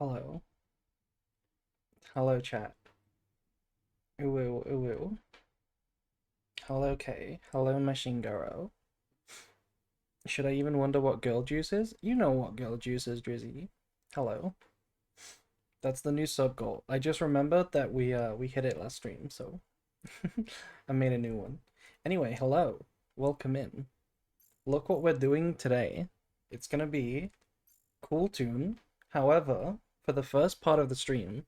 Hello. Hello, chat. Ooh, ooh, ooh, ooh. Hello, Kay. Hello, Machine Garo. Should I even wonder what girl juice is? You know what girl juice is, Drizzy. Hello. That's the new sub goal. I just remembered that we hit it last stream, so I made a new one. Anyway, hello. Welcome in. Look what we're doing today. It's gonna be Cool Tune. However, for the first part of the stream,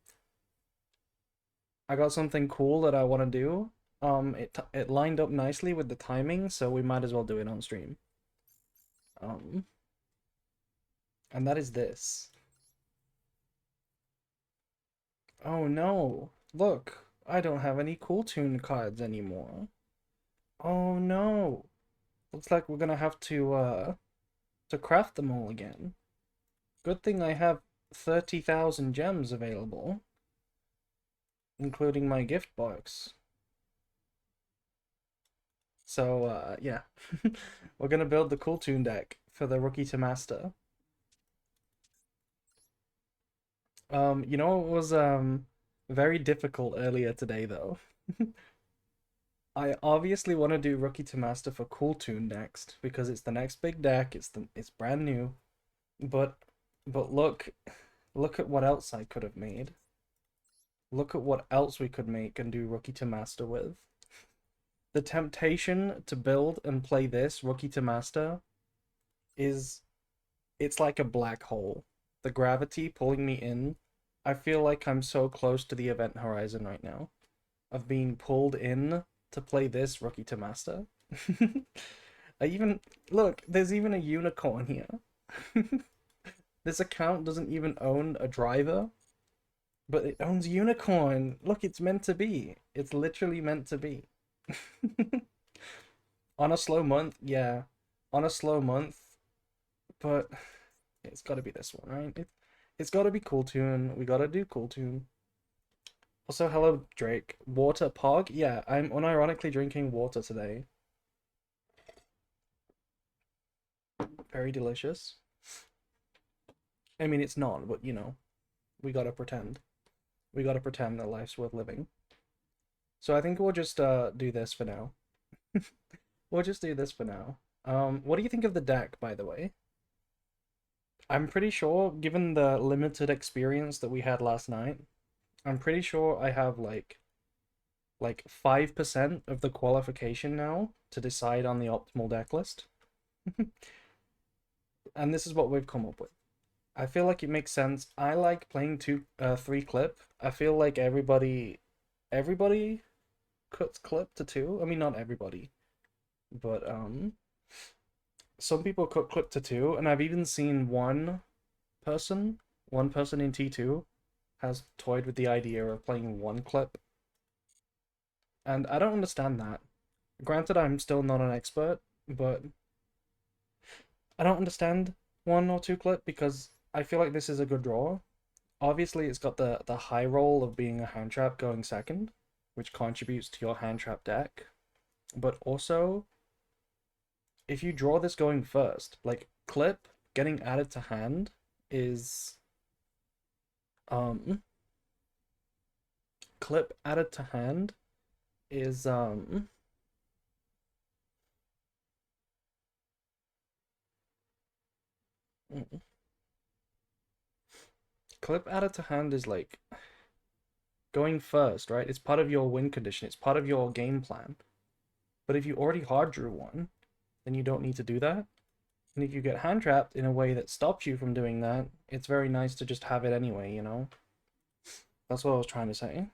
I got something cool that I want to do. It lined up nicely with the timing, so we might as well do it on stream. Um, and that is this. Oh no! Look, I don't have any Cool Tune cards anymore. Oh no! Looks like we're gonna have to craft them all again. Good thing I have 30,000 gems available, including my gift box. So yeah, we're gonna build the Cool Tune deck for the Rookie to Master. You know what was very difficult earlier today though? I obviously want to do Rookie to Master for Cool Tune next because it's the next big deck. It's brand new. But look at what else I could have made. Look at what else we could make and do Rookie to Master with. The temptation to build and play this Rookie to Master is it's like a black hole. The gravity pulling me in. I feel like I'm so close to the event horizon right now of being pulled in to play this Rookie to Master. I even look, there's even a unicorn here. This account doesn't even own a driver, but it owns unicorn. Look, it's meant to be. It's literally meant to be. On a slow month, yeah. On a slow month, but it's got to be this one, right? It's got to be Cool Tune. We got to do Cool Tune. Also, hello, Drake. Water Pog? Yeah, I'm unironically drinking water today. Very delicious. I mean, it's not, but you know, we gotta pretend. We gotta pretend that life's worth living. So I think we'll just do this for now. We'll just do this for now. What do you think of the deck, by the way? I'm pretty sure, given the limited experience that we had last night, I'm pretty sure I have like 5% of the qualification now to decide on the optimal deck list. And this is what we've come up with. I feel like it makes sense. I like playing three clip. I feel like everybody cuts clip to two. I mean, not everybody, but some people cut clip to two, and I've even seen person, one person in T2 has toyed with the idea of playing one clip, and I don't understand that. Granted, I'm still not an expert, but I don't understand one or two clip because I feel like this is a good draw. Obviously, it's got the high roll of being a hand trap going second, which contributes to your hand trap deck. But also, if you draw this going first, like clip getting added to hand is um clip added to hand is clip added to hand is like going first, right? It's part of your win condition. It's part of your game plan. But if you already hard drew one, then you don't need to do that. And if you get hand trapped in a way that stops you from doing that, it's very nice to just have it anyway, you know? That's what I was trying to say.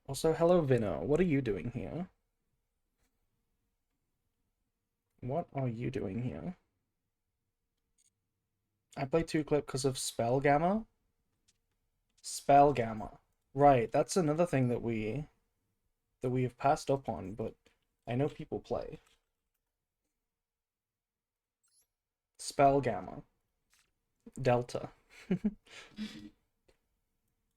Also, hello Vino. What are you doing here? What are you doing here? I play two clip because of Spell Gamma. Spell Gamma. Right, that's another thing that we have passed up on, but I know people play. Spell Gamma. Delta.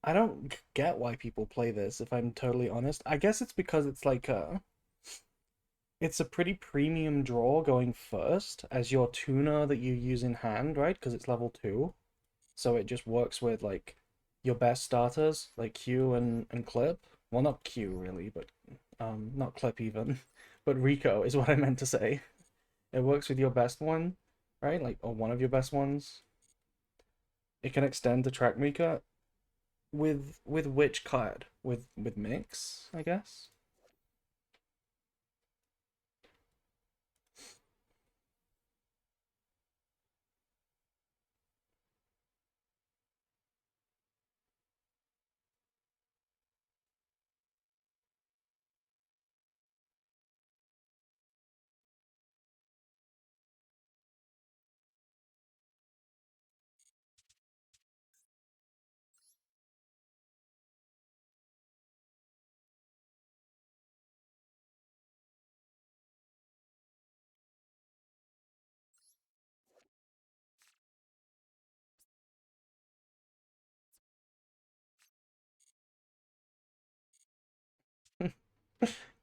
I don't get why people play this, if I'm totally honest. I guess it's because it's like it's a pretty premium draw going first as your tuner that you use in hand, right? Because it's level 2. So it just works with like your best starters, like Q and Clip. Well, not Q really, but not Clip even. But Rico is what I meant to say. It works with your best one, right? Like, or one of your best ones. It can extend to track Mika with which card? With Mix, I guess.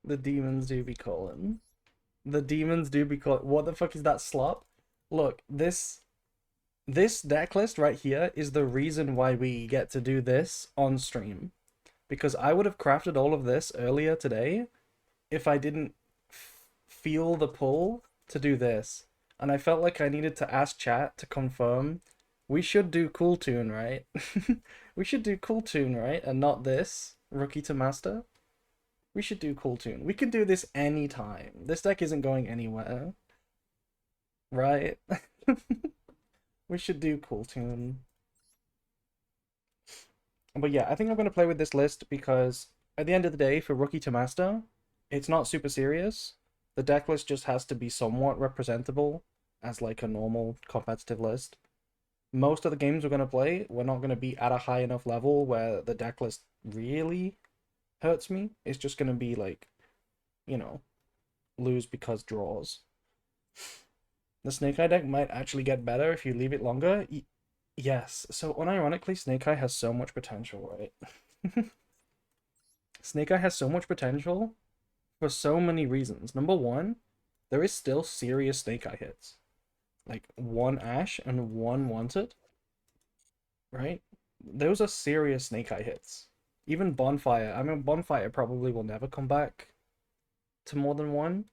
The demons do be calling. The demons do be calling. What the fuck is that slop? Look, this deck list right here is the reason why we get to do this on stream. Because I would have crafted all of this earlier today if I didn't feel the pull to do this. And I felt like I needed to ask chat to confirm we should do Cool Tune, right? We should do Cool Tune, right? And not this, Rookie to Master. We should do Cool Tune. We can do this anytime. This deck isn't going anywhere, right? We should do Cool Tune. But yeah, I think I'm going to play with this list because at the end of the day, for Rookie to Master, it's not super serious. The deck list just has to be somewhat representable as like a normal competitive list. Most of the games we're going to play, we're not going to be at a high enough level where the deck list really hurts me. It's just going to be like, you know, lose because draws. The Snake Eye deck might actually get better if you leave it longer. Yes, so unironically, Snake Eye has so much potential, right? Snake Eye has so much potential for so many reasons. Number one, there is still serious Snake Eye hits. Like one Ash and one Wanted, right? Those are serious Snake Eye hits. Even Bonfire. I mean, Bonfire probably will never come back to more than one,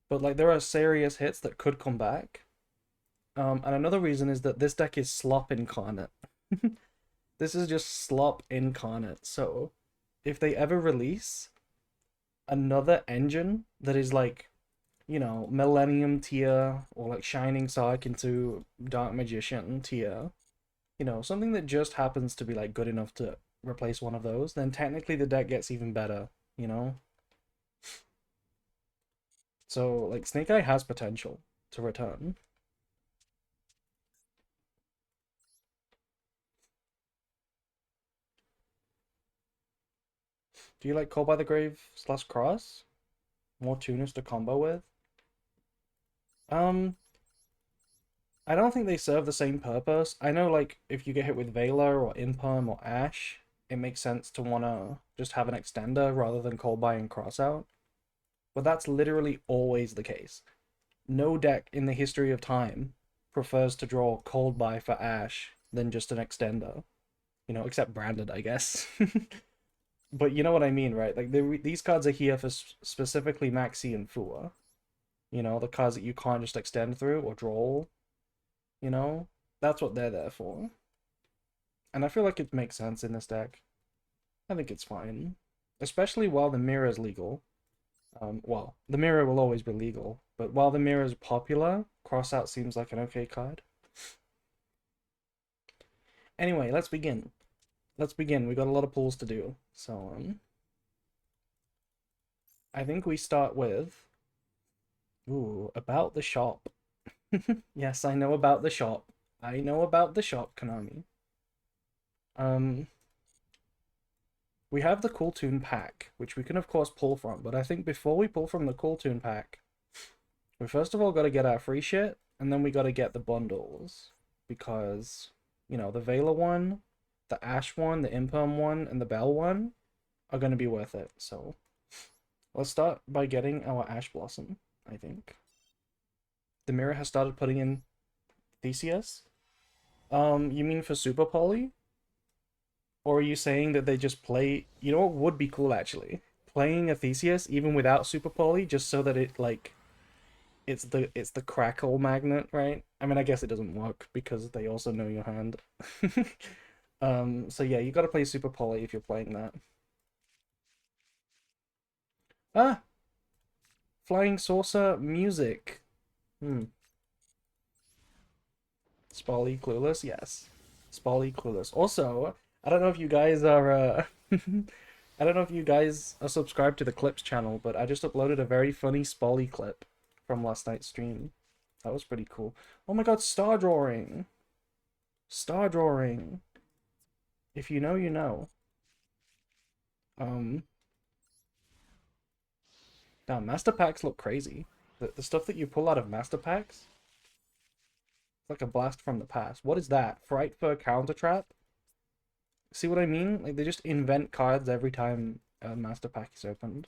but like there are serious hits that could come back. And another reason is that this deck is slop incarnate. This is just slop incarnate. So if they ever release another engine that is like, you know, Millennium tier or like Shining Sark into Dark Magician tier, you know, something that just happens to be like good enough to replace one of those, then technically the deck gets even better, you know? So like Snake Eye has potential to return. Do you like Call by the Grave slash Cross? More tuners to combo with? Um, I don't think they serve the same purpose. I know, like, if you get hit with Veiler or Imperm or Ash, it makes sense to want to just have an extender rather than Cold Buy and Cross out. But that's literally always the case. No deck in the history of time prefers to draw Cold Buy for Ash than just an extender. You know, except Branded, I guess. But you know what I mean, right? Like, these cards are here for specifically Maxi and Fua. You know, the cards that you can't just extend through or draw. You know, that's what they're there for. And I feel like it makes sense in this deck. I think it's fine. Especially while the mirror is legal. Well, the mirror will always be legal, but while the mirror is popular, Crossout seems like an okay card. Anyway, let's begin. Let's begin. We got a lot of pulls to do. So, I think we start with... Ooh, about the shop. Yes, I know about the shop. I know about the shop, Konami. Um, we have the Cool Tune pack, which we can of course pull from, but I think before we pull from the Cool Tune pack, we first of all got to get our free shit, and then we got to get the bundles. Because, you know, the Vela one, the Ash one, the Imperm one, and the Bell one are going to be worth it, so Let's start by getting our Ash Blossom, I think. The mirror has started putting in Theseus. You mean for Super Poly? Or are you saying that they just play... You know what would be cool, actually? Playing a Theseus, even without Super Poly, just so that it, like... It's the crackle magnet, right? I mean, I guess it doesn't work, because they also know your hand. So yeah, you gotta play Super Poly if you're playing that. Ah! Flying Saucer music. Hmm. Spally Clueless? Yes. Spally Clueless. Also, I don't know if you guys are I don't know if you guys are subscribed to the Clips channel, but I just uploaded a very funny Spally clip from last night's stream. That was pretty cool. Oh my god, Star Drawing! Star Drawing! If you know, you know. Um, Now Master Packs look crazy. The stuff that you pull out of Master Packs, it's like a blast from the past. What is that? Fright for a counter trap? See what I mean? Like, they just invent cards every time a Master Pack is opened.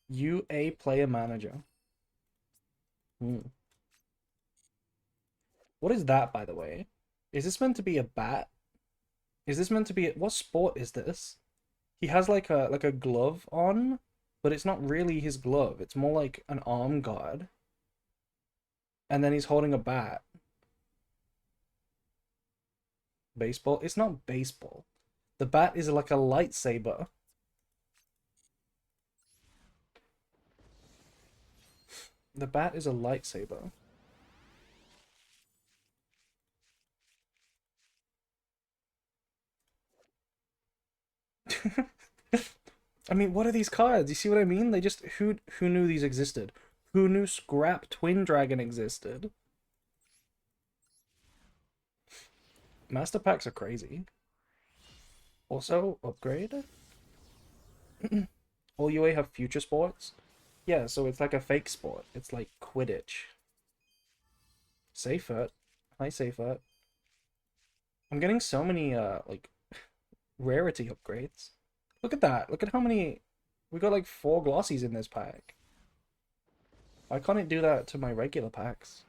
UA Player Manager. Hmm. What is that, by the way? Is this meant to be a bat? Is this meant to be... What sport is this? He has like a glove on, but it's not really his glove. It's more like an arm guard. And then he's holding a bat. Baseball? It's not baseball. The bat is like a lightsaber. The bat is a lightsaber. I mean, what are these cards? You see what I mean? They just who knew these existed? Who knew Scrap Twin Dragon existed? Master packs are crazy. Also, upgrade. All UA have future sports. Yeah, so it's like a fake sport. It's like Quidditch. Seyfert. Hi Seyfert. I'm getting so many like rarity upgrades. Look at that. Look at how many... We got like 4 glossies in this pack. Why can't it do that to my regular packs?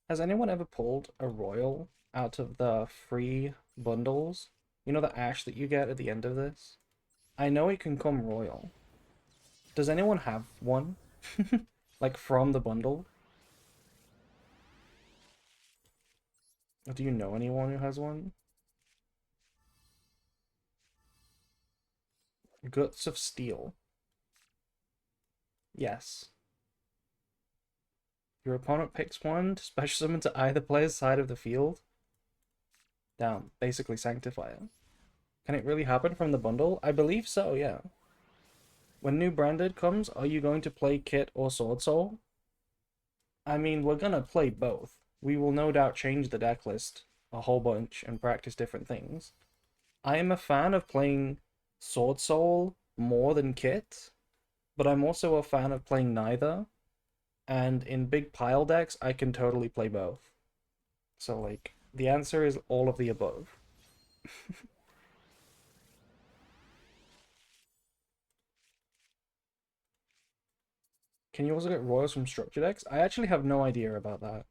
Has anyone ever pulled a royal out of the free bundles? You know the ash that you get at the end of this? I know it can come royal. Does anyone have one? Like from the bundle? Or do you know anyone who has one? Guts of Steel. Yes. Your opponent picks one to special summon to either player's side of the field. Down. Basically Sanctifier. Can it really happen from the bundle? I believe so, yeah. When new branded comes, are you going to play Kit or Sword Soul? I mean, we're gonna play both. We will no doubt change the deck list a whole bunch and practice different things. I am a fan of playing Sword Soul more than Kit, but I'm also a fan of playing neither. And in big pile decks, I can totally play both. So, like, the answer is all of the above. Can you also get royals from structure decks? I actually have no idea about that.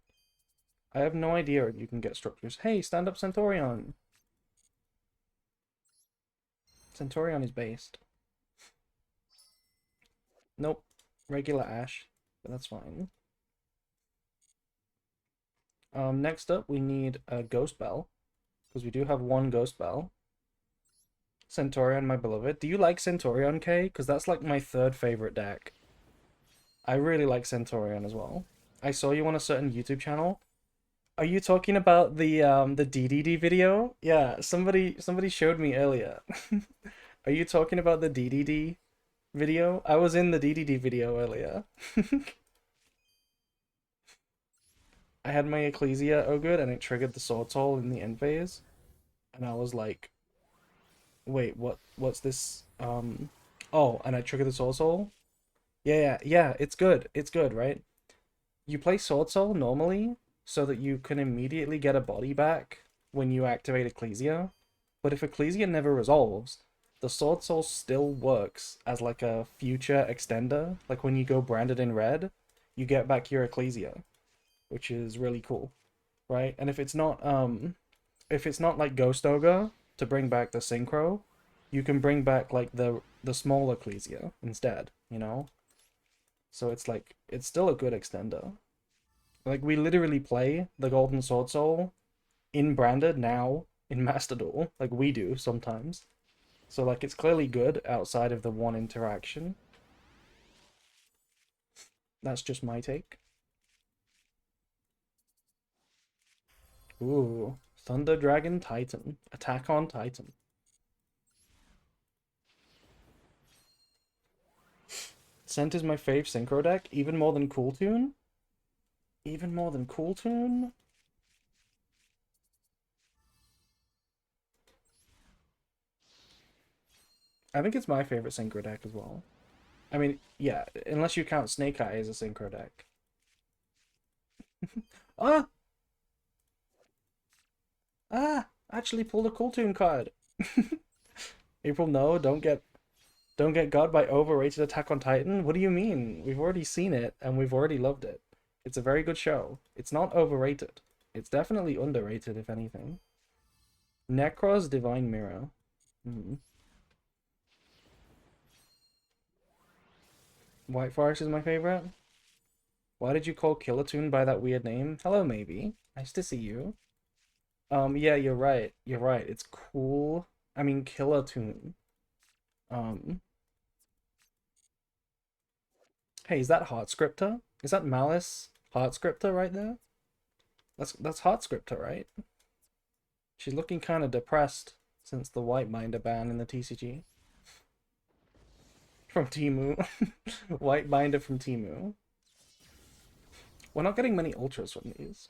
I have no idea if you can get structures. Hey, stand up Centaurion! Centaurion is based. Nope. Regular Ash. But that's fine. Next up, we need a Ghost Bell. Because we do have one Ghost Bell. Centaurion, my beloved. Do you like Centaurion, K? Because that's like my 3rd favorite deck. I really like Centaurion as well. I saw you on a certain YouTube channel. Are you talking about the DDD video? Yeah, somebody showed me earlier. Are you talking about the DDD video? I was in the DDD video earlier. I had my Ecclesia Ogre and it triggered the Sword Soul in the end phase. And I was like, wait, what's this Oh, and I trigger the Sword Soul? Yeah, it's good. It's good, right? You play Sword Soul normally so that you can immediately get a body back when you activate Ecclesia. But if Ecclesia never resolves, the Sword Soul still works as like a future extender. Like when you go branded in red, you get back your Ecclesia, which is really cool, right? And if it's not like Ghost Ogre to bring back the Synchro, you can bring back like the small Ecclesia instead, you know? So it's like it's still a good extender. Like we literally play the Golden Sword Soul in branded now in Master Duel, like we do sometimes. So like it's clearly good outside of the one interaction. That's just my take. Ooh, Thunder Dragon Titan. Attack on Titan. Scent is my fave synchro deck, even more than Cool Tune. Even more than Cool Tune. I think it's my favorite synchro deck as well. I mean, yeah, unless you count Snake Eye as a synchro deck. Ah, actually pulled a Cool Tune card. April, no, don't get got by overrated Attack on Titan. What do you mean? We've already seen it and we've already loved it. It's a very good show. It's not overrated. It's definitely underrated, if anything. Necros Divine Mirror. Hmm. White Forest is my favorite. Why did you call Killatune by that weird name? Hello, maybe. Nice to see you. Yeah, you're right. You're right. It's cool. I mean, Killatune. Um, hey, is that Heart Scripter? Is that Malice Heart Scripter right there? That's Heart Scripter, right? She's looking kind of depressed since the White Binder ban in the TCG. From Timu. White Binder from Timu. We're not getting many ultras from these.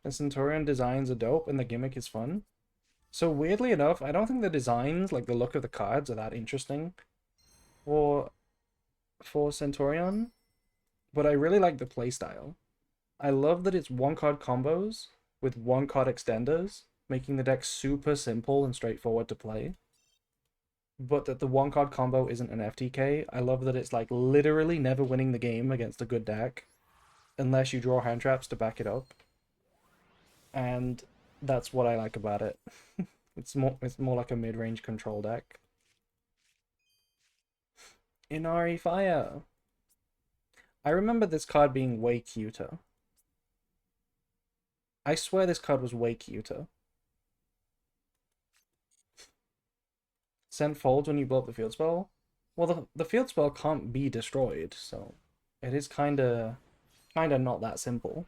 The Centurion designs are dope and the gimmick is fun. So weirdly enough, I don't think the designs, like the look of the cards, are that interesting for Centurion, but I really like the playstyle. I love that it's one card combos with one card extenders, making the deck super simple and straightforward to play. But that the one card combo isn't an FTK. I love that it's like literally never winning the game against a good deck unless you draw hand traps to back it up. And that's what I like about it. It's more like a mid-range control deck. Inari Fire. I remember this card being way cuter. I swear this card was way cuter. Send folds when you blow up the field spell. Well, the field spell can't be destroyed, so it is kinda not that simple.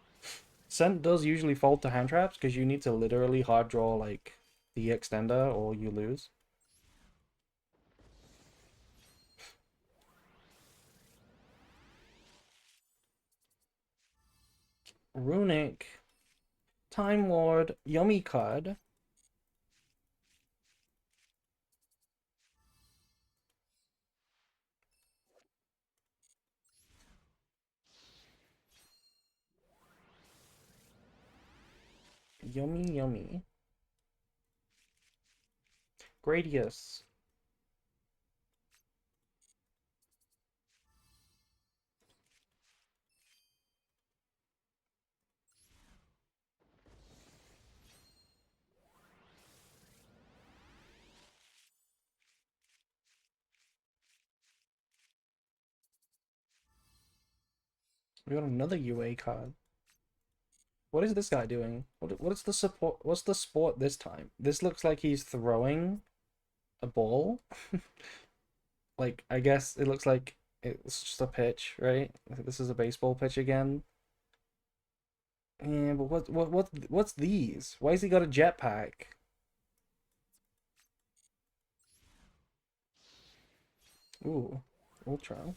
Scent does usually fold to hand traps because you need to literally hard draw like the extender or you lose. Runic, Time Lord, Yummy card. Yummy, yummy. Gradius. We got another UA card. What is this guy doing? What is the support? What's the sport this time? This looks like he's throwing a ball. Like, I guess it looks like it's just a pitch, right? This is a baseball pitch again. Yeah, but what's these? Why has he got a jetpack? Ooh, ultra.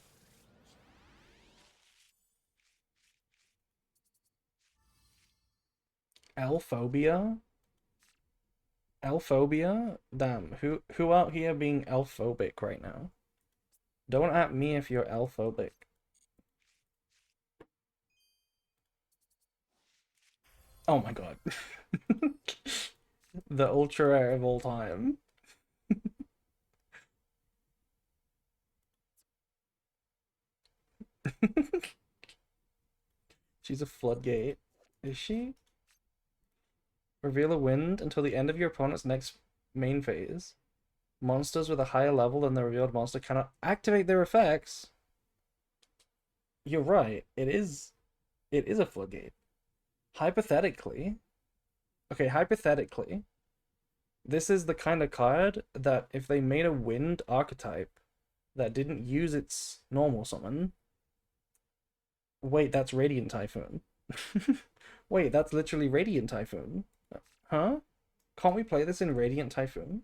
L phobia? Elphobia? Damn, who out here being elphobic right now? Don't at me if you're elphobic. Oh my god. The ultra rare of all time. She's a floodgate. Is she? Reveal a wind until the end of your opponent's next main phase. Monsters with a higher level than the revealed monster cannot activate their effects. You're right. It is a floodgate. Hypothetically, okay, hypothetically, this is the kind of card that if they made a wind archetype that didn't use its normal summon, wait, that's Radiant Typhoon. Wait, that's literally Radiant Typhoon. Huh? Can't we play this in Radiant Typhoon?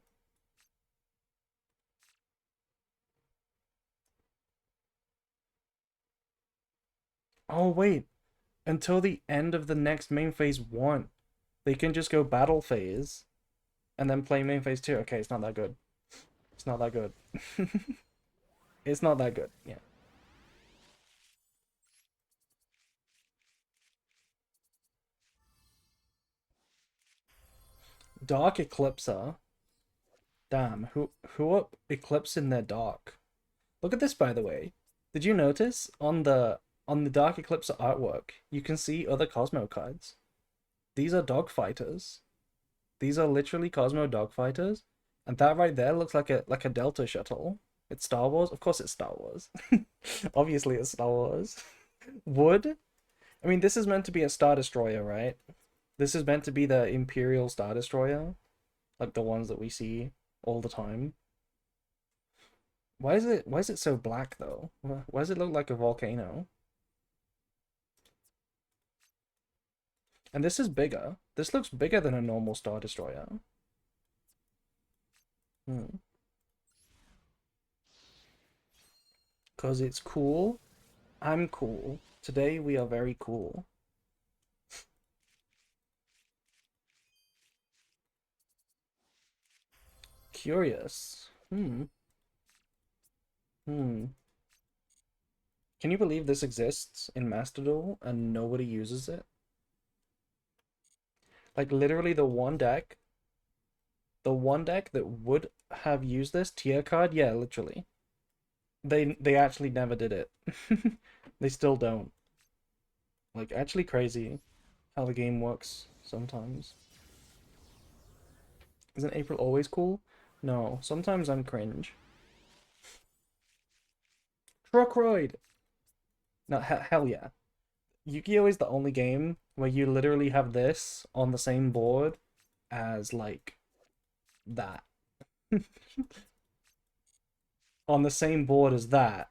Oh, wait. Until the end of the next main phase 1. They can just go battle phase and then play main phase 2. Okay, it's not that good. It's not that good. It's not that good. Yeah. Dark Eclipser. Damn, who up Eclipse in their dark? Look at this, by the way. Did you notice on the Dark Eclipse artwork, you can see other Cosmo cards. These are dog fighters. These are literally Cosmo dog fighters, and that right there looks like a Delta shuttle. It's Star Wars. Of course, it's Star Wars. Obviously, it's Star Wars. Wood. I mean, this is meant to be a Star Destroyer, right? This is meant to be the Imperial Star Destroyer, like the ones that we see all the time. Why is it so black though? Why does it look like a volcano? And this is bigger. This looks bigger than a normal Star Destroyer. Hmm. Because it's cool. I'm cool. Today we are very cool. Curious. Hmm. Hmm. Can you believe this exists in Master Duel and nobody uses it? Like literally the one deck that would have used this tier card, yeah, literally. They actually never did it. They still don't. Like actually crazy how the game works sometimes. Isn't April always cool? No, sometimes I'm cringe. Truckroid! No, hell yeah. Yu-Gi-Oh! Is the only game where you literally have this on the same board as like that. On the same board as that.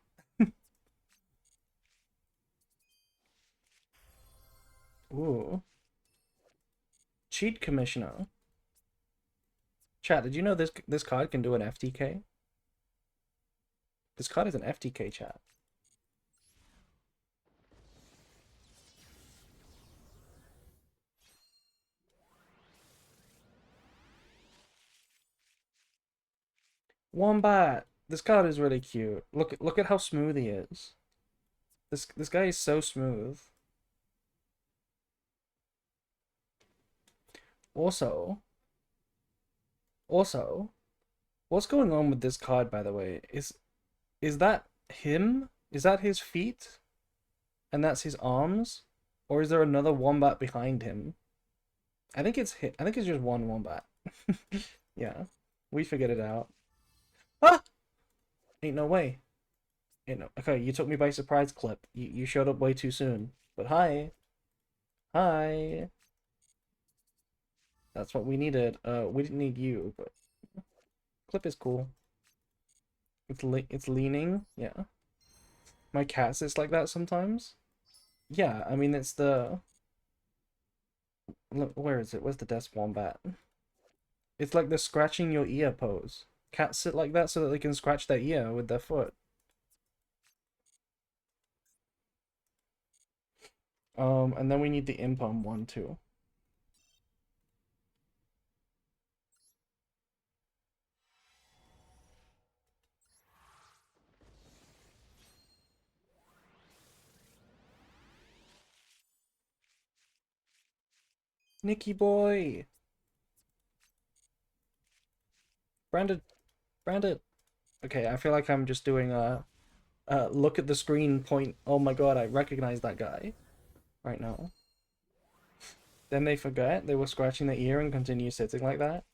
Ooh. Cheat Commissioner. Chat, did you know this card can do an FTK? This card is an FTK, chat. Wombat! This card is really cute. Look at how smooth he is. This guy is so smooth. Also, also, what's going on with this card, by the way? Is that him? Is that his feet? And that's his arms? Or is there another wombat behind him? I think it's just one wombat. Yeah. We figured it out. Ah! Ain't no way. Ain't no okay, you took me by surprise, Clip. You showed up way too soon. But hi. Hi. That's what we needed. We didn't need you, but Clip is cool. It's leaning. Yeah. My cat sits like that sometimes. Yeah, I mean it's the where is it? Where's the desk wombat? It's like the scratching your ear pose. Cats sit like that so that they can scratch their ear with their foot. And then we need the impum one too. Nicky boy! Branded, Branded. Okay, I feel like I'm just doing a look at the screen point. Oh my god, I recognize that guy right now. Then they forget they were scratching their ear and continue sitting like that.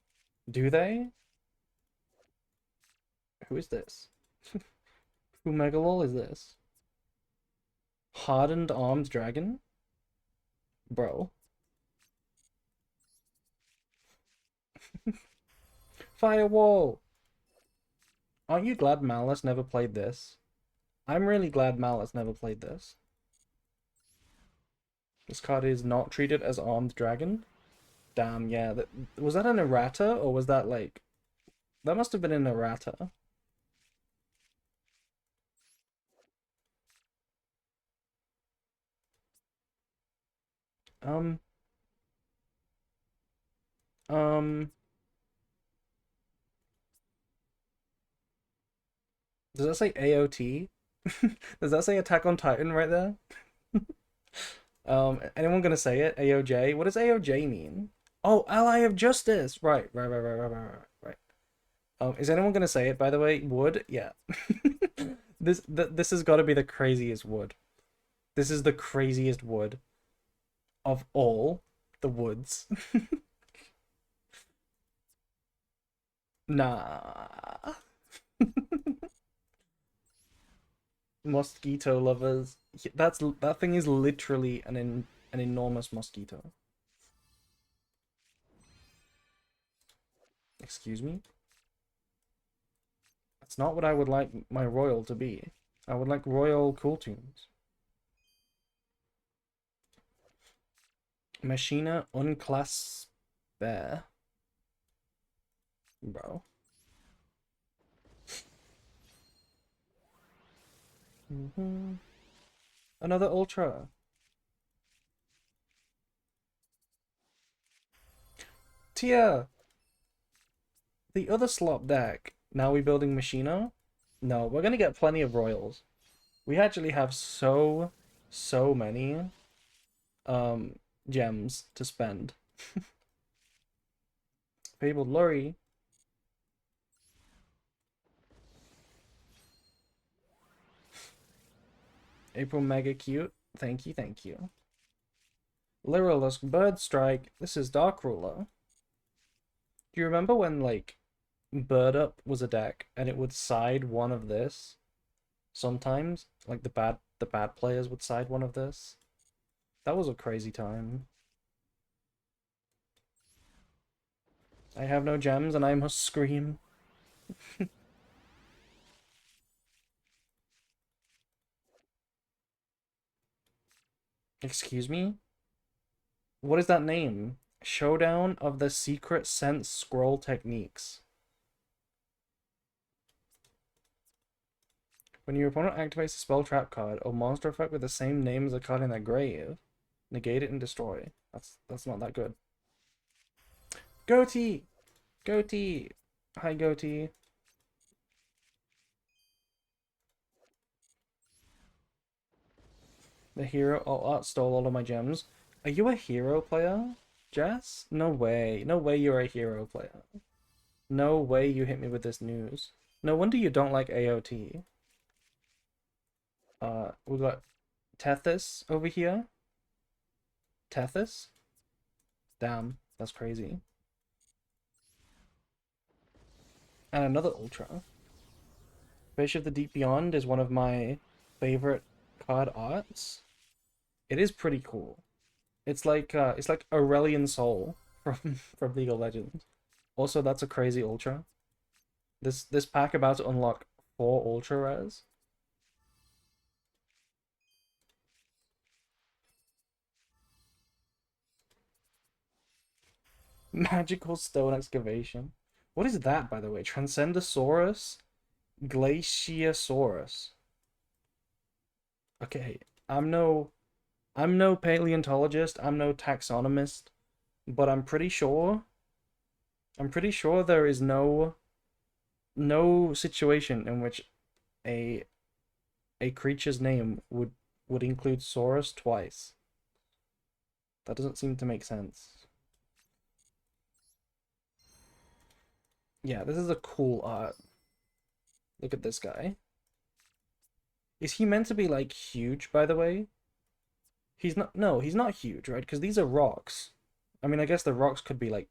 Do they? Who is this? Who Megalol is this? Hardened armed dragon? Bro. Firewall! Aren't you glad Malice never played this? I'm really glad Malice never played this. This card is not treated as armed dragon. Damn, yeah. Was that an errata or was that like... That must have been an errata. Um, um... Does that say AOT? Does that say Attack on Titan right there? Anyone gonna say it? AOJ? What does AOJ mean? Oh, Ally of Justice! Right. Is anyone gonna say it, by the way? Wood? Yeah. This has got to be the craziest wood. This is the craziest wood of all the woods. Nah. Mosquito lovers. That thing is literally an enormous mosquito. Excuse me? That's not what I would like my royal to be. I would like royal cool tunes. Machina unclass bear. Bro. Another ultra. Tia! The other slop deck. Now we building Machina? No, we're gonna get plenty of royals. We actually have so many um gems to spend. Fabled Lurry. April mega cute. Thank you, thank you. Lyrilisk Bird Strike. This is Dark Ruler. Do you remember when like Bird Up was a deck and it would side one of this? Sometimes, like the bad players would side one of this. That was a crazy time. I have no gems and I must scream. Excuse me? What is that name? Showdown of the Secret Sense Scroll Techniques. When your opponent activates a spell trap card or monster effect with the same name as a card in their grave, negate it and destroy. That's not that good. Goatee! Goatee! Hi, Goatee. The hero art stole all of my gems. Are you a hero player, Jess? No way. No way you're a hero player. No way you hit me with this news. No wonder you don't like AOT. We got Tethys over here. Tethys? Damn, that's crazy. And another Ultra. Fish of the Deep Beyond is one of my favorite card arts. It is pretty cool. It's like Aurelion Sol from League of Legends. Also, that's a crazy Ultra. This pack about to unlock 4 Ultra Rares. Magical Stone Excavation. What is that, by the way? Transcendosaurus? Glaciosaurus. Okay, I'm no paleontologist, I'm no taxonomist, but I'm pretty sure there is no situation in which a a creature's name would include Saurus twice. That doesn't seem to make sense. Yeah, this is a cool art. Look at this guy. Is he meant to be like huge, by the way? He's not. No, he's not huge, right? Because these are rocks. I mean, I guess the rocks could be like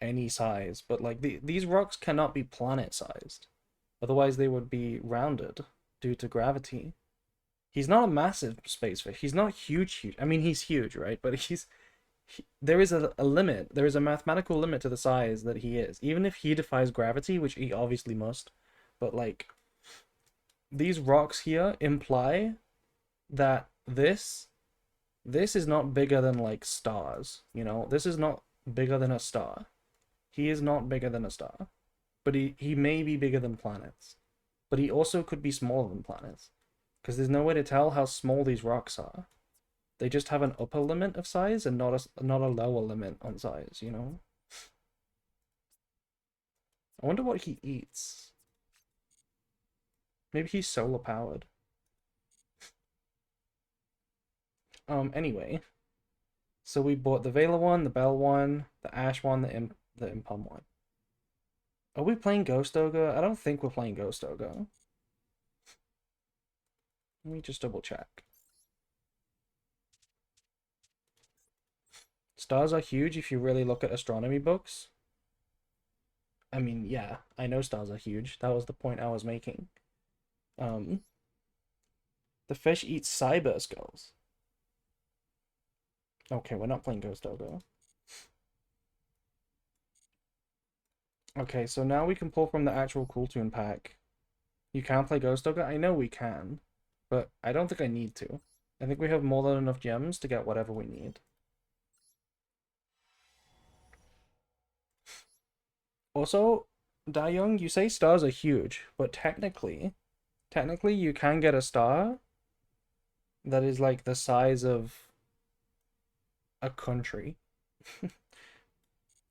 any size, but like these rocks cannot be planet sized. Otherwise, they would be rounded due to gravity. He's not a massive space fish. He's not huge, huge. I mean, he's huge, right? But there is a limit. There is a mathematical limit to the size that he is. Even if he defies gravity, which he obviously must, but like these rocks here imply that this is not bigger than like stars, you know? This is not bigger than a star. He is not bigger than a star. But he may be bigger than planets. But he also could be smaller than planets. Because there's no way to tell how small these rocks are. They just have an upper limit of size and not a lower limit on size, you know? I wonder what he eats. Maybe he's solar powered. Anyway. So we bought the Vela one, the Bell one, the Ash one, the Impum one. Are we playing Ghost Ogre? I don't think we're playing Ghost Ogre. Let me just double check. Stars are huge if you really look at astronomy books. I mean, yeah, I know stars are huge. That was the point I was making. Um, the fish eats cyber skulls. Okay, we're not playing Ghost Ogre. Okay, so now we can pull from the actual Cool Toon pack. You can play Ghost Ogre? I know we can, but I don't think I need to. I think we have more than enough gems to get whatever we need. Also, Young, you say stars are huge, but technically you can get a star that is like the size of a country.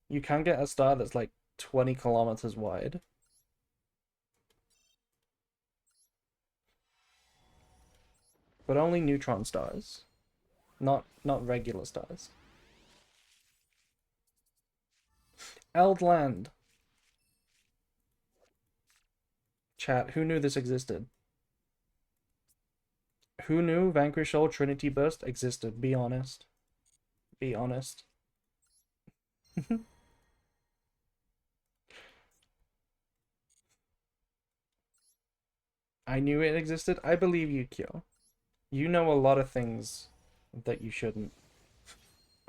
You can get a star that's like 20 kilometers wide. But only neutron stars. Not regular stars. Eldland. Chat, who knew this existed? Who knew Vanquish Soul Trinity Burst existed? Be honest. Be honest. I knew it existed. I believe you, Kyo. You know a lot of things that you shouldn't.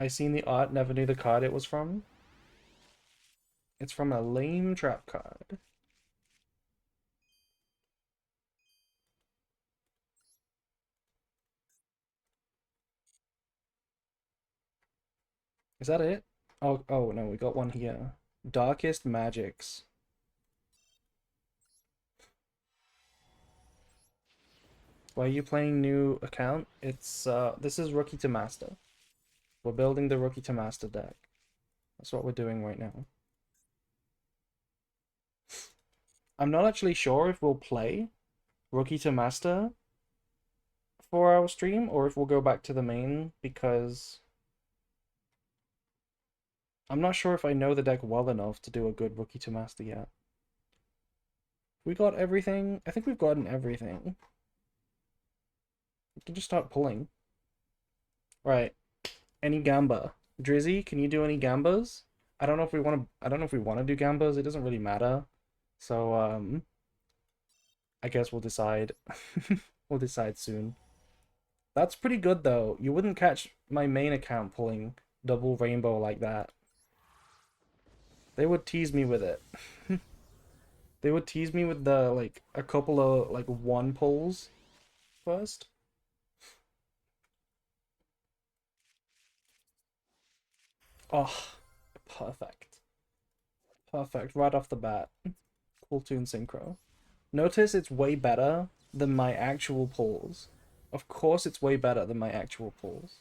I seen the art, never knew the card it was from. It's from a lame trap card. Is that it? Oh no, we got one here. Darkest Magics. Why are you playing new account? It's this is Rookie to Master. We're building the Rookie to Master deck. That's what we're doing right now. I'm not actually sure if we'll play Rookie to Master for our stream or if we'll go back to the main because I'm not sure if I know the deck well enough to do a good Rookie to Master yet. We got everything. I think we've gotten everything. We can just start pulling. Right. Any Gamba? Drizzy, can you do any Gambas? I don't know if we want to. I don't know if we want to do Gambas. It doesn't really matter. So I guess we'll decide. We'll decide soon. That's pretty good though. You wouldn't catch my main account pulling double rainbow like that. They would tease me with it. They would tease me with the like a couple of like one pulls first. Oh, perfect. Perfect. Right off the bat. Cool Toon Synchro. Notice it's way better than my actual pulls. Of course it's way better than my actual pulls.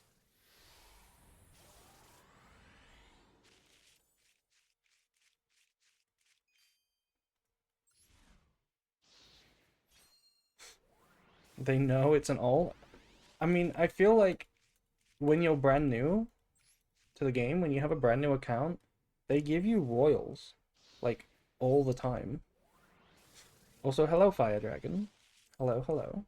They know it's an ult. I mean, I feel like when you're brand new to the game, when you have a brand new account, they give you royals. like all the time. Also, hello, Fire Dragon. Hello, hello.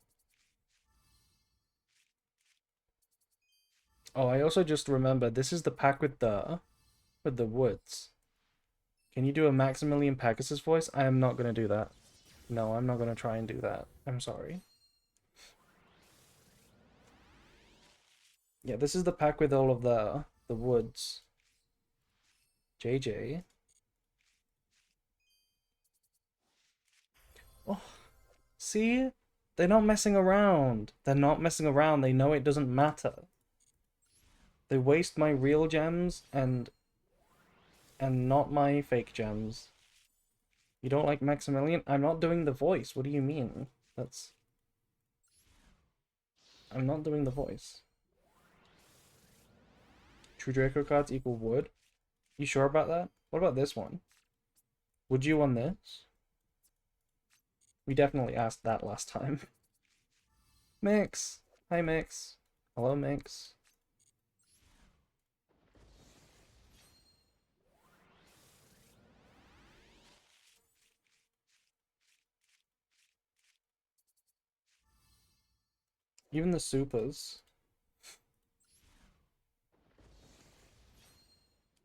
Oh, I also just remembered this is the pack with the woods. Can you do a Maximilian Pegasus voice? I am not gonna do that. No, I'm not gonna try and do that. I'm sorry. Yeah, this is the pack with all of the woods. JJ. Oh, see? They're not messing around. They're not messing around. They know it doesn't matter. They waste my real gems and not my fake gems. You don't like Maximilian? I'm not doing the voice. What do you mean? That's... I'm not doing the voice. True Draco cards equal wood? You sure about that? What about this one? Would you on this? We definitely asked that last time. Mix! Hi, Mix. Hello, Mix. Even the supers.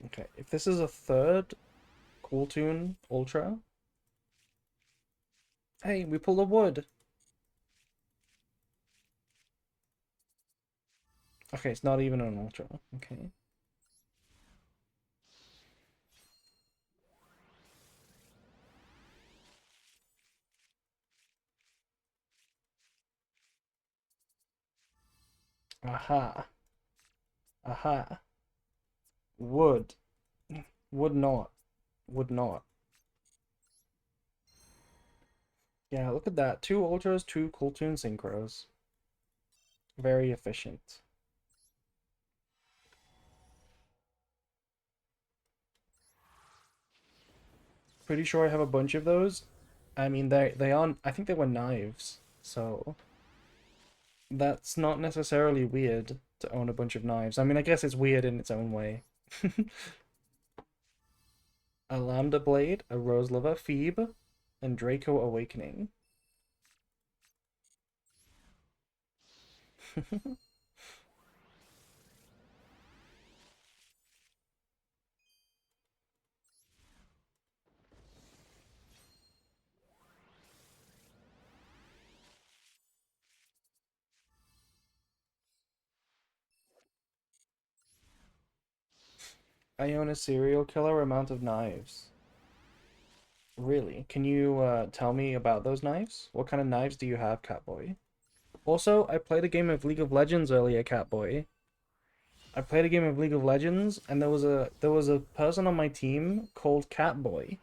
Okay, if this is a third Cool Tune Ultra... Hey, we pulled a wood! Okay, it's not even an Ultra. Okay. Aha. Aha. Would. Would not. Would not. Yeah, look at that. 2 Ultras, 2 Cool Tune Synchros. Very efficient. Pretty sure I have a bunch of those. I mean, they aren't... I think they were knives, so... That's not necessarily weird to own a bunch of knives. I mean, I guess it's weird in its own way. A Lambda Blade, a Rose Lover, Phoebe, and Draco Awakening. I own a serial killer amount of knives. Really? Can you tell me about those knives? What kind of knives do you have, Catboy? Also, I played a game of League of Legends earlier, Catboy. I played a game of League of Legends, and there was a person on my team called Catboy,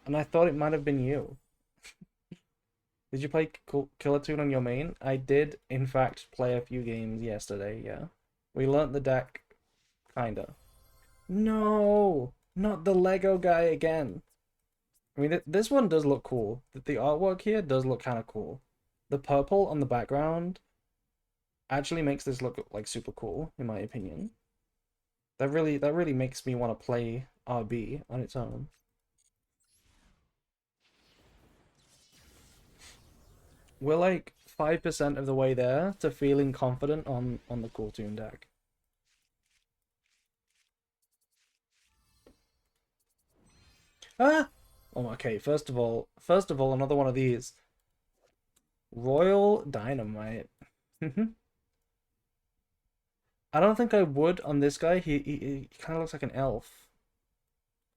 and I thought it might have been you. Did you play Killer Tune on your main? I did, in fact, play a few games yesterday, yeah. We learnt the deck, kinda. No! Not the Lego guy again! I mean, this one does look cool. The artwork here does look kind of cool. The purple on the background actually makes this look like super cool, in my opinion. That really makes me want to play RB on its own. We're like 5% of the way there to feeling confident on the Cool Tune deck. Ah! Oh, okay. First of all, another one of these. Royal Dynamite. I don't think I would on this guy. He kind of looks like an elf.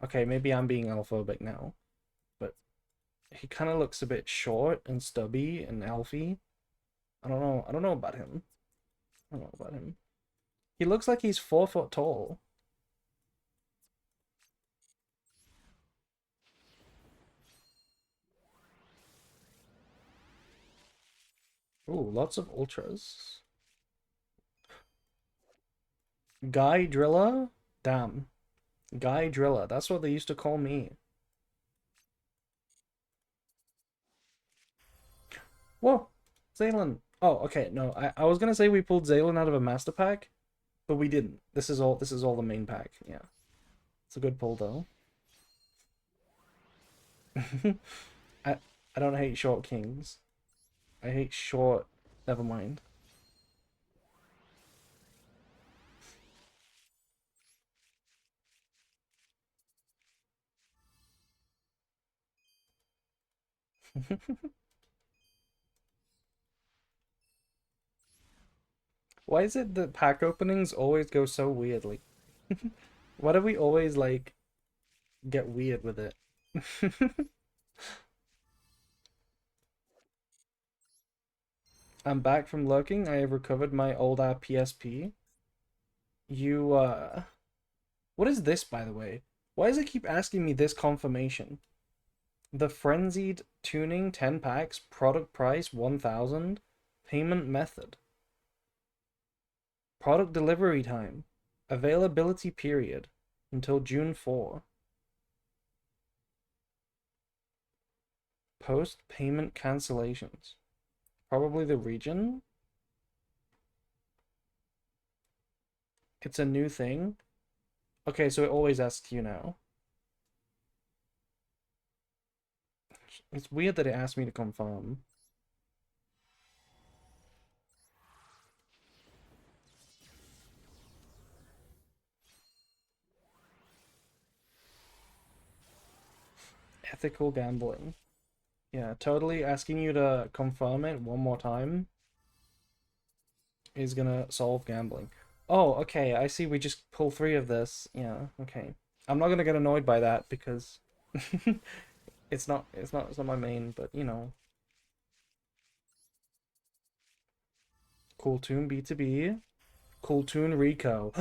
Okay, maybe I'm being elphobic now, but he kind of looks a bit short and stubby and elfy. I don't know. I don't know about him. I don't know about him. He looks like he's 4 foot tall. Ooh, lots of ultras. Guy Driller? Damn. Guy Driller. That's what they used to call me. Whoa! Zaylin. Oh, okay. No, I was gonna say we pulled Zaylin out of a master pack, but we didn't. This is all the main pack. Yeah. It's a good pull though. I I don't hate short kings. I hate short. Never mind. Why is it that pack openings always go so weirdly? Why do we always like get weird with it? I'm back from lurking. I have recovered my old PSP. You what is this, by the way? Why does it keep asking me this confirmation? The Frenzied Tuning 10 packs, product price 1000, payment method, product delivery time, availability period until June 4, post payment cancellations. Probably the region. It's a new thing. Okay, so it always asks you now. It's weird that it asked me to confirm. Ethical gambling. Yeah, totally asking you to confirm it one more time is gonna solve gambling. Oh, okay, I see we just pull three of this. Yeah, okay. I'm not gonna get annoyed by that because it's not my main, but you know. Cool Tune B2B. Cool Tune Rico.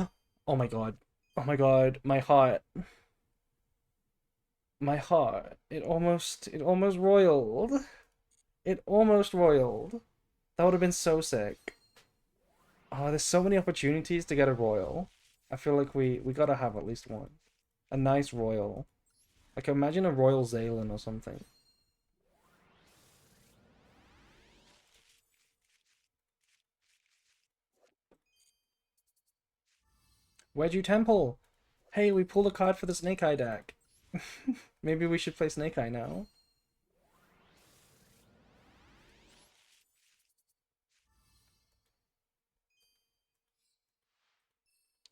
Oh my god. Oh my god, my heart. My heart. It almost royaled. It almost royaled. That would have been so sick. Oh, there's so many opportunities to get a royal. I feel like we gotta have at least one. A nice royal. Like imagine a Royal Zalen or something. Wedgie Temple! Hey, we pulled a card for the Snake Eye deck. Maybe we should play Snake Eye now.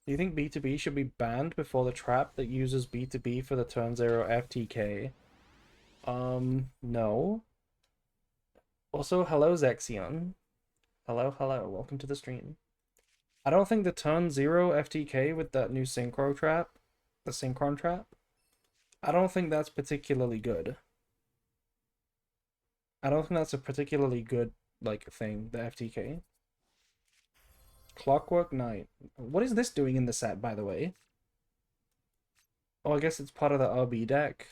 Do you think B2B should be banned before the trap that uses B2B for the turn 0 FTK? No. Also, hello Zexion. Hello, hello, welcome to the stream. I don't think the turn 0 FTK with that new Synchro trap, the Synchron trap, I don't think that's particularly good. I don't think that's a particularly good, like, thing, the FTK. Clockwork Knight. What is this doing in the set, by the way? Oh, I guess it's part of the RB deck.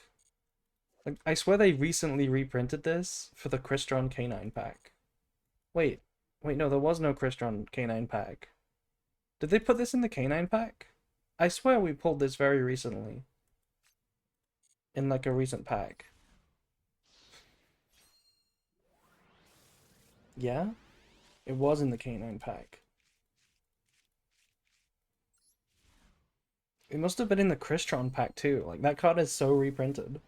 Like, I swear they recently reprinted this for the Crystron K9 pack. Wait, wait, no, there was no Crystron K9 pack. Did they put this in the K9 pack? I swear we pulled this very recently. In like a recent pack. Yeah? It was in the K9 pack. It must have been in the Crystron pack too. Like, that card is so reprinted.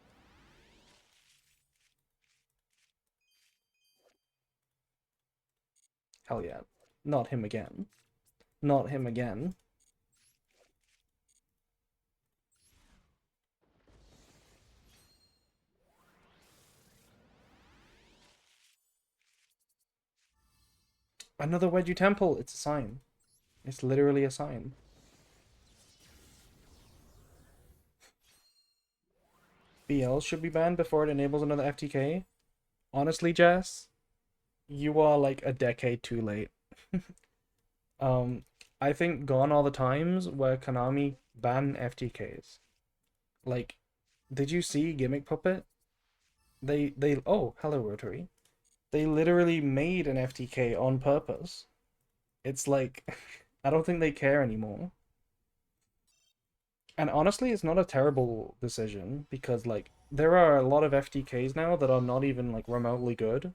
Hell yeah. Not him again. Not him again. Another Wedgie Temple. It's a sign. It's literally a sign. BL should be banned before it enables another FTK. Honestly, Jess, you are like a decade too late. Um, I think gone are the times where Konami ban FTKs. Like, did you see Gimmick Puppet? They oh, hello Rotary. They literally made an FTK on purpose. It's like I don't think they care anymore. And honestly, it's not a terrible decision because like there are a lot of FTKs now that are not even like remotely good.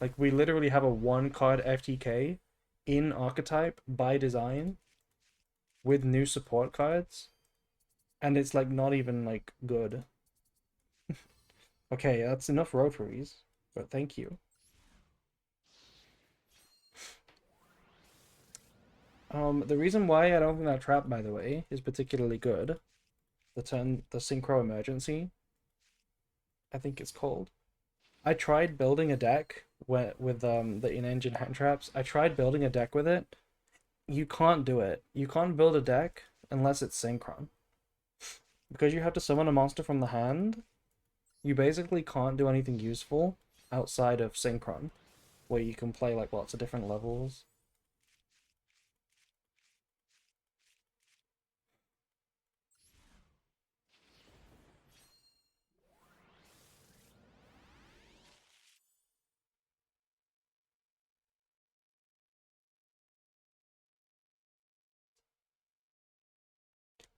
Like we literally have a one card FTK in archetype by design with new support cards and it's like not even like good. Okay, that's enough rotaries, but thank you. The reason why I don't think that trap, by the way, is particularly good, the Synchro Emergency, I think it's called. I tried building a deck with the in-engine hand traps. I tried building a deck with it. You can't do it. You can't build a deck unless it's synchron. Because you have to summon a monster from the hand, you basically can't do anything useful outside of synchron, where you can play like lots of different levels.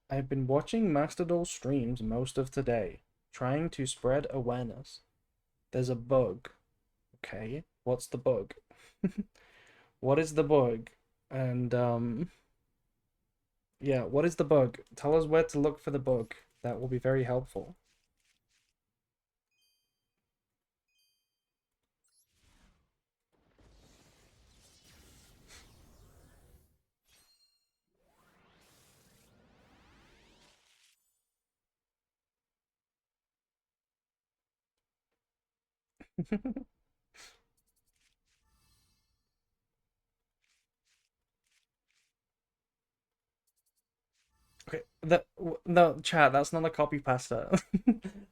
I've been watching Mastodol streams most of today, trying to spread awareness. There's a bug. Okay, what's the bug? What is the bug? And yeah, what is the bug? Tell us where to look for the bug. That will be very helpful. Okay, no, chat, that's not a copy pasta.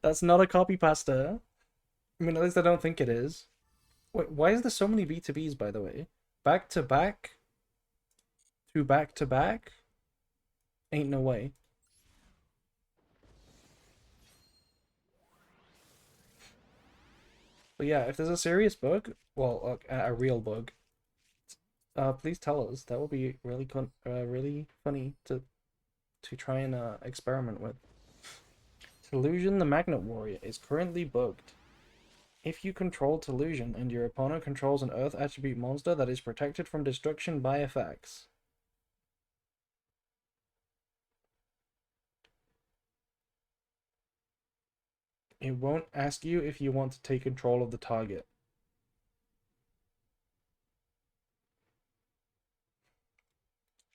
That's not a copy pasta. I mean, at least I don't think it is. Wait, why is there so many B2Bs, by the way? Back to back to back to back? Ain't no way. But yeah, if there's a serious bug, well, a real bug, please tell us. That would be really funny to try and experiment with. Delusion the Magnet Warrior is currently bugged. If you control Delusion and your opponent controls an Earth attribute monster that is protected from destruction by effects. It won't ask you if you want to take control of the target.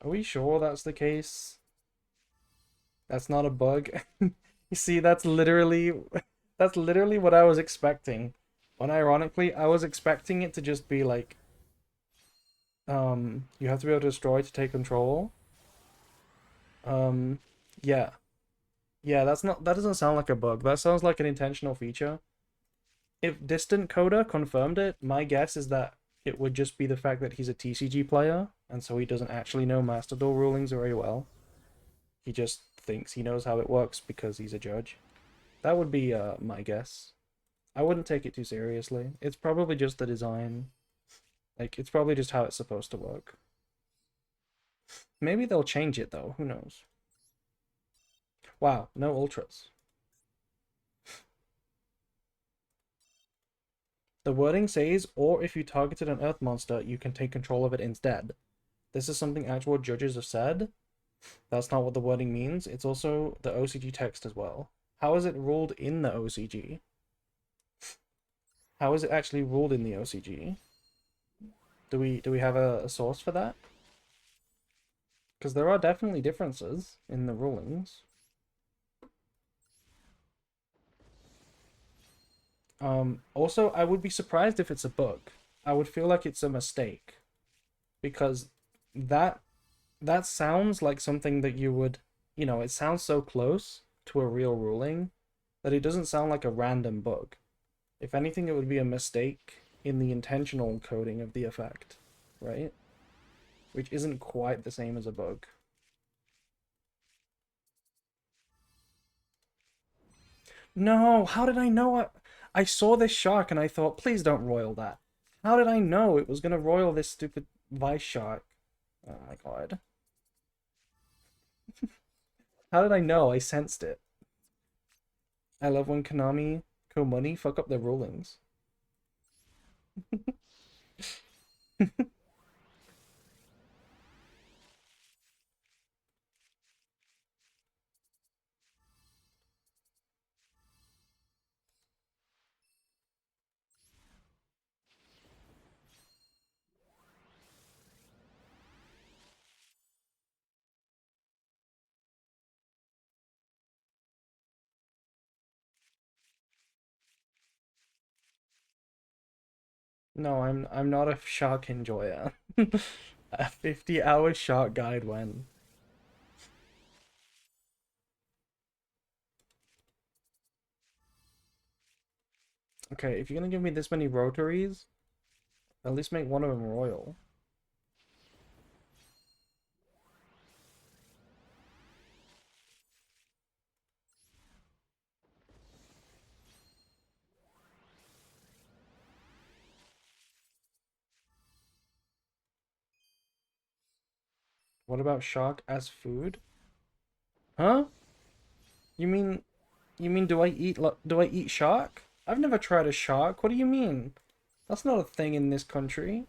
Are we sure that's the case? That's not a bug. You see, that's literally what I was expecting. When ironically, I was expecting it to just be like, you have to be able to destroy to take control. Um, yeah. Yeah, that doesn't sound like a bug. That sounds like an intentional feature. If Distant Coda confirmed it, my guess is that it would just be the fact that he's a TCG player, and so he doesn't actually know Master Duel rulings very well. He just thinks he knows how it works because he's a judge. That would be my guess. I wouldn't take it too seriously. It's probably just the design. Like, it's probably just how it's supposed to work. Maybe they'll change it though, who knows? Wow, no ultras. The wording says, or if you targeted an earth monster, you can take control of it instead. This is something actual judges have said. That's not what the wording means. It's also the OCG text as well. How is it ruled in the OCG? How is it actually ruled in the OCG? Do we have a source for that? Because there are definitely differences in the rulings. Also, I would be surprised if it's a bug. I would feel like it's a mistake because that that sounds like something that you would, it sounds so close to a real ruling that it doesn't sound like a random bug. If anything, it would be a mistake in the intentional coding of the effect, right? Which isn't quite the same as a bug. No, how did I know it? I saw this shark and I thought, please don't royal that. How did I know it was gonna royal this stupid vice shark? Oh my god. How did I know? I sensed it. I love when Konami, Money fuck up their rulings. No, I'm not a shark enjoyer. A 50-hour shark guide when. Okay, if you're gonna give me this many rotaries, at least make one of them royal. What about shark as food? Huh? You mean do I eat shark? I've never tried a shark. What do you mean? That's not a thing in this country.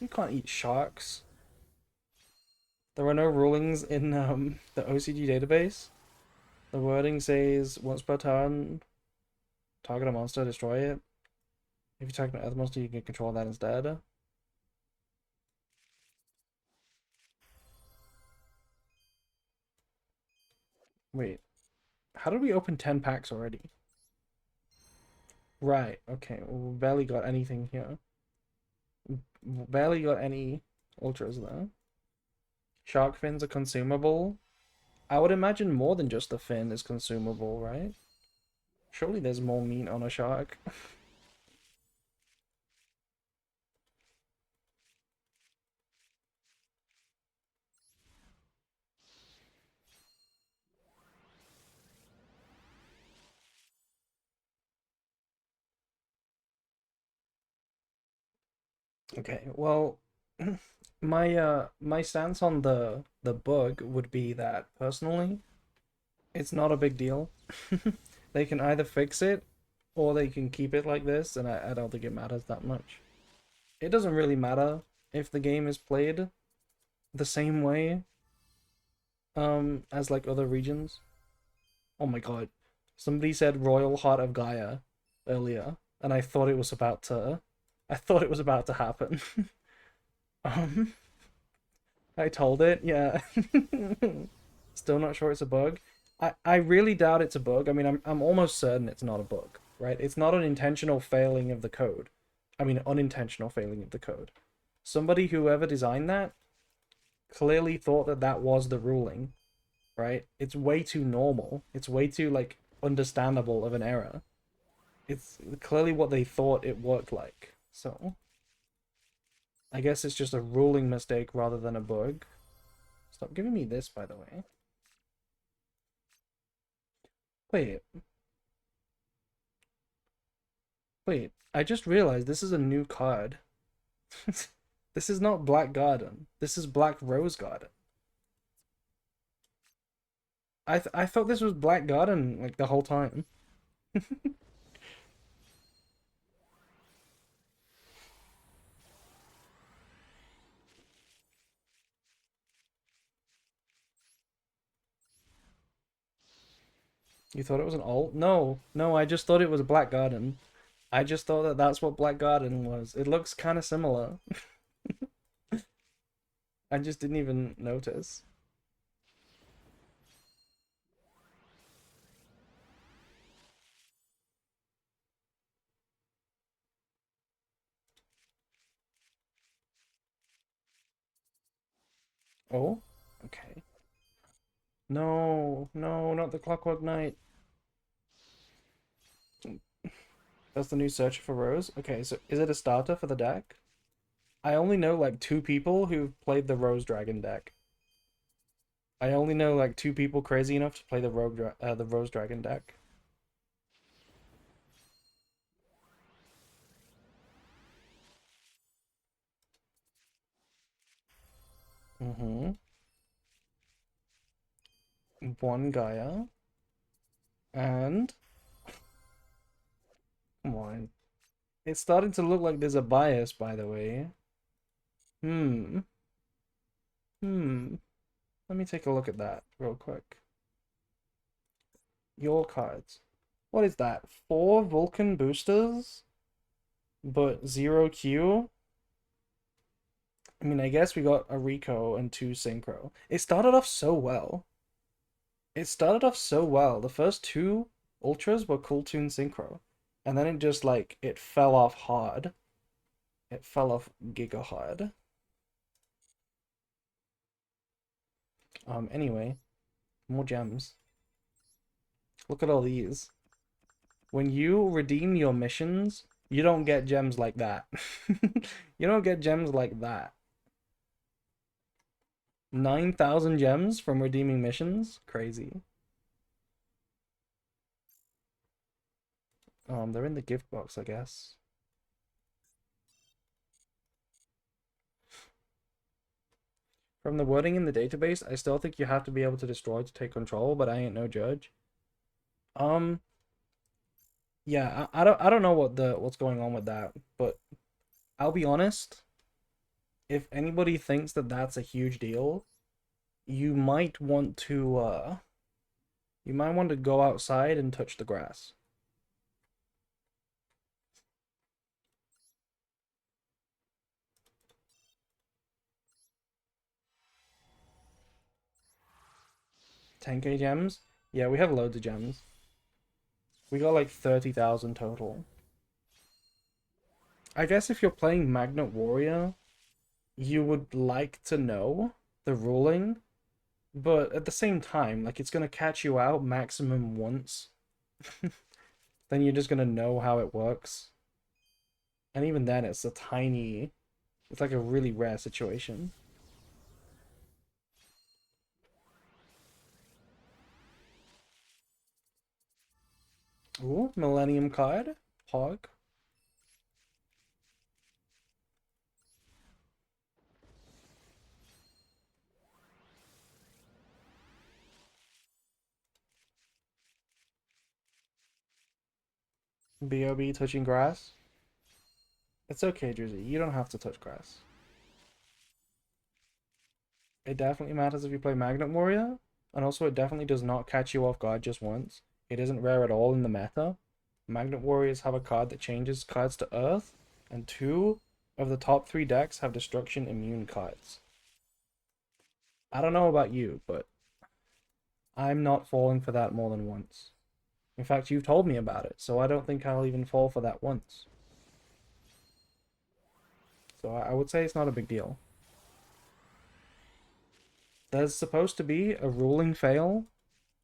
You can't eat sharks. There are no rulings in the OCG database. The wording says once per turn, target a monster, destroy it. If you target another monster, you can control that instead. Wait, how did we open 10 packs already? Right, okay, well, we barely got anything here. Barely got any ultras though. Shark fins are consumable. I would imagine more than just the fin is consumable, right? Surely there's more meat on a shark. Okay, well, my stance on the bug would be that personally, it's not a big deal. They can either fix it or they can keep it like this, and I don't think it matters that much. It doesn't really matter if the game is played the same way as like other regions. Oh my god. Somebody said Royal Heart of Gaia earlier, and I thought it was about to happen. Um I told it, yeah. Still not sure it's a bug. I really doubt it's a bug. I mean, I'm almost certain it's not a bug, right? It's not an intentional failing of the code. I mean, unintentional failing of the code. Somebody, whoever designed that, clearly thought that that was the ruling, right? It's way too normal. It's way too, like, understandable of an error. It's clearly what they thought it worked like. So, I guess it's just a ruling mistake rather than a bug. Stop giving me this, by the way. Wait, wait. I just realized this is a new card. This is not Black Garden. This is Black Rose Garden. I thought this was Black Garden like the whole time. You thought it was an alt? No, no, I just thought it was Black Garden. I just thought that that's what Black Garden was. It looks kind of similar. I just didn't even notice. Oh, okay. No, no, not the Clockwork Knight. That's the new Searcher for Rose. Okay, so is it a starter for the deck? I only know like two people who've played the Rose Dragon deck. I only know like two people crazy enough to play the Rose Dragon deck. Mm-hmm. One Gaia. And come on. It's starting to look like there's a bias, by the way. Hmm. Hmm. Let me take a look at that real quick. Your cards. What is that? Four Vulcan boosters, but zero Q? I mean, I guess we got a Rico and two Synchro. It started off so well. It started off so well. The first two Ultras were Cool Tune Synchro. And then it just, like, it fell off hard. It fell off Giga hard. Anyway, more gems. Look at all these. When you redeem your missions, you don't get gems like that. You don't get gems like that. 9,000 gems from redeeming missions? Crazy. They're in the gift box, I guess. From the wording in the database, I still think you have to be able to destroy to take control, but I ain't no judge. Um, yeah, I don't know what's going on with that, but I'll be honest, if anybody thinks that that's a huge deal, you might want to go outside and touch the grass. $10K gems? Yeah, we have loads of gems. We got like 30,000 total. I guess if you're playing Magnet Warrior, you would like to know the ruling, but at the same time, like it's gonna catch you out maximum once. Then you're just gonna know how it works. And even then, it's like a really rare situation. Ooh, Millennium card. Hog. BOB touching grass. It's okay, Drizzy. You don't have to touch grass. It definitely matters if you play Magnet Warrior, and also it definitely does not catch you off guard just once. It isn't rare at all in the meta. Magnet Warriors have a card that changes cards to Earth, and 2 of the top 3 decks have destruction immune cards. I don't know about you, but I'm not falling for that more than once. In fact, you've told me about it, so I don't think I'll even fall for that once. So I would say it's not a big deal. There's supposed to be a ruling fail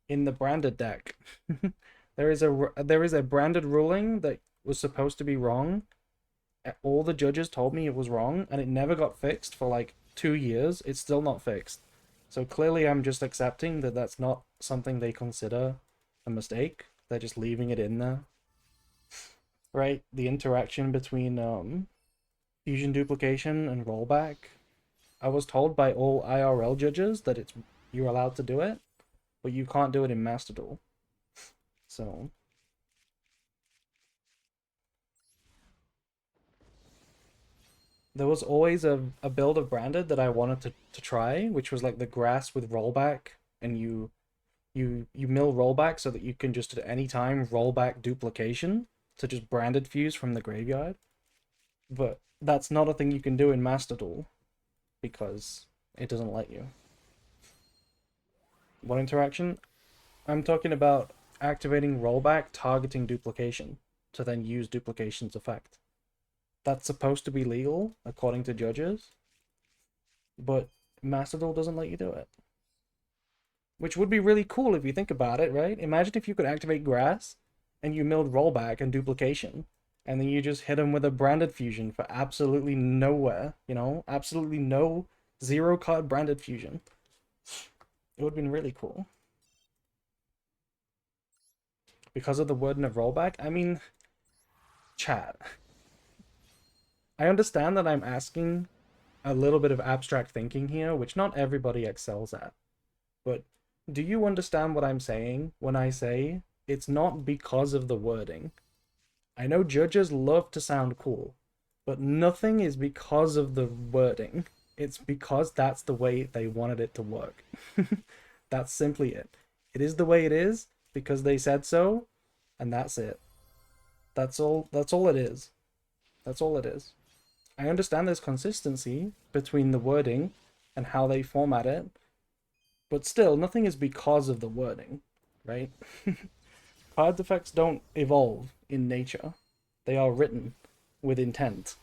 in the branded deck. There is a branded ruling that was supposed to be wrong. All the judges told me it was wrong, and it never got fixed for like 2 years. It's still not fixed. So clearly I'm just accepting that that's not something they consider a mistake. They're just leaving it in there. Right? The interaction between fusion duplication and rollback. I was told by all IRL judges that you're allowed to do it, but you can't do it in Master Duel. So there was always a build of Branded that I wanted to try, which was like the grass with rollback, and you mill rollback so that you can just at any time roll back duplication to just Branded fuse from the graveyard. But that's not a thing you can do in Master Duel because it doesn't let you. What interaction? I'm talking about activating rollback targeting duplication to then use duplication's effect. That's supposed to be legal according to judges, but Master Duel doesn't let you do it. Which would be really cool if you think about it, right? Imagine if you could activate grass and you milled rollback and duplication, and then you just hit him with a branded fusion for absolutely nowhere, absolutely no 0 card branded fusion. It would have been really cool. Because of the wording of rollback, I mean, chat. I understand that I'm asking a little bit of abstract thinking here, which not everybody excels at. But do you understand what I'm saying when I say it's not because of the wording? I know judges love to sound cool, but nothing is because of the wording. It's because that's the way they wanted it to work. That's simply it. It is the way it is because they said so, and that's it. That's all it is. That's all it is. I understand there's consistency between the wording and how they format it, but still, nothing is because of the wording, right? Card effects don't evolve in nature. They are written with intent.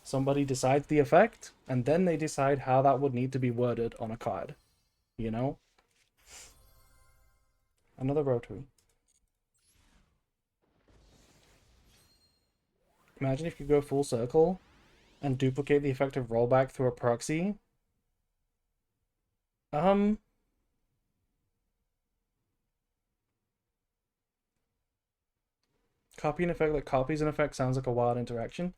Somebody decides the effect, and then they decide how that would need to be worded on a card. You know? Another rotary. Imagine if you go full circle and duplicate the effect of rollback through a proxy. Um, Copy an effect that copies an effect sounds like a wild interaction.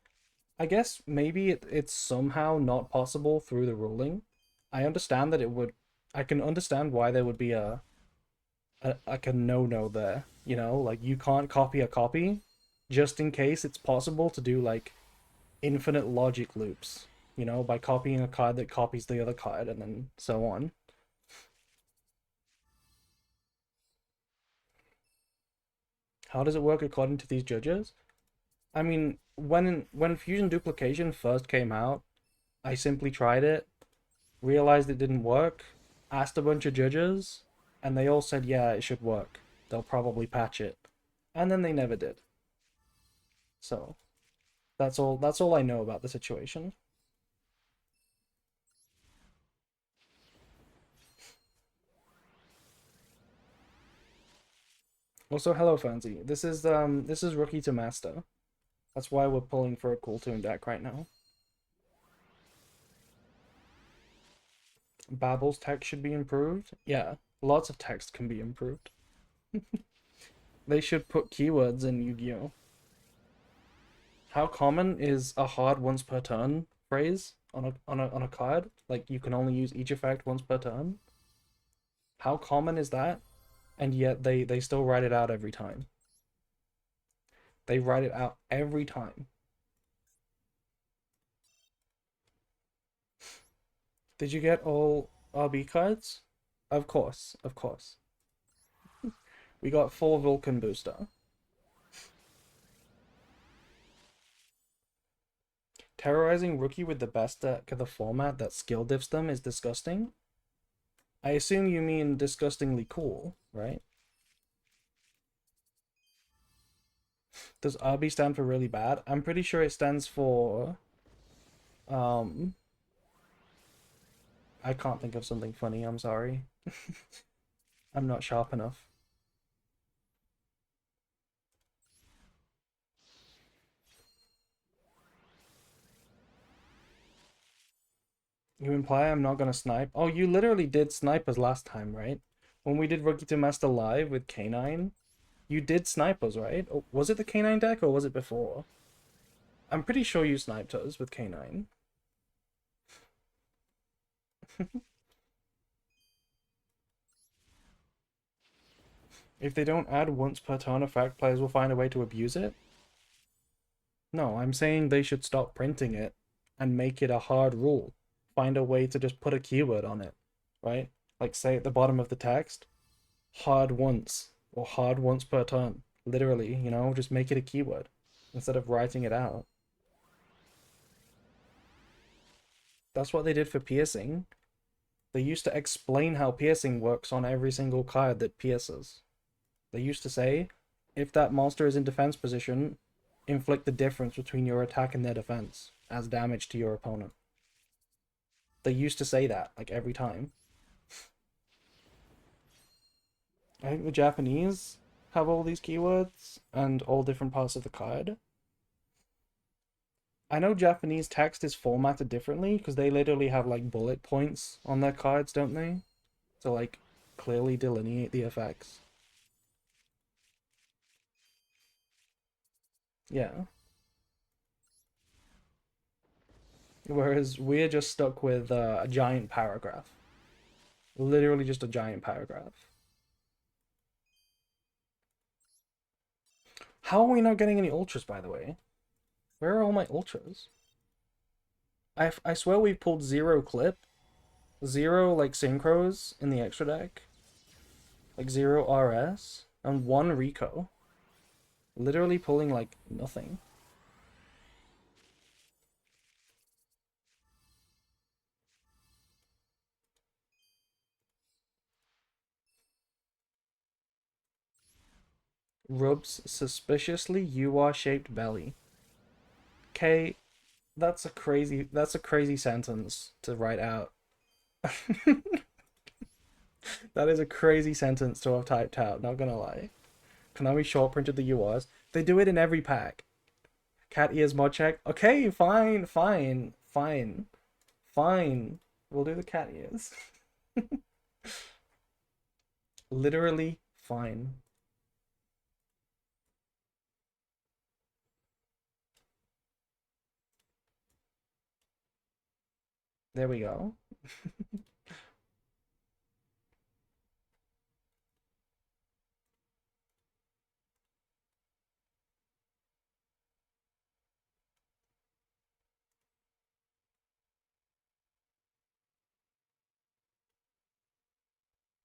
I guess maybe it's somehow not possible through the ruling. I understand that it would. I can understand why there would be a like a no-no there. You know, like you can't copy a copy, just in case it's possible to do like infinite logic loops. You know, by copying a card that copies the other card and then so on. How does it work according to these judges? I mean, when Fusion Duplication first came out, I simply tried it, realized it didn't work, asked a bunch of judges, and they all said, yeah, it should work. They'll probably patch it. And then they never did. So, that's all I know about the situation. Also, hello Fancy. This is Rookie to Master. That's why we're pulling for a Cool Tune deck right now. Babble's text should be improved. Yeah, lots of text can be improved. They should put keywords in Yu-Gi-Oh! How common is a hard once per turn phrase on a card? Like you can only use each effect once per turn. How common is that? And yet they still write it out every time. They write it out every time. Did you get all RB cards? Of course, of course. We got 4 Vulcan booster. Terrorizing rookie with the best deck of the format that skill diffs them is disgusting. I assume you mean disgustingly cool, right? Does RB stand for really bad? I'm pretty sure it stands for um I can't think of something funny, I'm sorry. I'm not sharp enough. You imply I'm not gonna snipe? Oh, you literally did snipe us last time, right? When we did Rookie to Master Live with K9, you did snipe us, right? Oh, was it the K9 deck or was it before? I'm pretty sure you sniped us with K9. If they don't add once per turn effect, players will find a way to abuse it? No, I'm saying they should stop printing it and make it a hard rule. Find a way to just put a keyword on it, right? Like say at the bottom of the text, hard once or hard once per turn. Literally, just make it a keyword instead of writing it out. That's what they did for piercing. They used to explain how piercing works on every single card that pierces. They used to say, if that monster is in defense position, inflict the difference between your attack and their defense as damage to your opponent. They used to say that, like, every time. I think the Japanese have all these keywords and all different parts of the card. I know Japanese text is formatted differently because they literally have like bullet points on their cards, don't they? To like clearly delineate the effects. Yeah. Whereas we're just stuck with a giant paragraph. Literally just a giant paragraph. How are we not getting any ultras, by the way? Where are all my ultras? I swear we pulled 0 clip, 0 like synchros in the extra deck, like 0 RS, and 1 Rico. Literally pulling like nothing. Rubs suspiciously UR shaped belly. Okay, that's a crazy sentence to write out. That is a crazy sentence to have typed out, not gonna lie. Konami short printed the URs. They do it in every pack. Cat ears mod check. Okay, fine, fine, fine, fine. We'll do the cat ears. Literally fine. There we go.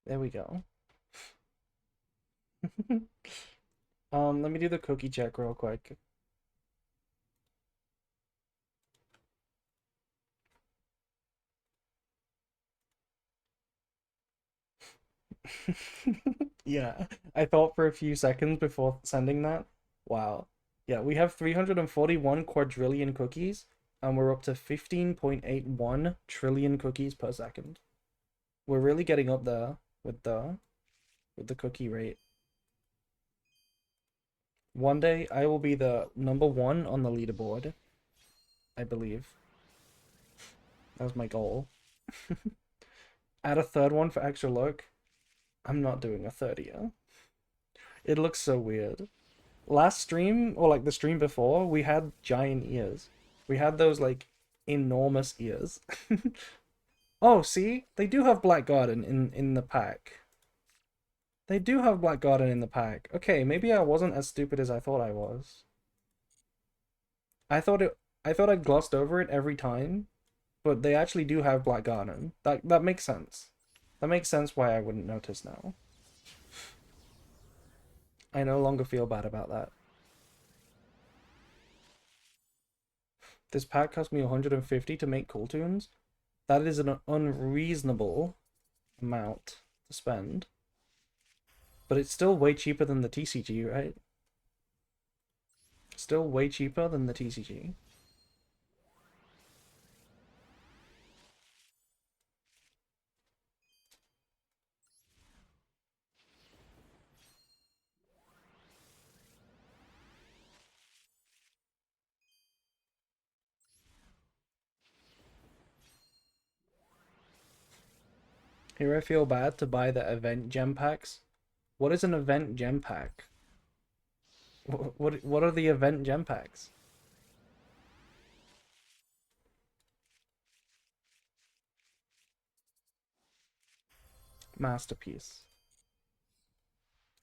There we go. Let me do the cookie check real quick. Yeah, I thought for a few seconds before sending that. Wow. Yeah, we have 341 quadrillion cookies, and we're up to 15.81 trillion cookies per second. We're really getting up there with the cookie rate. One day I will be the number one on the leaderboard, I believe. That was my goal. Add a third one for extra look. I'm not doing a 30er. It looks so weird. Last stream, or like the stream before, we had giant ears. We had those like enormous ears. Oh, see? They do have Black Garden in the pack. They do have Black Garden in the pack. Okay, maybe I wasn't as stupid as I thought I was. I thought I glossed over it every time, but they actually do have Black Garden. That makes sense. That makes sense why I wouldn't notice now. I no longer feel bad about that. This pack cost me 150 to make Cool Tunes. That is an unreasonable amount to spend. But it's still way cheaper than the TCG, right? Still way cheaper than the TCG. Here I feel bad to buy the event gem packs. What is an event gem pack? What are the event gem packs? Masterpiece.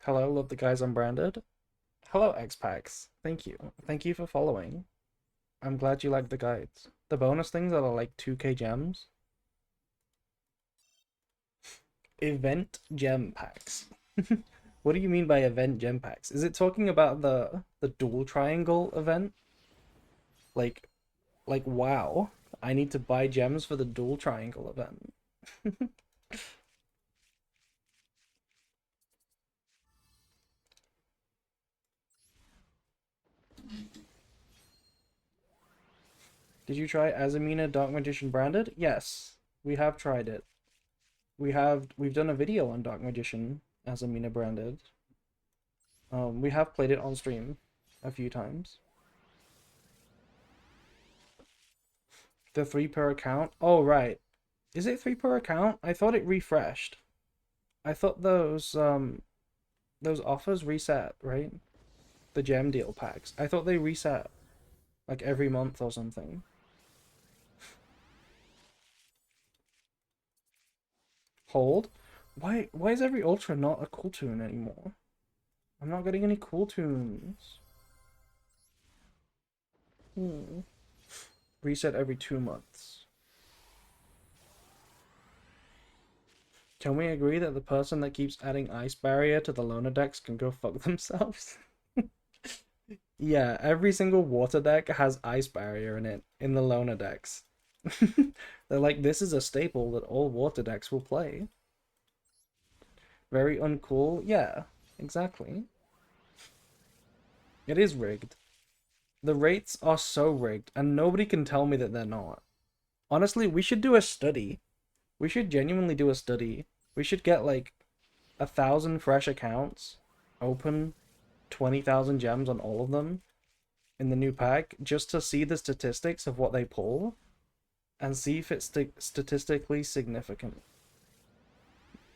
Hello, love the guys unbranded. Hello, X Packs. Thank you. Thank you for following. I'm glad you like the guides. The bonus things are like 2k gems. Event gem packs. What do you mean by event gem packs? Is it talking about the dual triangle event? Like wow, I need to buy gems for the dual triangle event. Did you try Azamina Dark Magician branded? Yes, we have tried it. We've done a video on Dark Magician Azamina branded. We have played it on stream a few times. The 3 per account? Oh right. Is it 3 per account? I thought it refreshed. I thought those offers reset, right? The gem deal packs. I thought they reset like every month or something. Hold? Why is every ultra not a cool tune anymore? I'm not getting any cool tunes. Reset every 2 months. Can we agree that the person that keeps adding ice barrier to the loner decks can go fuck themselves? Yeah, every single water deck has ice barrier in it in the loner decks. They're like, this is a staple that all water decks will play. Very uncool. Yeah, exactly. It is rigged. The rates are so rigged, and nobody can tell me that they're not. Honestly, we should do a study. We should genuinely do a study. We should get like 1,000 fresh accounts, open 20,000 gems on all of them in the new pack, just to see the statistics of what they pull and see if it's statistically significant.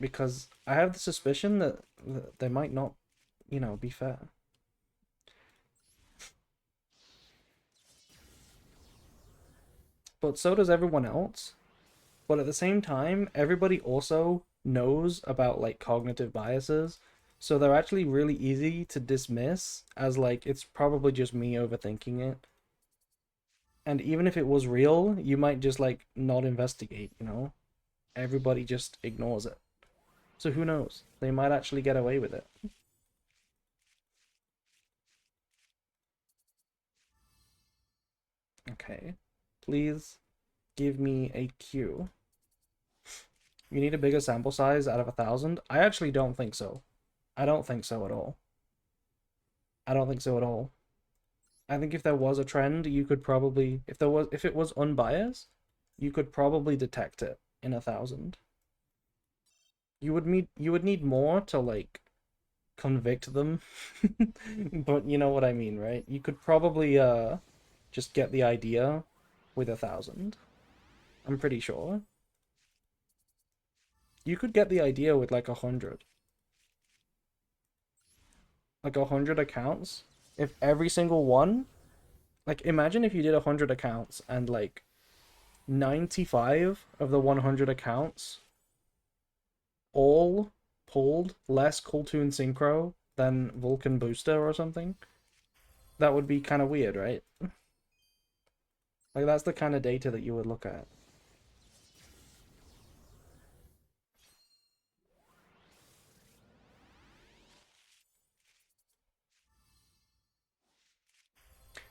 Because I have the suspicion that they might not, be fair. But so does everyone else. But at the same time, everybody also knows about like cognitive biases, so they're actually really easy to dismiss as like it's probably just me overthinking it. And even if it was real, you might just like not investigate. Everybody just ignores it. So who knows? They might actually get away with it. Okay. Please give me a Q. You need a bigger sample size out of 1,000? I actually don't think so. I don't think so at all. I don't think so at all. I think if there was a trend, you could probably, if it was unbiased, you could probably detect it in 1,000. You would need more to like convict them, but you know what I mean, right? You could probably just get the idea with 1,000. I'm pretty sure you could get the idea with like 100, like 100 accounts. If every single one, like imagine if you did 100 accounts and like 95 of the 100 accounts all pulled less Cooltoon Synchro than Vulcan Booster or something. That would be kind of weird, right? Like that's the kind of data that you would look at.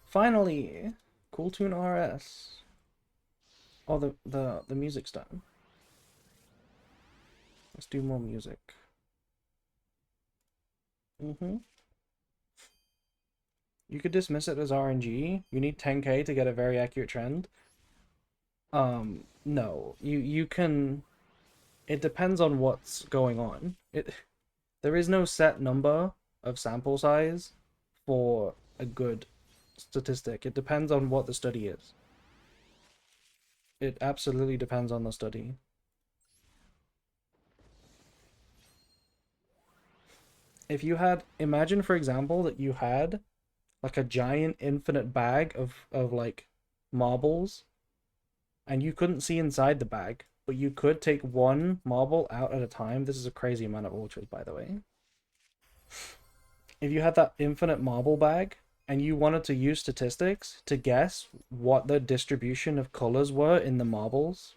Finally, Cooltoon RS. Oh, the music's done. Let's do more music. You could dismiss it as RNG. You need 10k to get a very accurate trend. No. You can. It depends on what's going on. There is no set number of sample size for a good statistic. It depends on what the study is. It absolutely depends on the study. If you had, imagine for example that you had like a giant infinite bag of like marbles and you couldn't see inside the bag, but you could take one marble out at a time. This is a crazy amount of ultras, by the way. If you had that infinite marble bag and you wanted to use statistics to guess what the distribution of colors were in the marbles,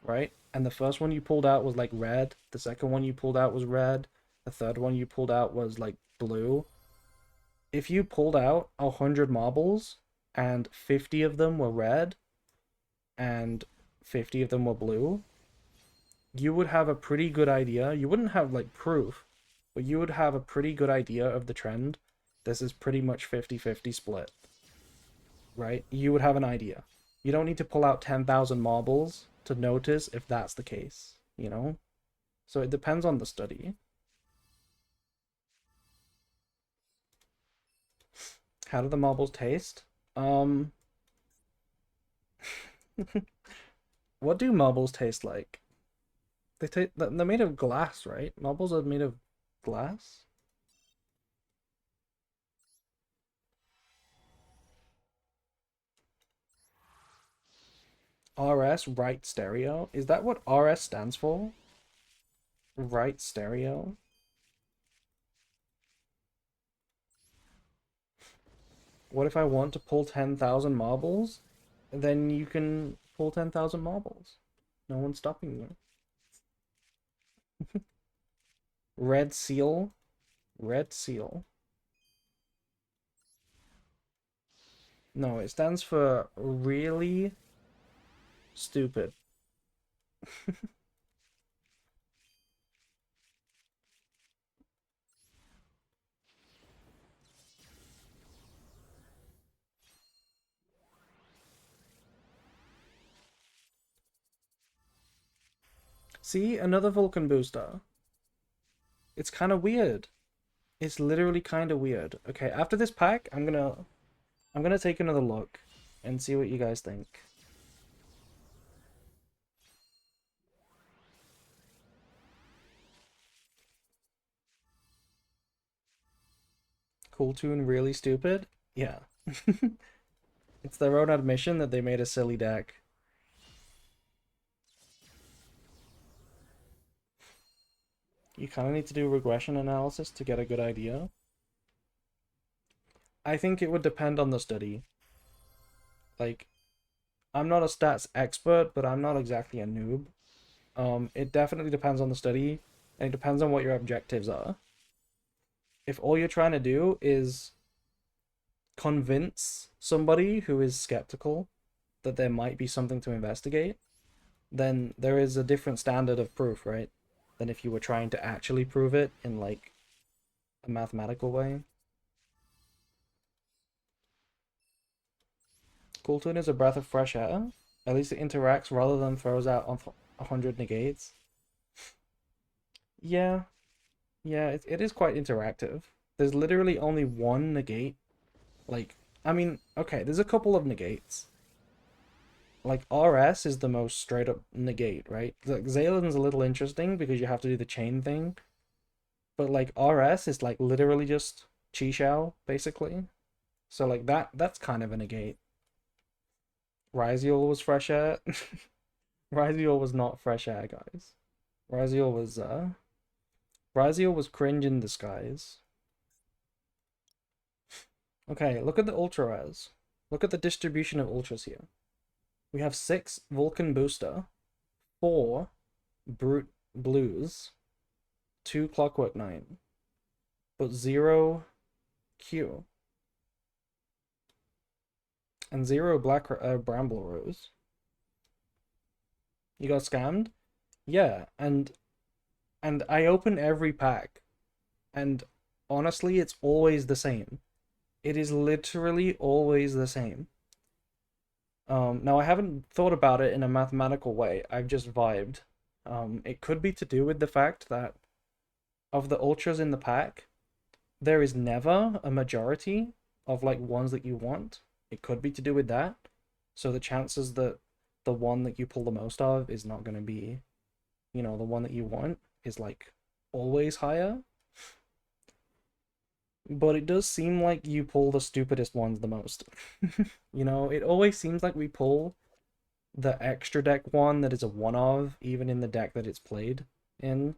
right? And the first one you pulled out was like red, the second one you pulled out was red, the third one you pulled out was like blue. If you pulled out 100 marbles and 50 of them were red and 50 of them were blue, you would have a pretty good idea. You wouldn't have like proof, but you would have a pretty good idea of the trend. This is pretty much 50-50 split, right? You would have an idea. You don't need to pull out 10,000 marbles to notice if that's the case? So it depends on the study. How do the marbles taste? Um, what do marbles taste like? They're made of glass, right? Marbles are made of glass. RS, right stereo. Is that what RS stands for? Right stereo? What if I want to pull 10,000 marbles? Then you can pull 10,000 marbles. No one's stopping you. Red seal. Red seal. No, it stands for really stupid. See, another Vulcan booster. It's kind of weird. It's literally kind of weird. Okay, after this pack, I'm gonna take another look and see what you guys think. Cool Toon really stupid? Yeah. It's their own admission that they made a silly deck. You kind of need to do regression analysis to get a good idea. I think it would depend on the study. Like, I'm not a stats expert, but I'm not exactly a noob. It definitely depends on the study, and it depends on what your objectives are. If all you're trying to do is convince somebody who is skeptical that there might be something to investigate, then there is a different standard of proof, right? Than if you were trying to actually prove it in like a mathematical way. Cooltoon is a breath of fresh air. At least it interacts rather than throws out 100 negates. Yeah, yeah, it is quite interactive. There's literally only one negate. Like, I mean, okay, there's a couple of negates. Like, RS is the most straight up negate, right? Like, Zalen's a little interesting because you have to do the chain thing. But, like, RS is, like, literally just Chi basically. So, like, that's kind of a negate. Ryziel was fresh air. Ryziel was not fresh air, guys. Ryziel was, Ryziel was cringe in disguise. Okay, look at the ultra rares. Look at the distribution of ultras here. We have 6 Vulcan Booster, 4 Brute Blues, 2 Clockwork Knight, but 0 Q, and 0 Black Bramble Rose. You got scammed? Yeah, and I open every pack, and honestly, it's always the same. It is literally always the same. Now I haven't thought about it in a mathematical way. I've just vibed. It could be to do with the fact that of the ultras in the pack, there is never a majority of like ones that you want. It could be to do with that. So the chances that the one that you pull the most of is not going to be, the one that you want is like always higher. But it does seem like you pull the stupidest ones the most. It always seems like we pull the extra deck one that is a one of, even in the deck that it's played in,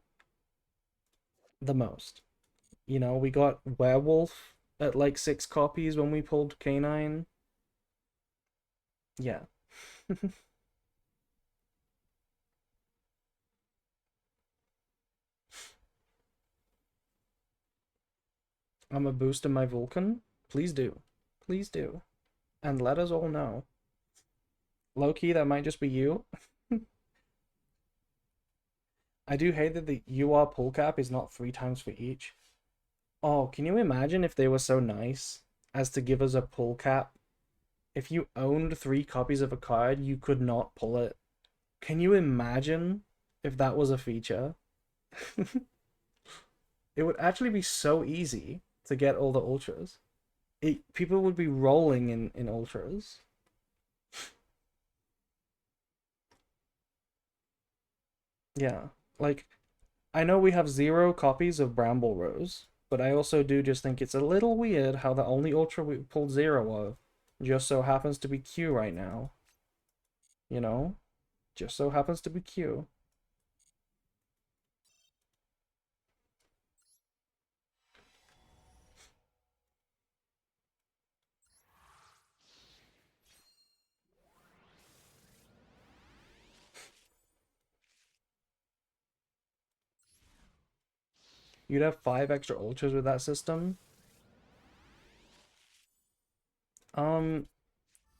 the most. We got Werewolf at like 6 copies when we pulled Canine. Yeah. I'm a boost in my Vulcan. Please do. Please do. And let us all know. Low key, that might just be you. I do hate that the UR pull cap is not 3 times for each. Oh, can you imagine if they were so nice as to give us a pull cap? If you owned 3 copies of a card, you could not pull it. Can you imagine if that was a feature? It would actually be so easy to get all the ultras. People would be rolling in ultras. Yeah. Like, I know we have 0 copies of Bramble Rose, but I also do just think it's a little weird how the only ultra we pulled 0 of just so happens to be Q right now. You know? Just so happens to be Q. You'd have 5 extra ultras with that system. Um,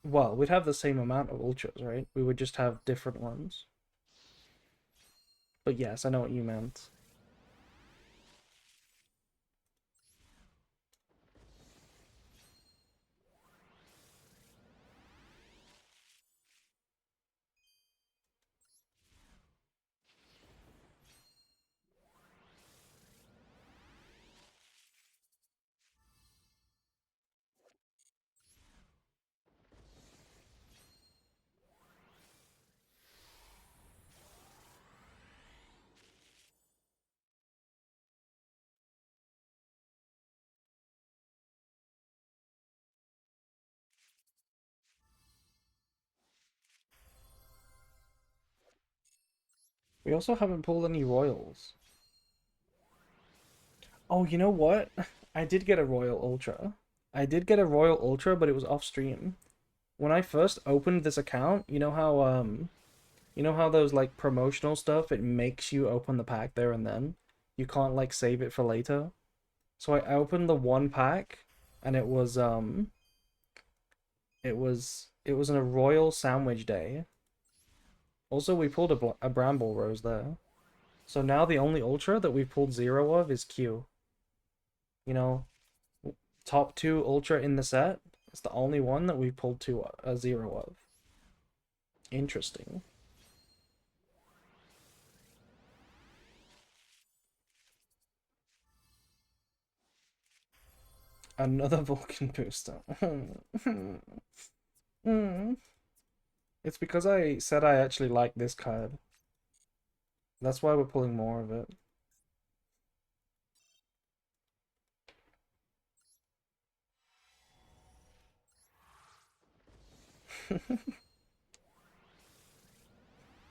well, we'd have the same amount of ultras, right? We would just have different ones. But yes, I know what you meant. We also haven't pulled any royals. Oh, you know what? I did get a Royal Ultra. I did get a Royal Ultra, but it was off stream. When I first opened this account, you know how those like promotional stuff, it makes you open the pack there and then. You can't like save it for later. So I opened the one pack and it was in a Royal Sandwich Day. Also, we pulled a Bramble Rose there. So now the only Ultra that we've pulled zero of is Q. You know, top two Ultra in the set. It's the only one that we pulled a zero of. Interesting. Another Vulcan booster. It's because I said I actually like this card. That's why we're pulling more of it.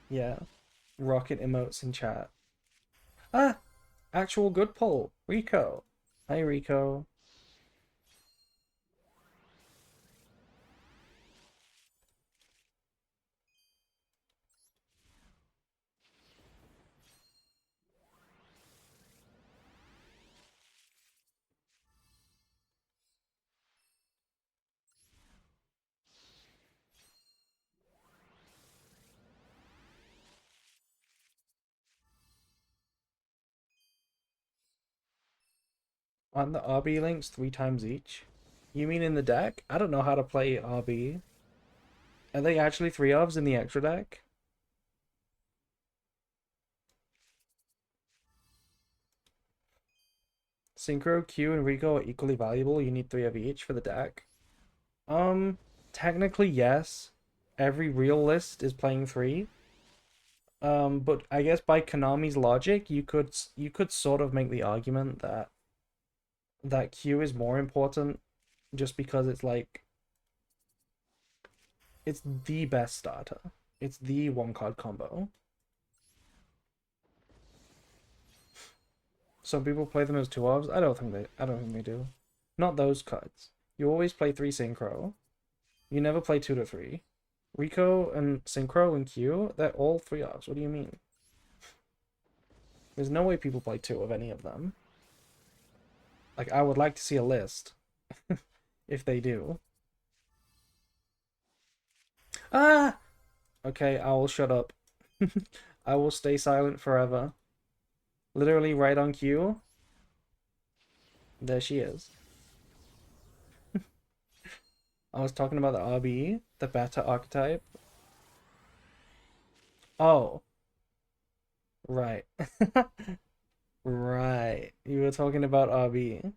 Yeah. Rocket emotes in chat. Ah! Actual good pull. Rico. Hi, Rico. Aren't the RB links 3 times each? You mean in the deck? I don't know how to play RB. Are they actually 3 ofs in the extra deck? Synchro, Q, and Rico are equally valuable. You need 3 of each for the deck. Um, Technically, yes. Every real list is playing 3. But I guess by Konami's logic, you could sort of make the argument that Q is more important just because it's the best starter. It's the one card combo. Some people play them as 2 ofs. I don't think they do. Not those cards. You always play 3 synchro. You never play 2 to 3. Rico and synchro and Q, they're all 3 ofs. What do you mean? There's no way people play 2 of any of them. Like, I would like to see a list if they do. Ah! Okay, I will shut up. I will stay silent forever. Literally right on cue. There she is. I was talking about the RB, the beta archetype. Oh, right. Right. You were talking about RB.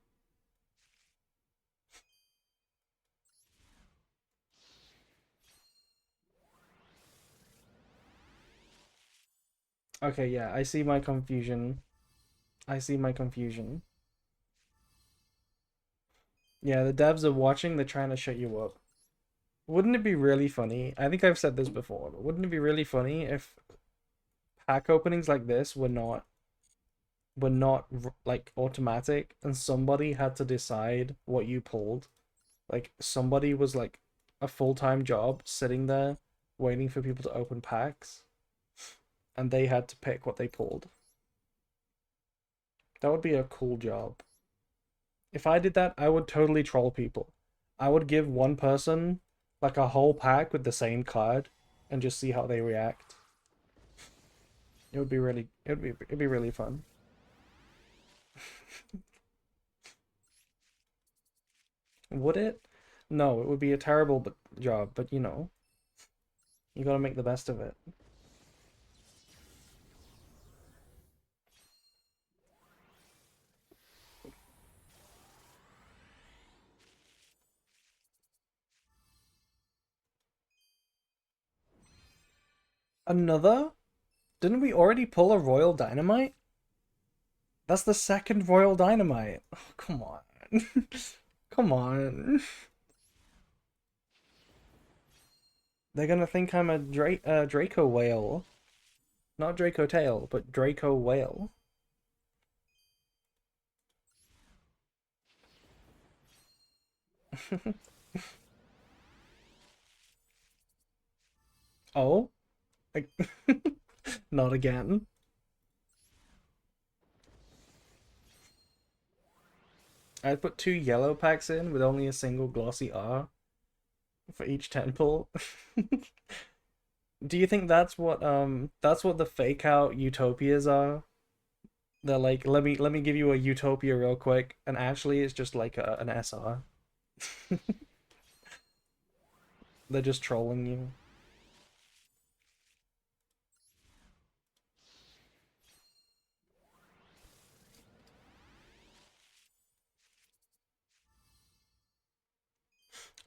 Okay, yeah, I see my confusion. I see my confusion. Yeah, the devs are watching, they're trying to shut you up. Wouldn't it be really funny? I think I've said this before, but wouldn't it be really funny if pack openings like this were not like automatic and somebody had to decide what you pulled? Like somebody was like a full-time job sitting there waiting for people to open packs and they had to pick what they pulled. That would be a cool job. If I did that, I would totally troll people. I would give one person like a whole pack with the same card and just see how they react. It'd be really fun. Would it? No, it would be a terrible job, but you gotta make the best of it. Another? Didn't we already pull a Royal Dynamite? That's the second Royal Dynamite. Oh, come on. Come on. They're gonna think I'm a Draco whale. Not Draco Tail, but Draco Whale. Oh? Like, not again. I'd put 2 yellow packs in with only a single glossy R for each temple. Do you think that's what the fake out utopias are? They're like, let me give you a utopia real quick, and actually it's just like an SR. They're just trolling you.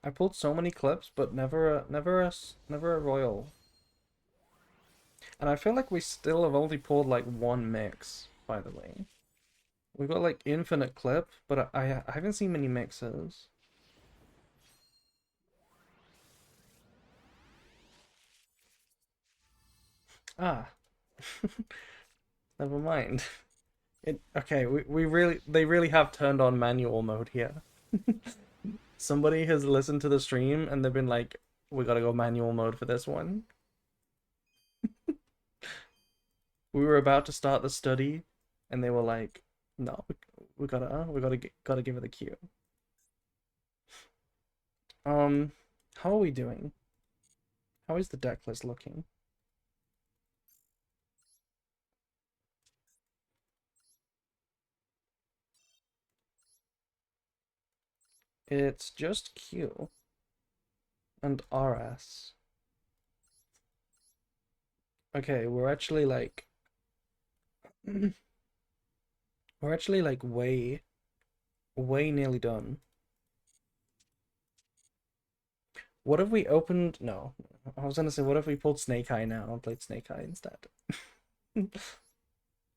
I pulled so many clips, but never a royal. And I feel like we still have only pulled like one mix, by the way. We've got like infinite clip, but I haven't seen many mixes. Ah, never mind. It okay, we really they really have turned on manual mode here. Somebody has listened to the stream and they've been like, we gotta go manual mode for this one. We were about to start the study and they were like, no, we gotta give it a cue. Um, how are we doing? How is the deck list looking? It's just Q and RS. Okay, we're actually like way nearly done. What if we opened? No, I was gonna say, what if we pulled Snake Eye now and played Snake Eye instead?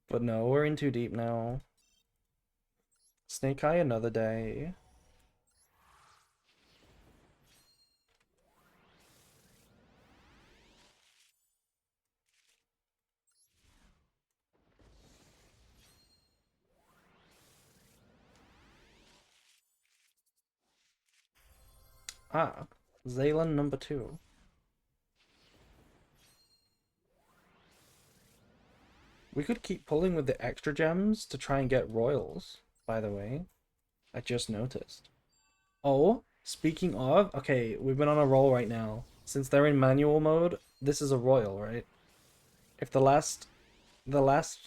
But no, we're in too deep now. Snake Eye another day. Ah, Zaylan number 2. We could keep pulling with the extra gems to try and get royals, by the way. I just noticed. Oh, speaking of, okay, we've been on a roll right now. Since they're in manual mode, this is a royal, right? If the last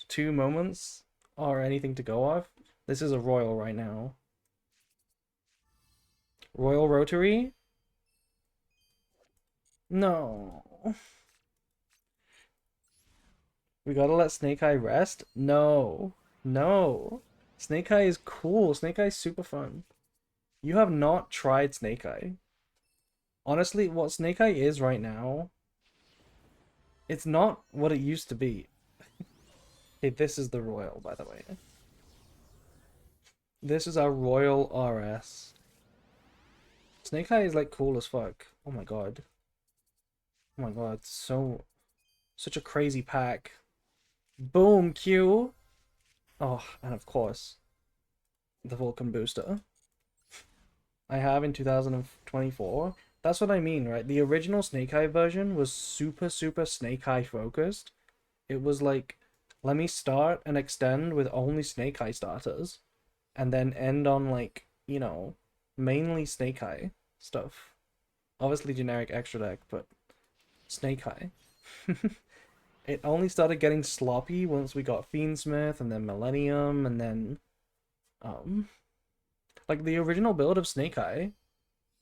2 moments are anything to go off, this is a royal right now. Royal Rotary? No. We gotta let Snake Eye rest? No. No. Snake Eye is cool. Snake Eye is super fun. You have not tried Snake Eye. Honestly, what Snake Eye is right now, it's not what it used to be. Hey, this is the Royal, by the way. This is our Royal RS. Snake Eye is like cool as fuck. Oh my god. Oh my god, such a crazy pack. Boom, Q. Oh, and of course, the Vulcan booster. I have in 2024. That's what I mean, right? The original Snake Eye version was super Snake Eye focused. It was like, let me start and extend with only Snake Eye starters, and then end on like, mainly Snake Eye stuff. Obviously generic extra deck, but Snake Eye. It only started getting sloppy once we got Fiendsmith and then Millennium and then um like the original build of Snake Eye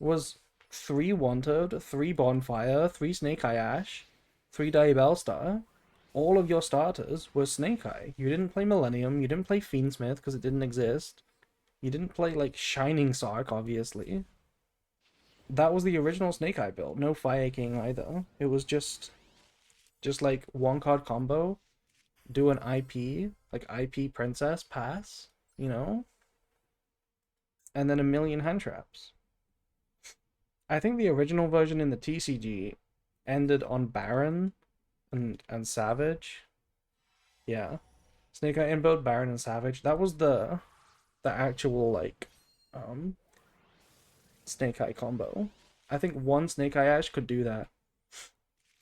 was 3 Wanted, 3 Bonfire, 3 Snake Eye Ash, 3 Diabellstar. All of your starters were Snake Eye. You didn't play Millennium, you didn't play Fiendsmith because it didn't exist. You didn't play like Shining Sark, obviously. That was the original Snake Eye build. No Fire King either. It was just like 1 card combo, do an IP, like IP Princess pass, and then a million hand traps. I think the original version in the TCG ended on Baron and Savage. Yeah. Snake Eye inbuild, Baron and Savage. That was the actual like um Snake Eye combo. I think one Snake Eye Ash could do that.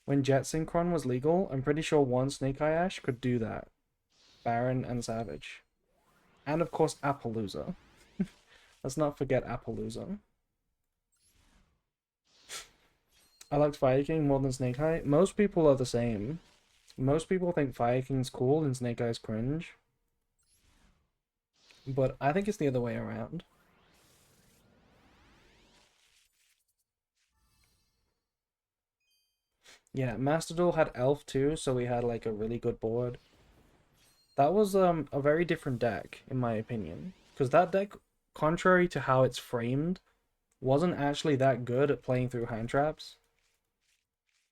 When Jet Synchron was legal, I'm pretty sure one Snake Eye Ash could do that. Baron and Savage. And of course Appaloosa. Let's not forget Appaloosa. I liked Fire King more than Snake Eye. Most people are the same. Most people think Fire King's cool and Snake Eye's cringe. But I think it's the other way around. Yeah, Master Duel had Elf too, so we had like a really good board. That was a very different deck, in my opinion. Because that deck, contrary to how it's framed, wasn't actually that good at playing through hand traps.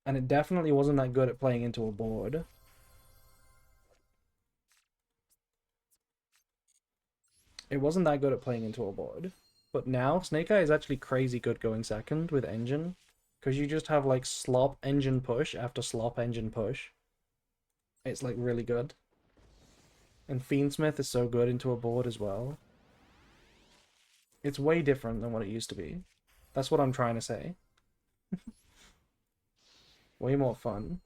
And it definitely wasn't that good at playing into a board. It wasn't that good at playing into a board. But now, Snake Eye is actually crazy good going second with Engine. Because you just have like slop engine push after slop engine push. It's like really good. And Fiendsmith is so good into a board as well. It's way different than what it used to be. That's what I'm trying to say. Way more fun.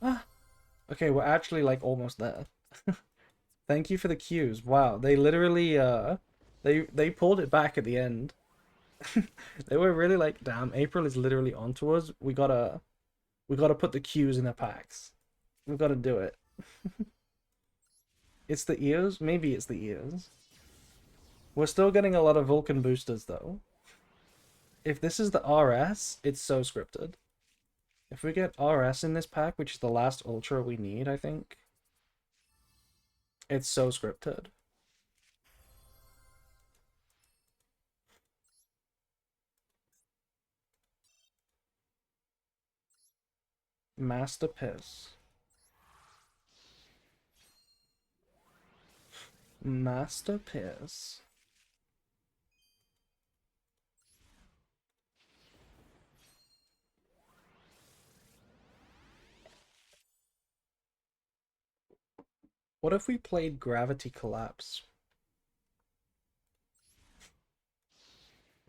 Ah, okay, we're actually like almost there. Thank you for the cues. Wow, they literally they pulled it back at the end. They were really like, damn, April is literally onto us. We gotta put the cues in the packs. We've gotta do it. It's the ears? Maybe it's the ears. We're still getting a lot of Vulcan boosters though. If this is the RS, it's so scripted. If we get RS in this pack, which is the last Ultra we need, I think, it's so scripted. Master Piss. Master Piss. What if we played Gravity Collapse?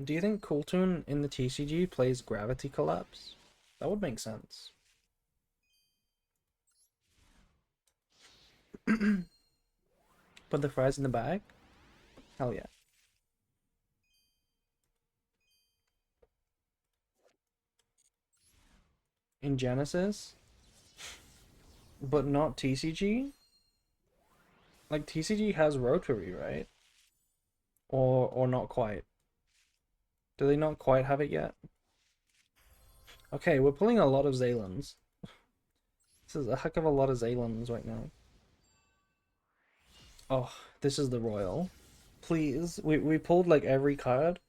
Do you think Cooltoon in the TCG plays Gravity Collapse? That would make sense. Put the fries in the bag? Hell yeah. In Genesis? But not TCG? Like TCG has Rotary, right? Or not quite. Do they not quite have it yet? Okay, we're pulling a lot of Zaylans. This is a heck of a lot of Zaylans right now. Oh, this is the Royal. Please, we pulled like every card.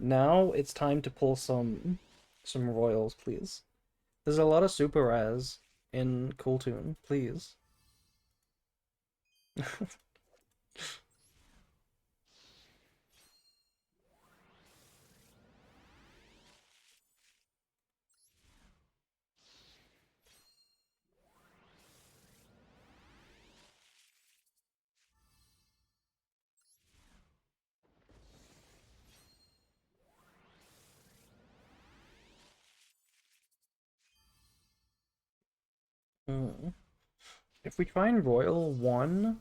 Now it's time to pull some Royals, please. There's a lot of super rares in Cooltoon, please. Hmm. If we find Royal one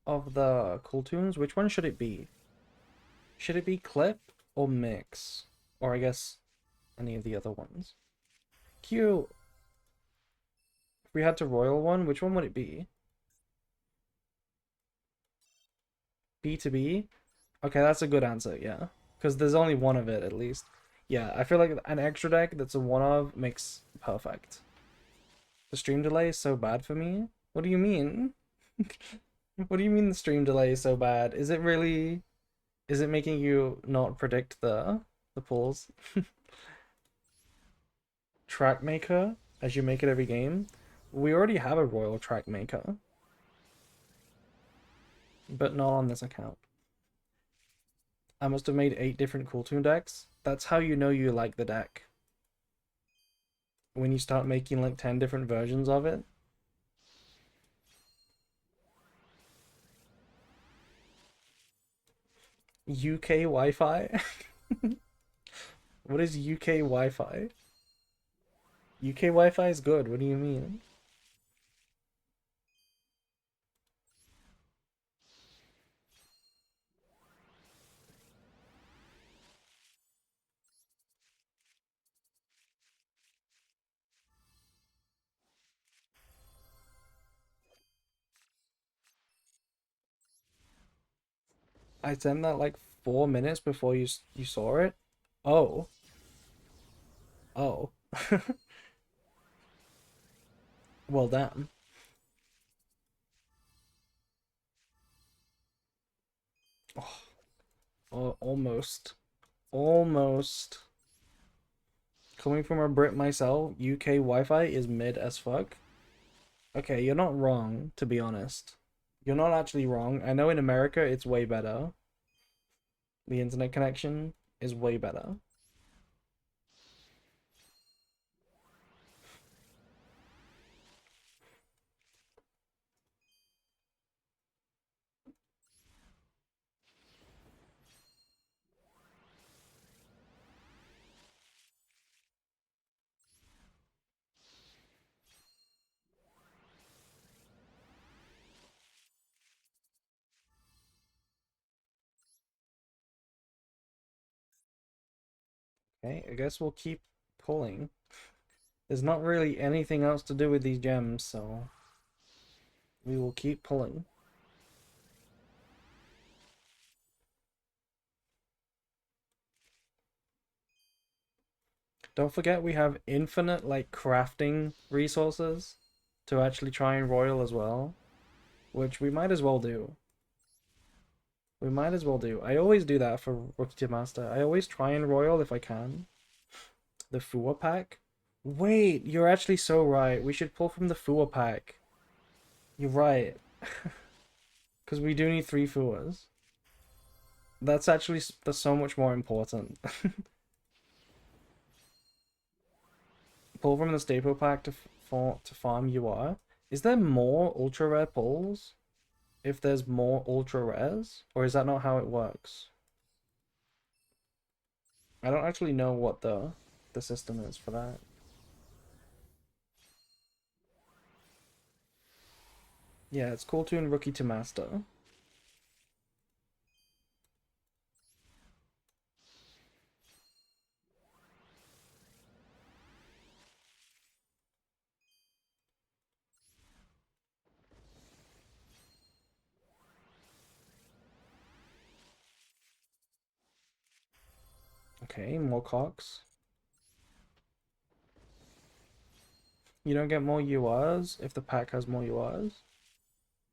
of the Cooltoons, which one should it be? Should it be Clip or Mix? Or I guess any of the other ones. Q. If we had to Royal one, which one would it be? B to B? Okay, that's a good answer, yeah. Because there's only one of it, at least. Yeah, I feel like an extra deck that's a one of makes perfect. The stream delay is so bad for me? What do you mean? What do you mean the stream delay is so bad? Is it really... Is it making you not predict the pulls? Track maker, as you make it every game? We already have a royal track maker. But not on this account. I must have made 8 different Cooltoon decks. That's how you know you like the deck. when you start making like 10 different versions of it. UK Wi-Fi? What is UK Wi-Fi? UK Wi-Fi is good. What do you mean? I sent that like 4 minutes before you saw it. Oh, oh. Well, damn. Oh, almost, almost. Coming from a Brit myself, UK Wi-Fi is mid as fuck. Okay, you're not wrong, to be honest. You're not actually wrong. I know in America it's way better. The internet connection is way better. Okay, I guess we'll keep pulling. There's not really anything else to do with these gems, so we will keep pulling. Don't forget we have infinite like crafting resources to actually try and royal as well, which we might as well do. We might as well do. I always do that for Rookie to Master. I always try and royal if I can. The Fua pack? Wait, you're actually so right. We should pull from the Fua pack. You're right. Because we do need 3 Fuas. That's so much more important. Pull from the staple pack to farm UR. Is there more ultra rare pulls if there's more ultra rares? Or is that not how it works? I don't actually know what the system is for that. Yeah, it's Cool Toon Rookie to Master. Okay, more cocks. You don't get more URs if the pack has more URs?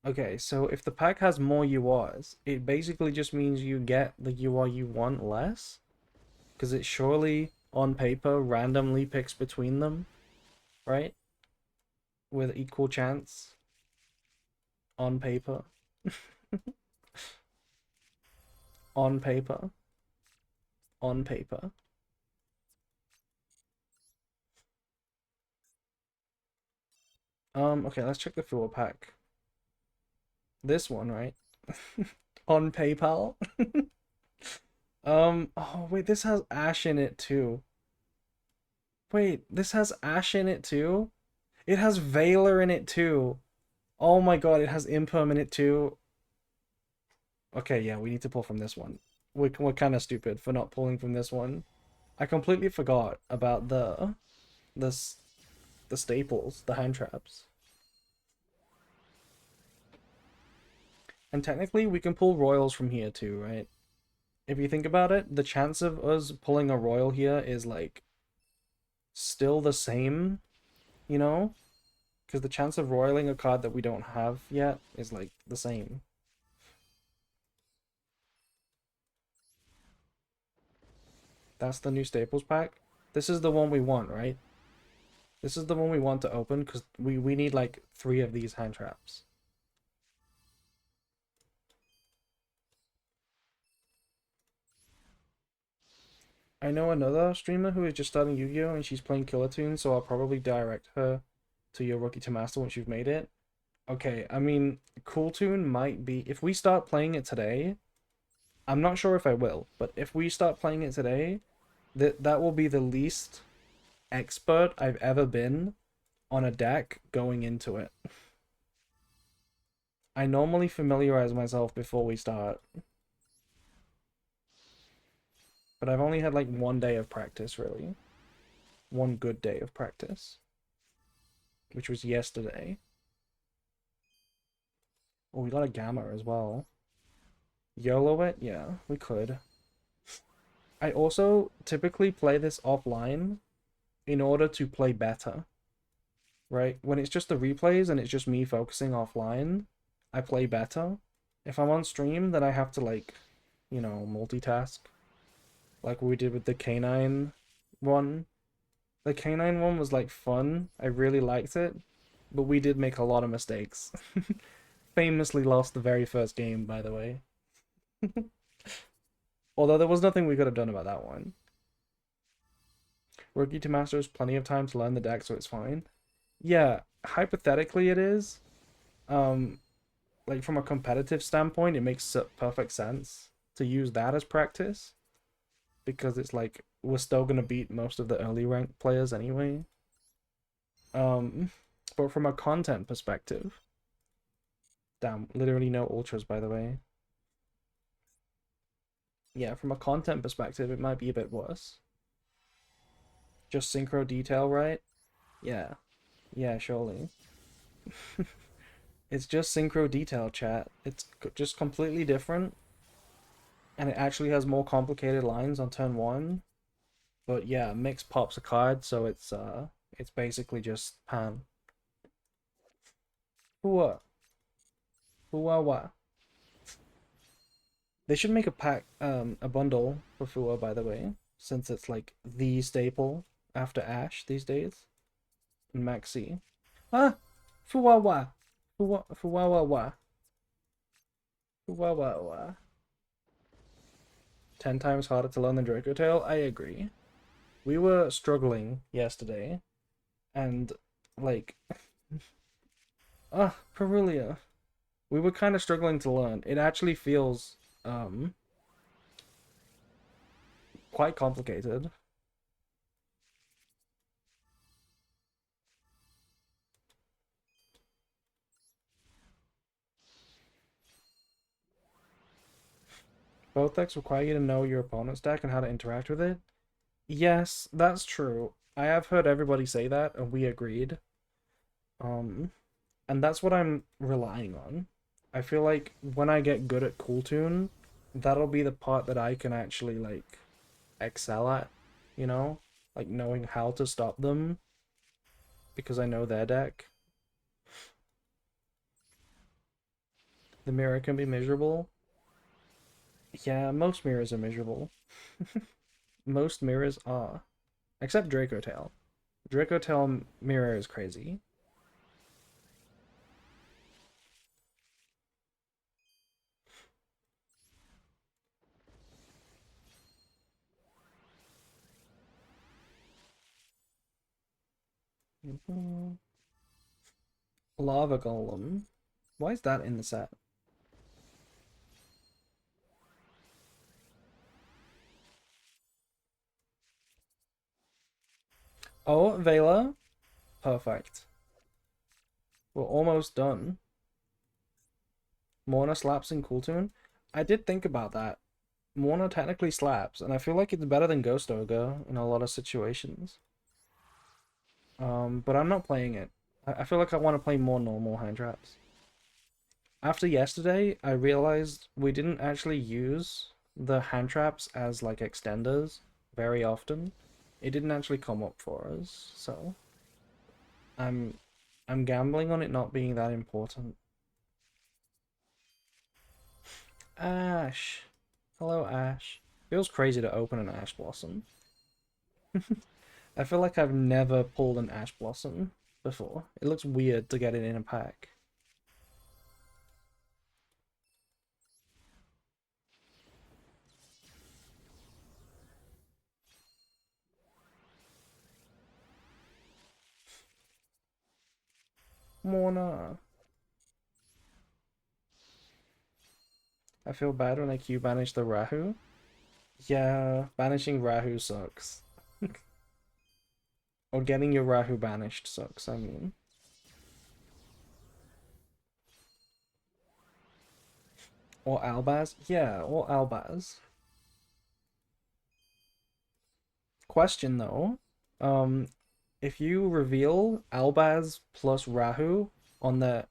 Okay, so if the pack has more URs, it basically just means you get the UR you want less? Because it surely, on paper, randomly picks between them, right? With equal chance. On paper. On paper. On paper. Okay, let's check the full pack. This one, right? On PayPal. Oh wait, this has Ash in it too. Wait, this has Ash in it too? It has Veiler in it too. Oh my god, it has Imperm in it too. Okay, yeah, we need to pull from this one. We're kind of stupid for not pulling from this one. I completely forgot about the the staples, the hand traps. And technically, we can pull royals from here too, right? If you think about it, the chance of us pulling a royal here is like still the same, you know? Because the chance of royaling a card that we don't have yet is like the same. That's the new staples pack. This is the one we want, right? This is the one we want to open because we need like 3 of these hand traps. I know another streamer who is just starting Yu-Gi-Oh! And she's playing Killer Toon, so I'll probably direct her to your Rookie to Master once you've made it. Okay, I mean, Cool Toon might be... If we start playing it today, I'm not sure if I will, but if we start playing it today, that will be the least expert I've ever been on a deck going into it. I normally familiarize myself before we start, but I've only had like 1 day of practice, really. One good day of practice, which was yesterday. Oh, we got a Gamma as well. YOLO it? Yeah, we could. I also typically play this offline in order to play better, right? When it's just the replays and it's just me focusing offline, I play better. If I'm on stream, then I have to, like, you know, multitask. Like we did with the Canine one. The Canine one was, like, fun. I really liked it. But we did make a lot of mistakes. Famously lost the very first game, by the way. Although there was nothing we could have done about that one. Rookie to Master has plenty of time to learn the deck, so it's fine. Yeah, hypothetically it is. Um, like from a competitive standpoint, it makes perfect sense to use that as practice. Because it's like, we're still gonna beat most of the early ranked players anyway. But from a content perspective... Damn, literally no ultras, by the way. Yeah, from a content perspective, it might be a bit worse. Just synchro detail, right? Yeah. Yeah, surely. It's just synchro detail, chat. It's just completely different. And it actually has more complicated lines on turn 1. But yeah, Mix pops a card, so it's basically just pan. Hua. Hua. They should make a pack, a bundle for Fua, by the way, since it's like the staple after Ash these days. And Maxi. Ah! Fuwawa! Fuwawa. Fuwawa. 10 times harder to learn than Draco Tail? I agree. We were struggling yesterday, and, like... Perulia. We were kind of struggling to learn. It actually feels, quite complicated. Both decks require you to know your opponent's deck and how to interact with it. Yes, that's true. I have heard everybody say that, and we agreed. Um, and that's what I'm relying on. I feel like when I get good at Cool Toon, that'll be the part that I can actually, like, excel at, you know? Like, knowing how to stop them, because I know their deck. The mirror can be miserable. Yeah, most mirrors are miserable. Most mirrors are. Except Draco Tail. Draco Tail mirror is crazy. Lava Golem. Why is that in the set? Oh, Vela. Perfect. We're almost done. Morna slaps in Cool Toon. I did think about that. Morna technically slaps, and I feel like it's better than Ghost Ogre in a lot of situations. But I'm not playing it. I feel like I want to play more normal hand traps. After yesterday, I realized we didn't actually use the hand traps as, like, extenders very often. It didn't actually come up for us, so I'm I'm gambling on it not being that important. Ash. Hello, Ash. Feels crazy to open an Ash Blossom. I feel like I've never pulled an Ash Blossom before. It looks weird to get it in a pack. Morna. I feel bad when I Q banish the Rahu. Yeah, banishing Rahu sucks. Or getting your Rahu banished sucks, I mean. Or Albaz? Yeah, or Albaz. Question though. Um, if you reveal Albaz plus Rahu on the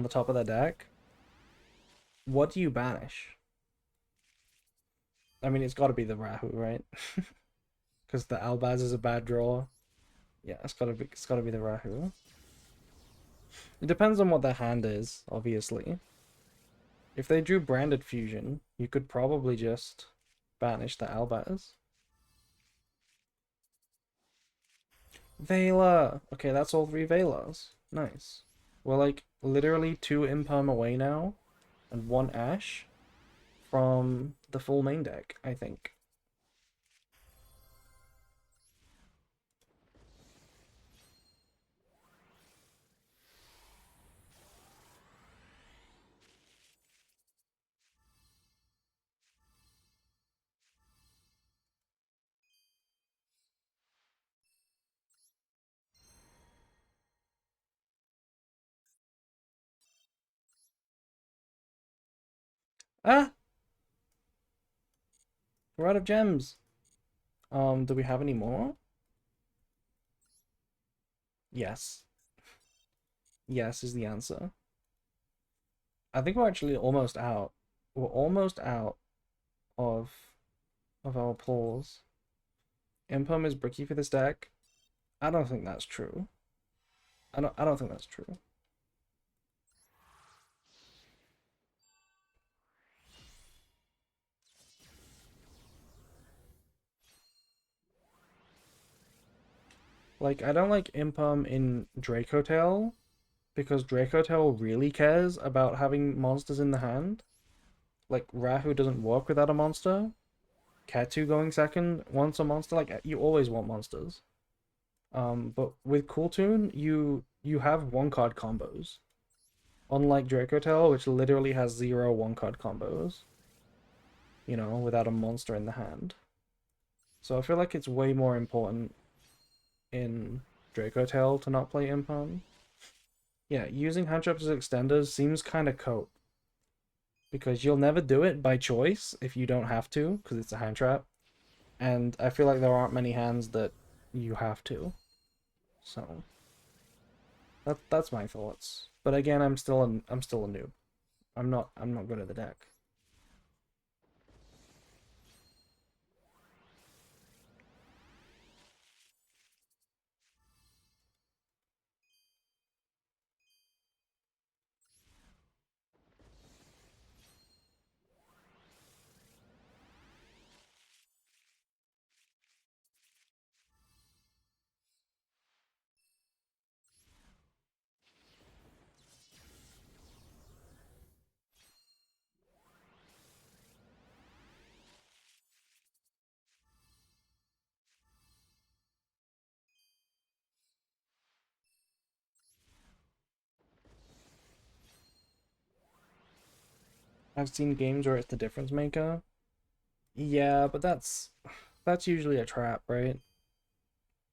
top of the deck, what do you banish? I mean, it's got to be the Rahu, right? Because the Albaz is a bad draw. Yeah, it's got to be the Rahu. It depends on what their hand is, obviously. If they drew Branded Fusion, you could probably just banish the Albaz. Vela! Okay, that's all three Velas. Nice. We're like literally two Imperm away now, and one Ash from the full main deck, I think. Ah! We're out of gems! Do we have any more? Yes. Yes is the answer. I think we're actually almost out. We're almost out of our pulls. Imperm is bricky for this deck. I don't think that's true. I don't think that's true. Like, I don't like Imperm in Dracotail because Dracotail really cares about having monsters in the hand. Like, Rahu doesn't work without a monster. Ketu going second wants a monster. Like, you always want monsters. But with Cool Tune, you have one card combos. Unlike Dracotail, which literally has 0 one-card combos, without a monster in the hand. So I feel like it's way more important in Dracotail to not play Imperm. Yeah, using hand traps as extenders seems kind of cope. Because you'll never do it by choice if you don't have to, because it's a hand trap. And I feel like there aren't many hands that you have to. So that's my thoughts. But again, I'm still a noob. I'm not good at the deck. I've seen games where it's the difference maker. Yeah, but that's usually a trap, right?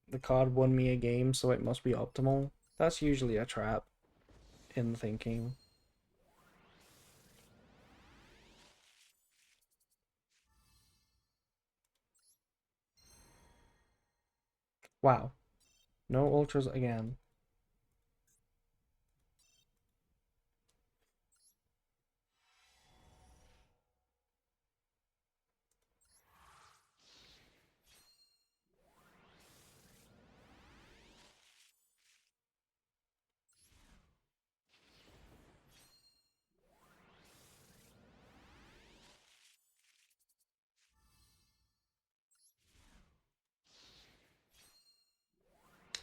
The card won me a game, so it must be optimal. That's usually a trap in thinking. Wow. No ultras again.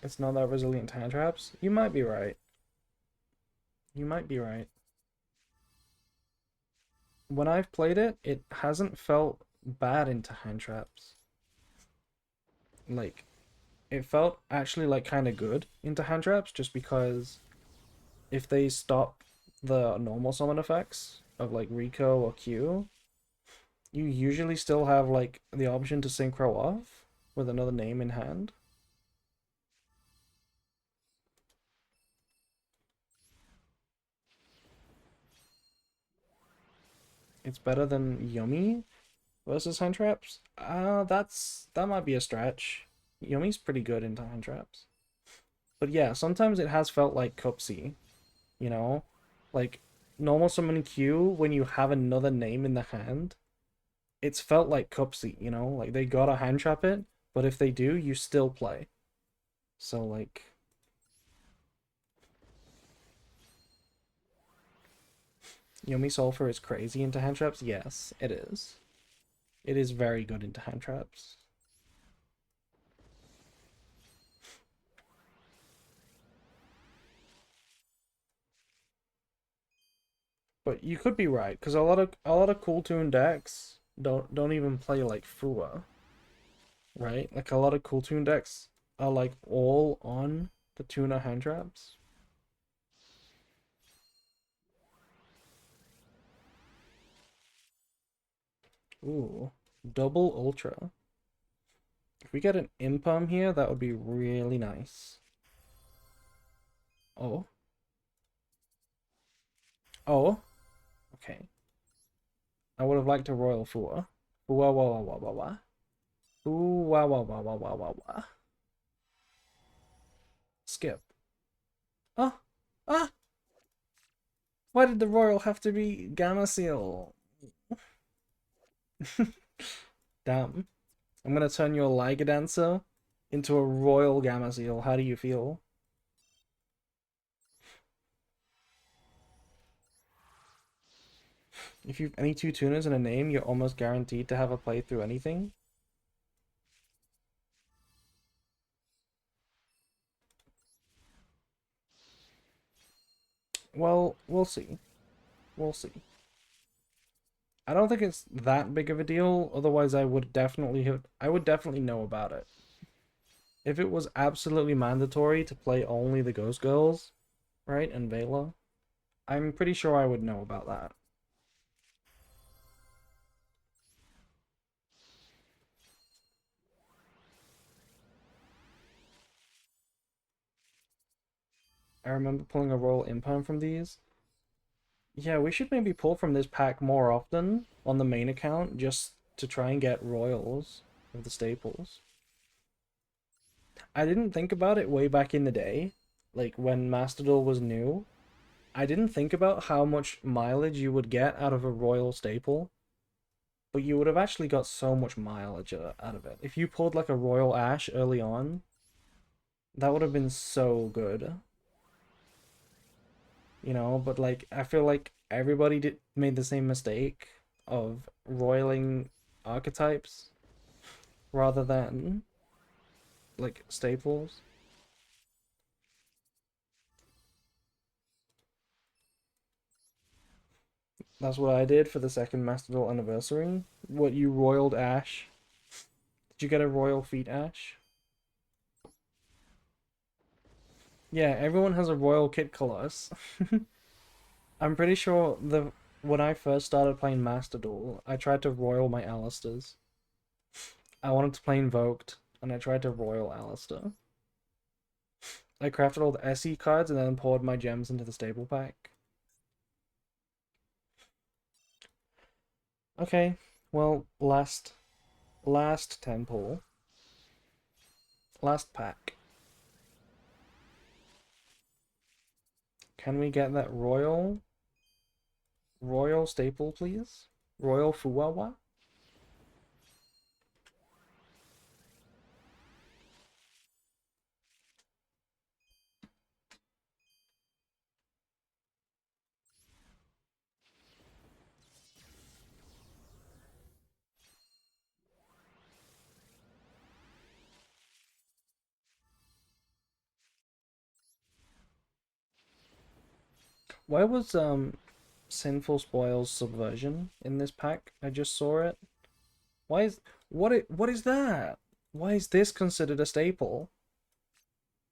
It's not that resilient to hand traps. You might be right. You might be right. When I've played it, it hasn't felt bad into hand traps. Like, it felt actually like kind of good into hand traps just because if they stop the normal summon effects of like Rico or Q, you usually still have like the option to synchro off with another name in hand. It's better than Yummy versus hand traps. That might be a stretch. Yummy's pretty good into hand traps. But yeah, sometimes it has felt like Cupsy, you know? Like normal summon Q when you have another name in the hand, it's felt like Cupsy, you know? Like they gotta hand trap it, but if they do, you still play. So like Yummy Sulfur is crazy into hand traps? Yes, it is. It is very good into hand traps. But you could be right, because a lot of cool tune decks don't even play like Fua, right? Like a lot of cool tune decks are like all on the tuna hand traps. Ooh, double ultra. If we get an Impum here, that would be really nice. Oh, oh, okay. I would have liked a Royal Fua. Fua wah wah wah wah wah. Fua wah wah wah wah wah wah wah. Skip. Oh, ah! Why did the Royal have to be Gamma Seal? Damn. I'm gonna turn your Liga Dancer into a Royal Gamma Seal. How do you feel? If you've any two tuners and a name, you're almost guaranteed to have a play through anything. Well, we'll see. We'll see. I don't think it's that big of a deal, otherwise I would definitely know about it. If it was absolutely mandatory to play only the Ghost Girls, right, and Vela, I'm pretty sure I would know about that. I remember pulling a Royal Impound from these. Yeah, we should maybe pull from this pack more often on the main account just to try and get Royals of the staples. I didn't think about it way back in the day, like when Master Duel was new. I didn't think about how much mileage you would get out of a Royal staple, but you would have actually got so much mileage out of it. If you pulled like a Royal Ash early on, that would have been so good, you know? But like, I feel like everybody made the same mistake of roiling archetypes rather than like staples. That's what I did for the second Master Duel anniversary. What, you roiled Ash? Did you get a Royal Feet Ash? Yeah, everyone has a Royal Kit Colossus. I'm pretty sure the when I first started playing Master Duel, I tried to royal my Alisters. I wanted to play Invoked, and I tried to royal Alistair. I crafted all the SE cards and then poured my gems into the stable pack. Okay, well, last 10 pull. Last pack. Can we get that royal staple, please? Royal Fuwawa? Why was Sinful Spoils Subversion in this pack? I just saw it. Why is what is that? Why is this considered a staple?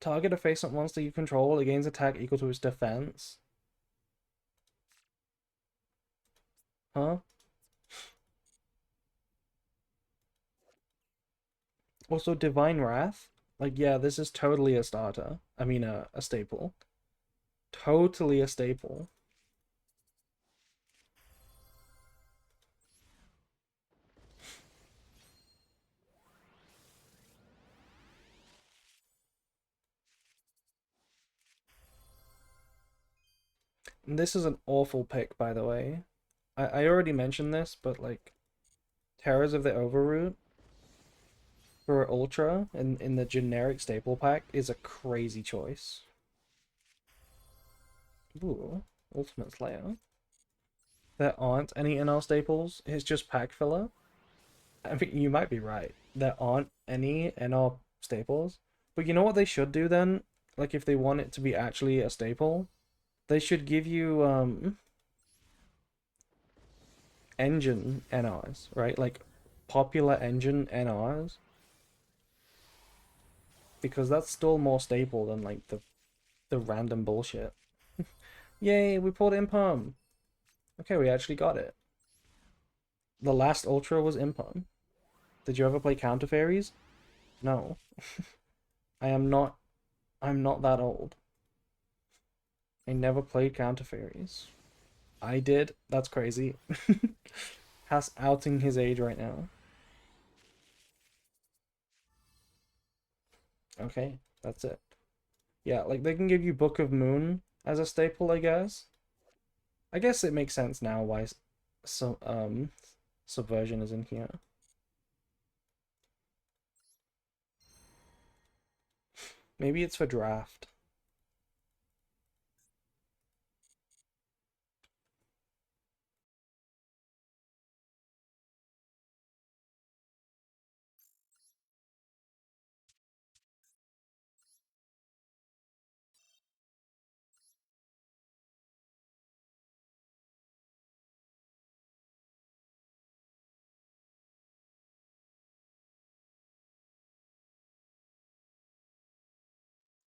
Target a face-up monster you control. It gains attack equal to its defense. Huh? Also, Divine Wrath. Like, yeah, this is totally a starter. I mean, a staple. Totally a staple. And this is an awful pick, by the way. I already mentioned this, but like, Terrors of the Overroot for Ultra in the generic staple pack is a crazy choice. Ooh, Ultimate Slayer. There aren't any NL staples. It's just pack filler. I mean, you might be right. There aren't any NL staples. But you know what they should do then? Like, if they want it to be actually a staple, they should give you engine NRs, right? Like popular engine NRs, because that's still more staple than like the random bullshit. Yay, we pulled Impalm. Okay, we actually got it. The last Ultra was Impalm. Did you ever play Counter Fairies? No. I am not I'm not that old. I never played Counter Fairies. I did. That's crazy. Has outing his age right now. Okay, that's it. Yeah, like they can give you Book of Moon as a staple, I guess. I guess it makes sense now why so Subversion is in here. Maybe it's for draft.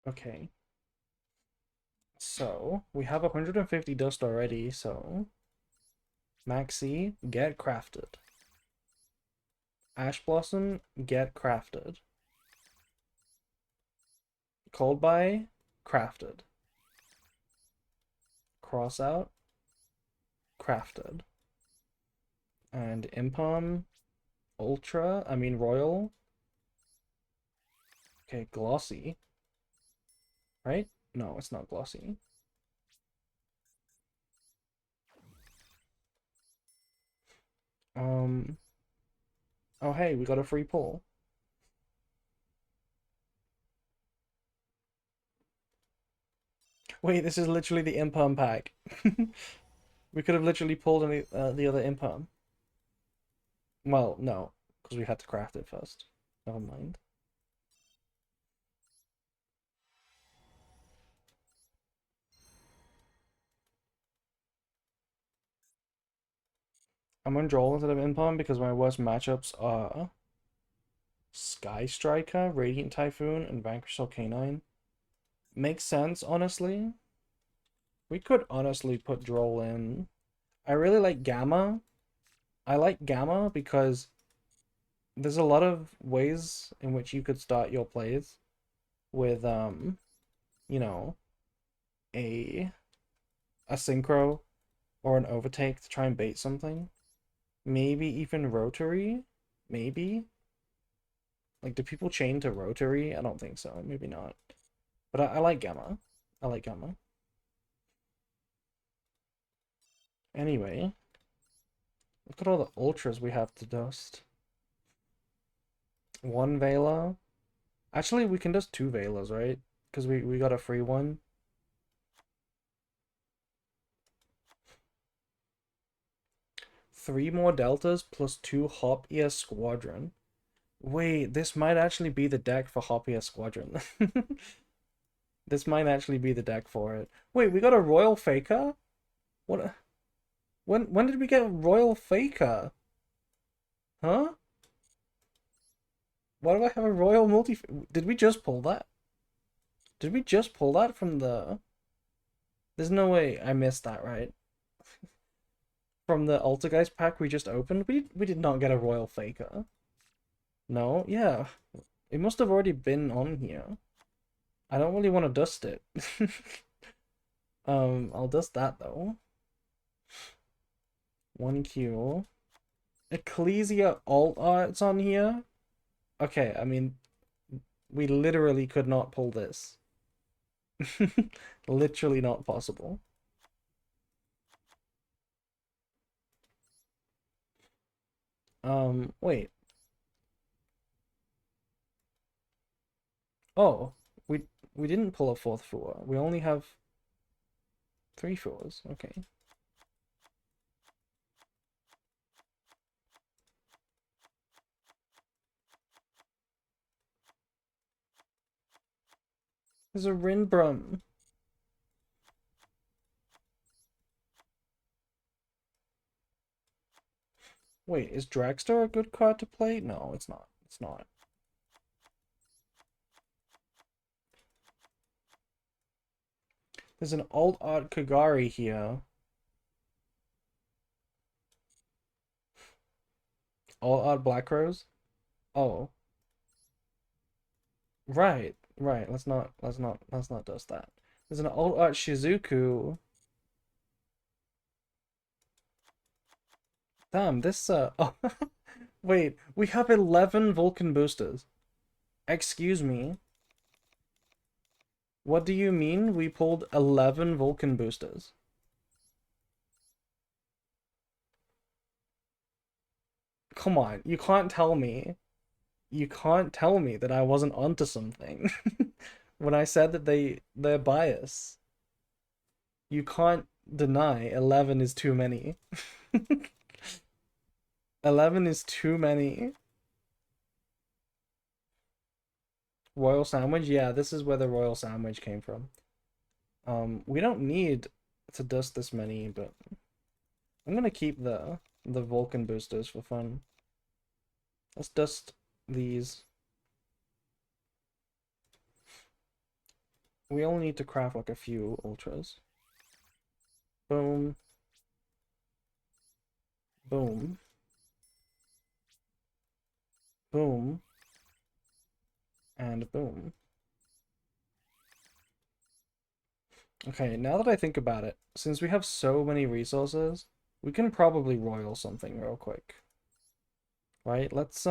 Okay. So, we have 150 dust already, so Maxi, get crafted. Ash Blossom, get crafted. Cold Buy, crafted. Cross out, crafted. And Impalm, Royal. Okay, Glossy. Right? No, it's not Glossy. Um, oh hey, we got a free pull. Wait, this is literally the Impalm pack. We could have literally pulled the other Impalm. Well, no, because we had to craft it first. Never mind. I'm on Droll instead of Impalm because my worst matchups are Sky Striker, Radiant Typhoon, and Vanquish Canine. Makes sense, honestly. We could honestly put Droll in. I really like Gamma. I like Gamma because there's a lot of ways in which you could start your plays with you know, a synchro or an overtake to try and bait something. Maybe even rotary. Maybe. Like, do people chain to rotary? I don't think so. Maybe not. But I like Gamma. I like Gamma. Anyway, look at all the ultras we have to dust. One Vela. Actually, we can dust two Velas, right? Because we got a free one. Three more Deltas plus two Hop ES Squadron. Wait, this might actually be the deck for Hop ES Squadron. This might actually be the deck for it. Wait, we got a Royal Faker? What? When did we get a Royal Faker? Huh? Why do I have a Royal Multi? Did we just pull that? Did we just pull that from the... There's no way I missed that, right? From the Altergeist pack we just opened, we did not get a Royal Faker. No? Yeah. It must have already been on here. I don't really want to dust it. I'll dust that though. 1Q. Ecclesia alt art's on here? Okay, I mean, we literally could not pull this. Literally not possible. Wait. Oh, we didn't pull a fourth four. We only have 3 fours. Okay. There's a Rinbrum. Wait, is Dragster a good card to play? No, it's not. It's not. There's an alt art Kagari here. Alt art Black Rose? Oh. Right, right. Let's not dust that. There's an alt art Shizuku. Damn, this oh wait, we have 11 Vulcan boosters. Excuse me. What do you mean we pulled 11 Vulcan boosters? Come on, you can't tell me. You can't tell me that I wasn't onto something when I said that they're biased. You can't deny 11 is too many. 11 is too many. Royal Sandwich? Yeah, this is where the Royal Sandwich came from. We don't need to dust this many, but I'm gonna keep the Vulcan boosters for fun. Let's dust these. We only need to craft like a few ultras. Boom. Boom. Boom. And boom. Okay, now that I think about it, since we have so many resources, we can probably royal something real quick. Right? Let's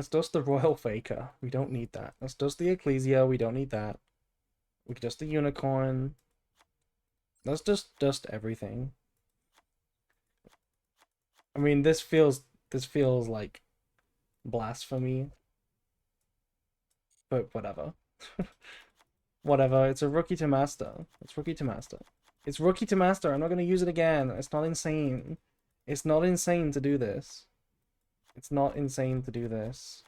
dust the Royal Faker. We don't need that. Let's dust the Ecclesia. We don't need that. We can dust the Unicorn. Let's just dust everything. I mean, this feels like blasphemy, but whatever. Whatever. It's a rookie to master. It's rookie to master. It's rookie to master. I'm not gonna use it again. It's not insane. It's not insane to do this. It's not insane to do this.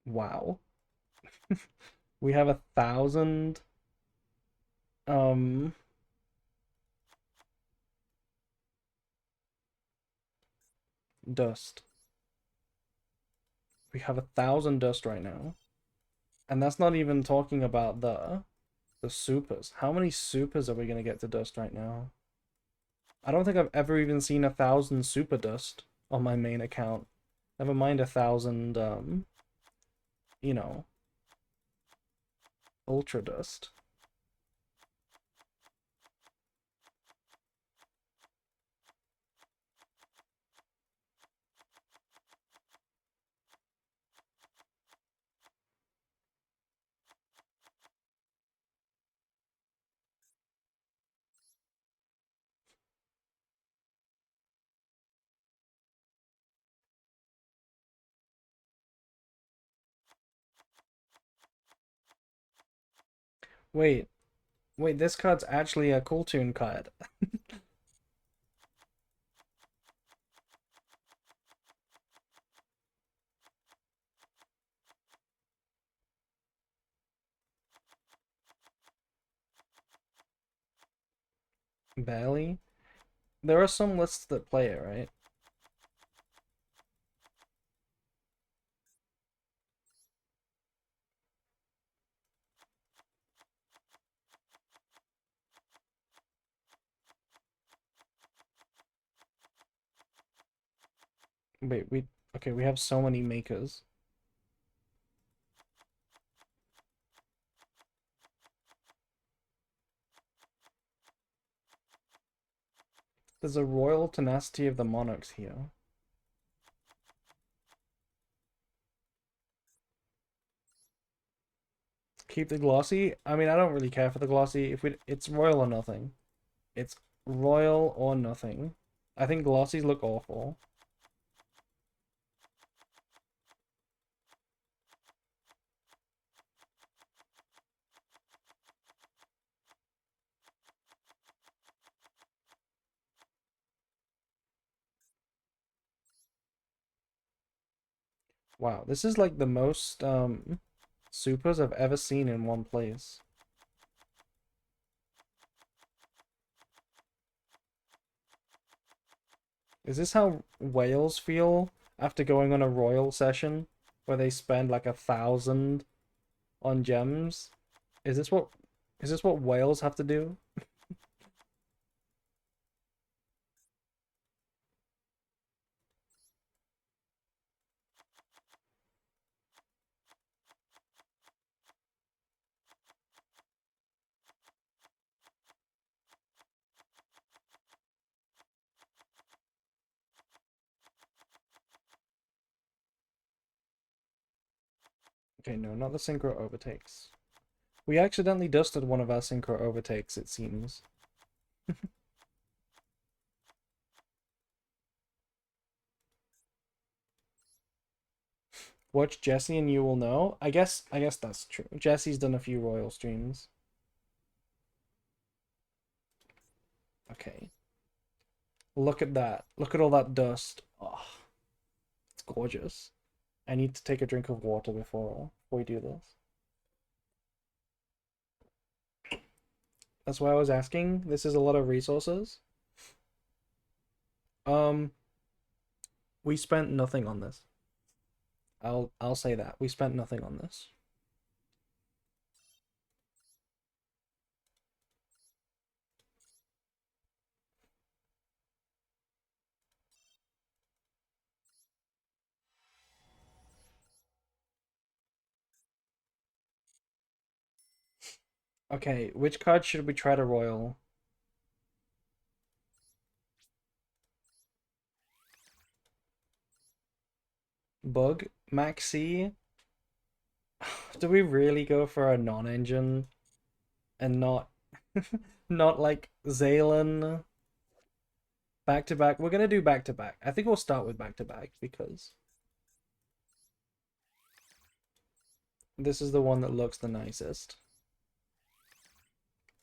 Wow. We have 1,000 um dust. We have 1,000 dust right now. And that's not even talking about the supers. How many supers are we gonna get to dust right now? I don't think I've ever even seen 1,000 super dust on my main account. Never mind 1,000 you know, ultra dust. Wait, wait, this card's actually a Cool Tune card. Barely. There are some lists that play it, right? Wait, okay, we have so many makers. There's a Royal Tenacity of the Monarchs here. Keep the glossy. I mean, I don't really care for the glossy. It's royal or nothing. It's royal or nothing. I think glossies look awful. Wow, this is like the most supers I've ever seen in one place. Is this how whales feel after going on a royal session where they spend like 1,000 on gems? Is this what whales have to do? Okay, no, not the synchro overtakes. We accidentally dusted one of our synchro overtakes, it seems. Watch Jesse and you will know. I guess that's true. Jesse's done a few royal streams. Okay. Look at that. Look at all that dust. Oh, it's gorgeous. I need to take a drink of water before we do this. That's why I was asking. This is a lot of resources. Um, we spent nothing on this. I'll say that. We spent nothing on this. Okay, which card should we try to royal? Bug? Maxi? Do we really go for a non-engine and not not like Zalen back to back? We're gonna do back to back. I think we'll start with back to back because this is the one that looks the nicest.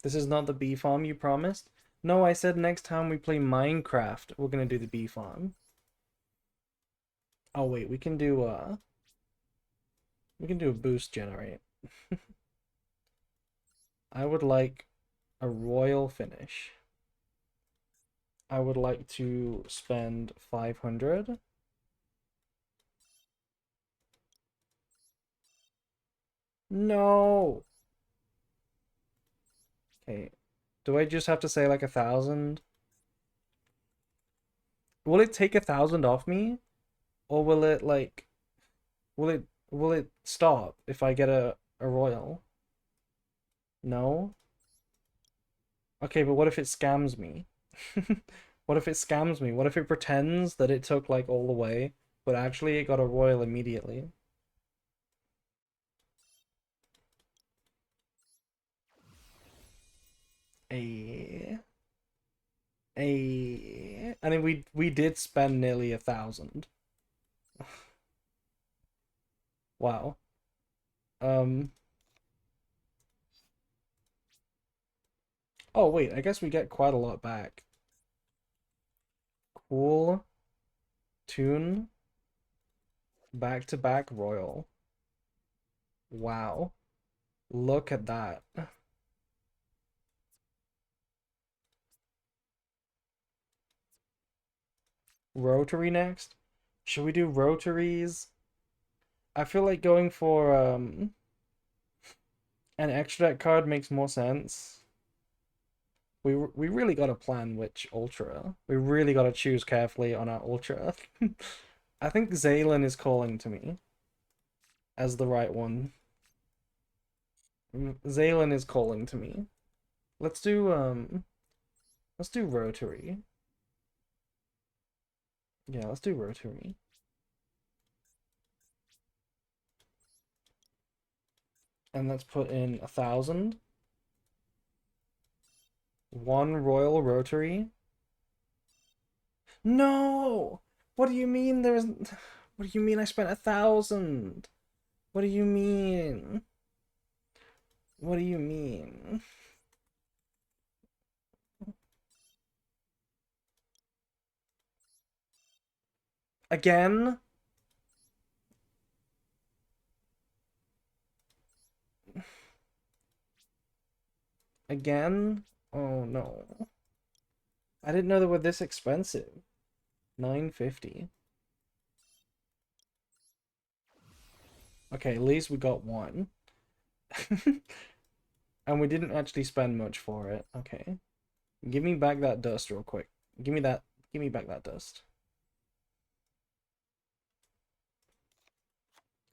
This is not the bee farm you promised. No, I said next time we play Minecraft, we're gonna do the bee farm. Oh wait, we can do a boost generate. I would like a royal finish. I would like to spend 500. No. Okay. Do I just have to say like 1,000? Will it take 1,000 off me? Or will it like will it stop if I get a royal? No? Okay, but what if it scams me? What if it scams me? What if it pretends that it took like all the way, but actually it got a royal immediately? A I mean we did spend nearly 1,000. Wow. Um oh wait, I guess we get quite a lot back. Cool tune back to back royal. Wow. Look at that. Rotary next? Should we do rotaries? I feel like going for an extra deck card makes more sense. We really gotta plan which ultra. We really gotta choose carefully on our ultra. I think Zaylin is calling to me as the right one. Zaylin is calling to me. Let's do rotary. Yeah, let's do rotary. And let's put in 1,000. One royal rotary. No! What do you mean there's... What do you mean I spent 1,000? What do you mean? What do you mean? Again? Again? Oh no. I didn't know they were this expensive. 950. Okay, at least we got one. And we didn't actually spend much for it. Okay. Give me back that dust real quick. Give me that. Give me back that dust.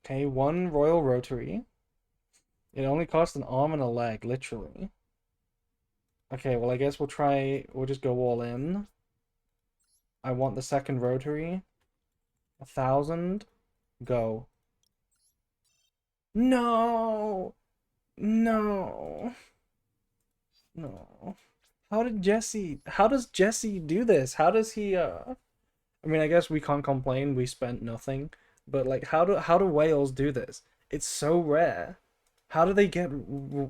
Okay, one royal rotary. It only cost an arm and a leg, literally. Okay, well I guess we'll just go all in. I want the second rotary. 1,000. Go. No! No! No. How does Jesse do this? How does he I mean, I guess we can't complain. We spent nothing, but like, how do whales do this? It's so rare. How do they get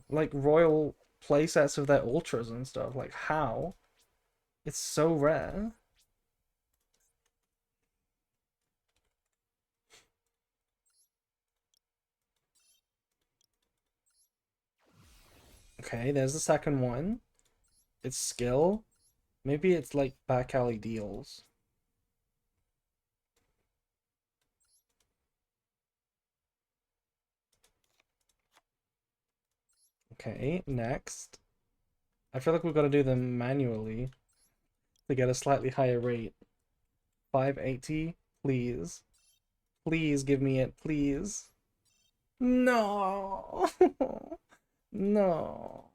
like royal playsets of their ultras and stuff? Like, how? It's so rare. Okay, there's the second one. It's skill. Maybe it's like back alley deals. Okay, next. I feel like we've got to do them manually to get a slightly higher rate. 580, please. Please give me it, please. No. No.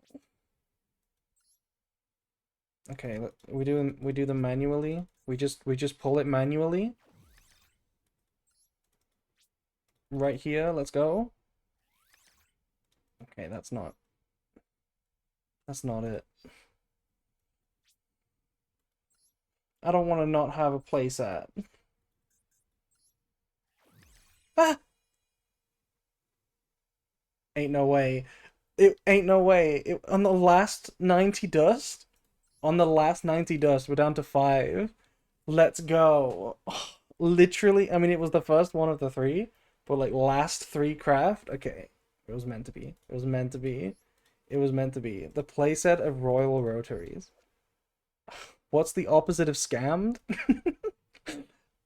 Okay, we do them manually. We just pull it manually. Right here, let's go. Okay, that's not it. I don't want to not have a playset. Ah! Ain't no way. It ain't no way. On the last 90 dust, we're down to 5. Let's go. Literally, I mean, it was the first one of the 3, but like last 3 craft. Okay, it was meant to be. It was meant to be. It was meant to be. The playset of Royal Rotaries. What's the opposite of scammed?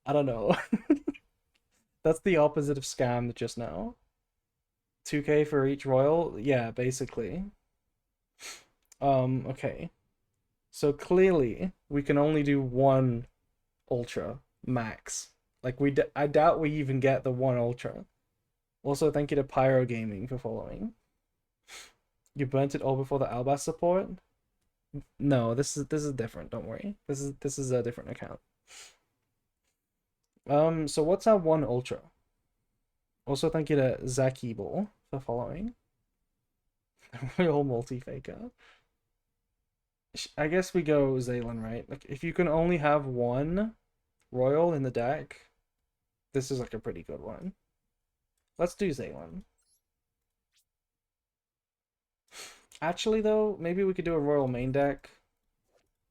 I don't know. That's the opposite of scammed just now. 2k for each royal? Yeah, basically. Okay. So clearly, we can only do one ultra max. Like I doubt we even get the one ultra. Also, thank you to Pyro Gaming for following. You burnt it all before the Albas support? No, this is different. Don't worry. This is a different account. So what's our one ultra? Also, thank you to Zakibel for following. Royal multi-faker. I guess we go Zaylin, right? Like, if you can only have one royal in the deck, this is like a pretty good one. Let's do Zaylin. Actually, though, maybe we could do a royal main deck,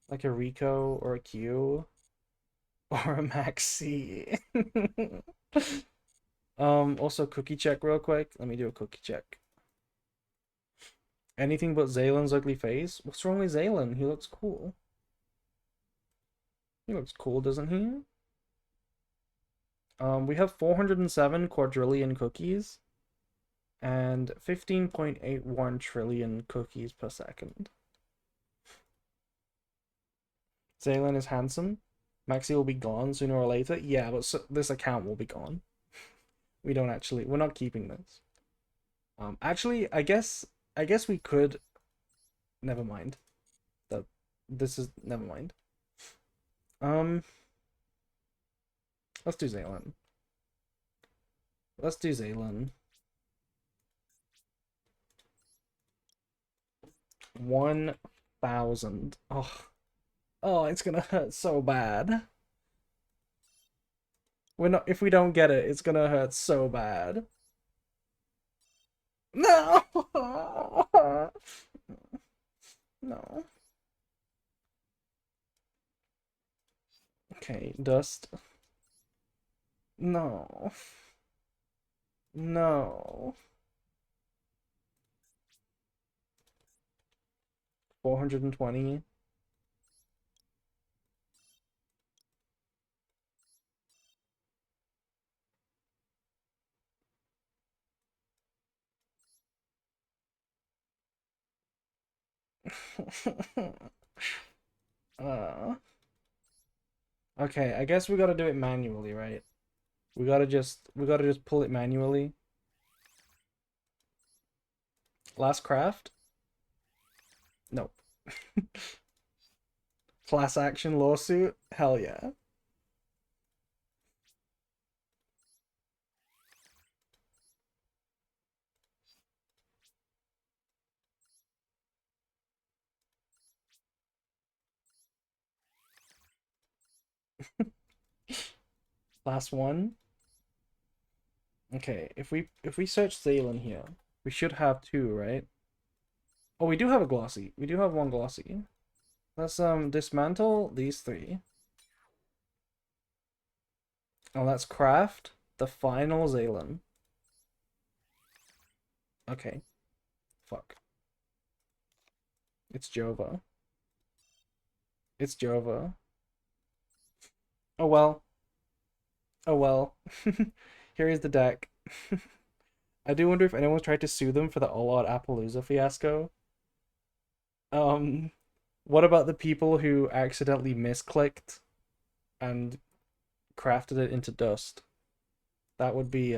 like a Rico or a Q or a Maxi. Also cookie check real quick. Let me do a cookie check. Anything but Zaylin's ugly face? What's wrong with Zaylin? He looks cool. He looks cool, doesn't he? We have 407 quadrillion cookies and 15.81 trillion cookies per second. Zaylin is handsome. Maxi will be gone sooner or later. Yeah, but this account will be gone. We're not keeping this. Actually, I guess we could. Never mind. That this is never mind. Um, let's do Zaylin. Let's do Zaylin. 1,000. Oh, it's gonna hurt so bad. We're not. If we don't get it, it's gonna hurt so bad. No. No. Okay, dust. No. No. 420. uh, okay, I guess we gotta do it manually, right? We gotta just pull it manually. Last craft? Nope. Class action lawsuit? Hell yeah. Last one. Okay, if we search Zaylin here, we should have two, right? Oh, we do have a glossy. We do have one glossy. Let's dismantle these three. Oh, let's craft the final Zaylin. Okay. Fuck. It's Jova. It's Jova. Oh well. Oh well. Here is the deck. I do wonder if anyone's tried to sue them for the All-Out Appaloosa fiasco. Um, what about the people who accidentally misclicked and crafted it into dust? That would be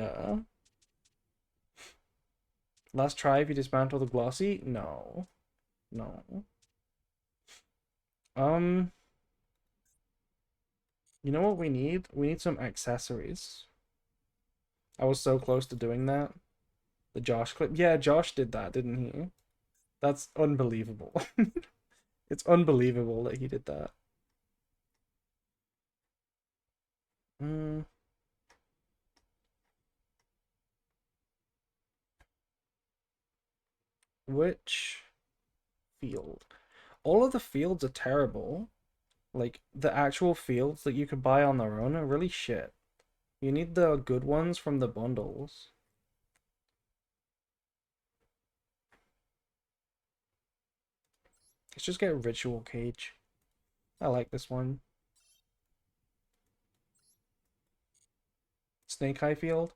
last try if you dismantle the glossy? No. No. Um, you know what we need? We need some accessories. I was so close to doing that. The Josh clip. Yeah, Josh did that, didn't he? That's unbelievable. It's unbelievable that he did that. Mm, which field? All of the fields are terrible. Like, the actual fields that you could buy on their own are really shit. You need the good ones from the bundles. Let's just get a Ritual Cage. I like this one. Snake Eye Field.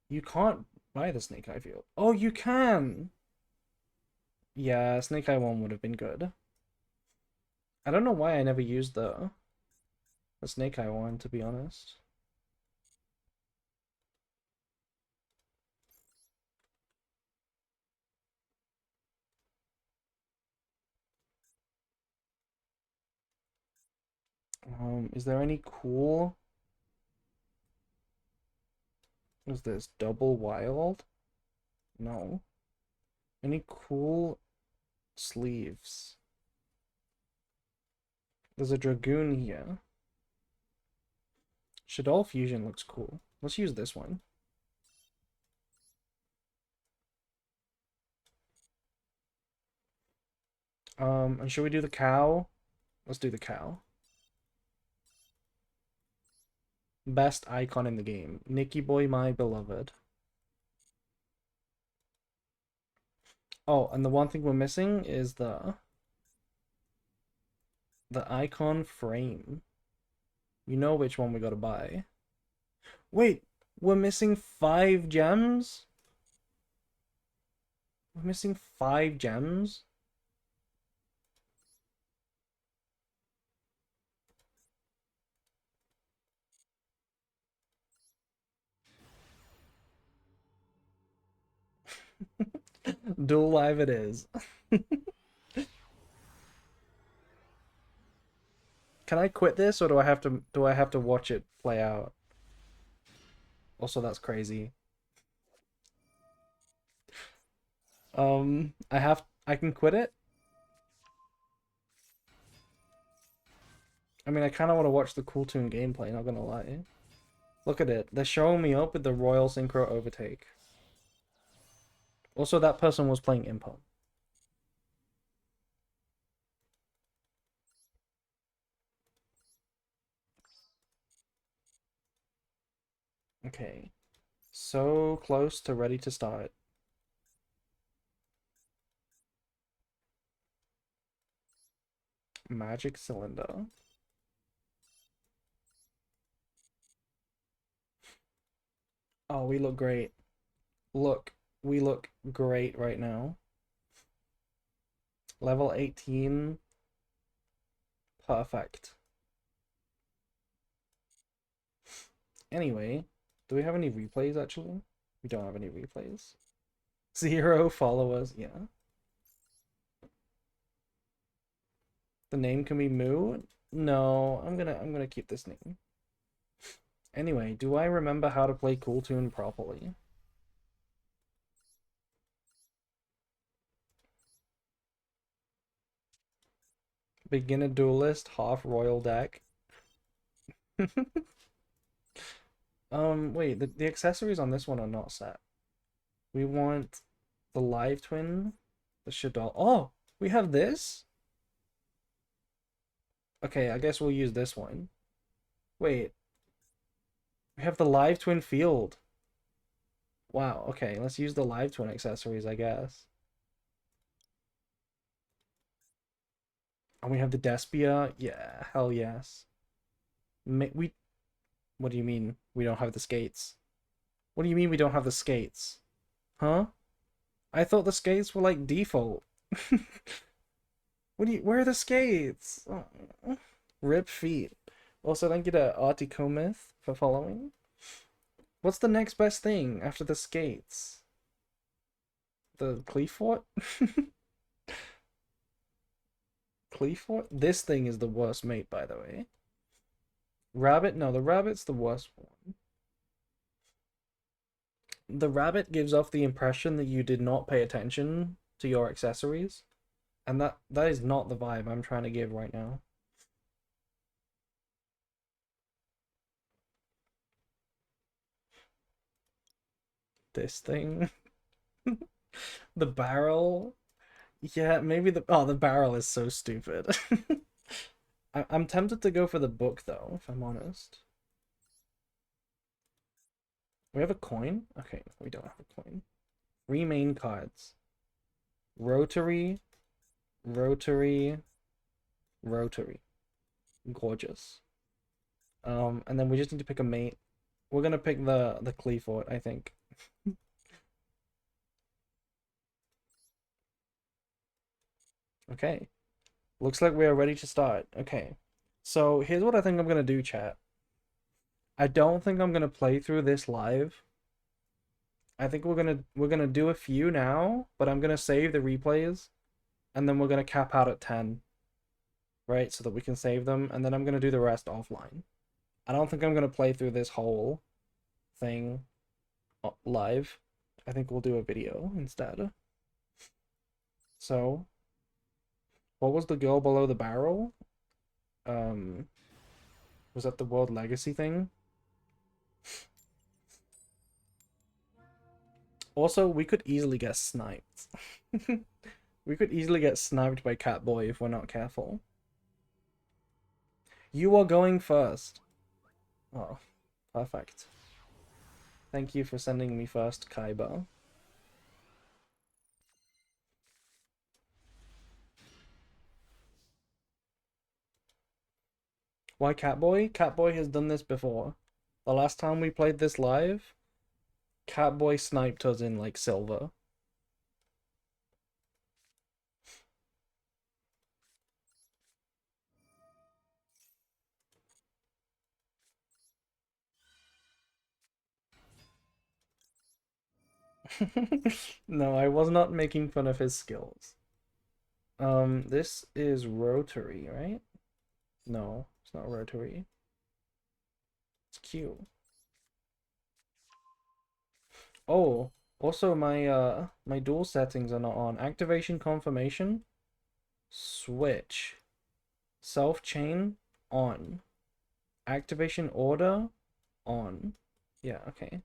You can't buy the Snake Eye Field. Oh, you can! Yeah, Snake Eye 1 would have been good. I don't know why I never used the Snake Eye one, to be honest. Is there any cool? Is this double wild? No. Any cool sleeves? There's a Dragoon here. Shaddoll Fusion looks cool. Let's use this one. And should we do the cow? Let's do the cow. Best icon in the game. Nicky Boy, my beloved. Oh, and the one thing we're missing is the icon frame. You know which one we gotta buy. Wait, we're missing 5 gems? We're missing 5 gems? Dual live it is. Can I quit this or do I have to watch it play out? Also, that's crazy. I can quit it? I mean, I kind of want to watch the Cool Toon gameplay, not gonna lie. Look at it. They're showing me up with the Royal Synchro Overtake. Also, that person was playing Impulse. Okay. So close to ready to start. Magic Cylinder. Oh, we look great. Look, we look great right now. Level 18. Perfect. Anyway, do we have any replays actually? We don't have any replays. 0 followers, yeah. The name can be Moo? No, I'm gonna keep this name. Anyway, do I remember how to play Cool Toon properly? Beginner duelist, half royal deck. Wait, the accessories on this one are not set. We want the live twin, the Shaddoll. Oh, we have this? Okay, I guess we'll use this one. Wait, we have the live twin field. Wow, okay, let's use the live twin accessories, I guess. And we have the Despia. Yeah, hell yes. We What do you mean we don't have the skates? What do you mean we don't have the skates? Huh? I thought the skates were like default. Where are the skates? Oh. Rip feet. Also, thank you to Articomyth for following. What's the next best thing after the skates? The Cleefort? Cleefort? This thing is the worst mate, by the way. Rabbit? No, the rabbit's the worst one. The rabbit gives off the impression that you did not pay attention to your accessories. And that is not the vibe I'm trying to give right now. This thing. The barrel. Yeah, maybe the barrel is so stupid. I'm tempted to go for the book though, if I'm honest. We have a coin? Okay, we don't have a coin. 3 main cards. Rotary, rotary, rotary. Gorgeous. And then we just need to pick a mate. We're gonna pick the Cleefort, I think. Okay. Looks like we are ready to start. Okay. So here's what I think I'm gonna do, chat. I don't think I'm gonna play through this live. I think we're gonna do a few now, but I'm gonna save the replays, and then we're gonna cap out at 10, right? So that we can save them, and then I'm gonna do the rest offline. I don't think I'm gonna play through this whole thing live. I think we'll do a video instead. So, what was the girl below the barrel? Um, was that the World Legacy thing? Also, we could easily get sniped. We could easily get sniped by Catboy if we're not careful. You are going first. Oh, perfect. Thank you for sending me first, Kaiba. Why Catboy? Catboy has done this before. The last time we played this live, Catboy sniped us in like silver. No, I was not making fun of his skills. This is rotary, right? No, it's not rotary. It's Q. Oh, also my dual settings are not on. Activation confirmation, switch. Self chain on. Activation order on. Yeah, okay.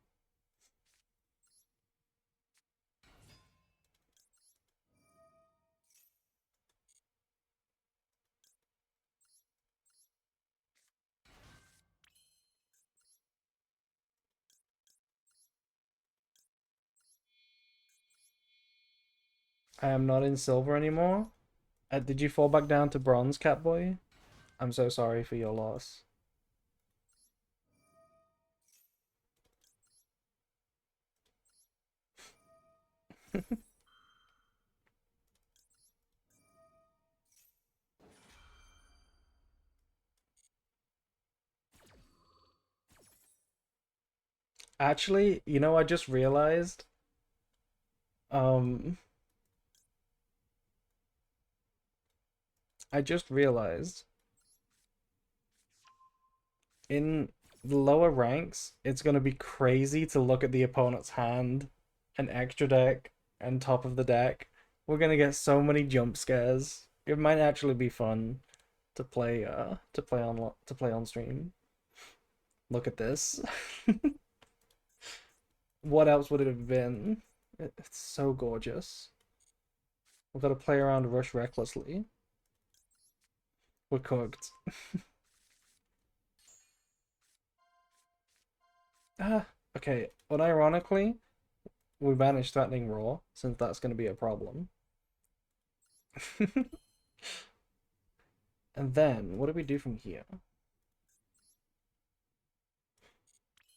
I am not in silver anymore. Did you fall back down to bronze, Catboy? I'm so sorry for your loss. Actually, you know, um I just realized in the lower ranks, it's gonna be crazy to look at the opponent's hand and extra deck and top of the deck. We're gonna get so many jump scares. It might actually be fun to play on stream. Look at this. What else would it have been? It's so gorgeous. We've got to play around Rush recklessly. We're cooked. Ah, okay. Unironically, we banished Threatening Roar, since that's going to be a problem. And then, what do we do from here?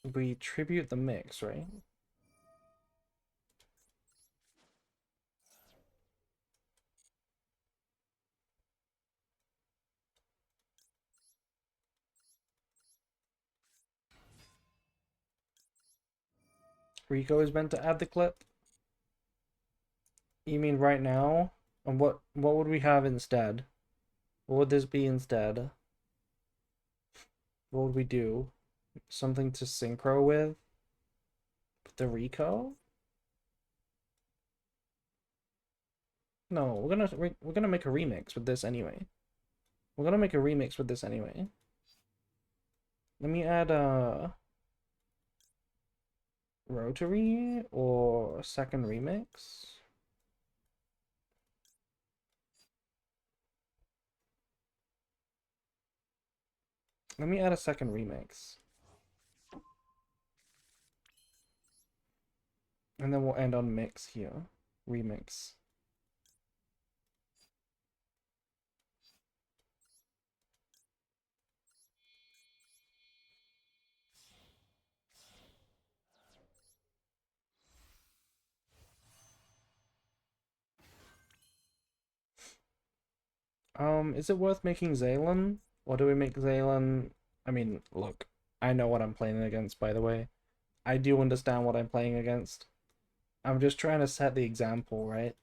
We tribute the mix, right? Rico is meant to add the clip. You mean right now? And what would we have instead? What would this be instead? What would we do? Something to synchro with? The Rico? No, we're gonna make a remix with this anyway. We're gonna make a remix with this anyway. Let me add a rotary or a second remix. Let me add a second remix. And then we'll end on mix here. Remix. Is it worth making Zaylin? Or do we make Zaylin? I mean, look, I know what I'm playing against, by the way. I do understand what I'm playing against. I'm just trying to set the example, right?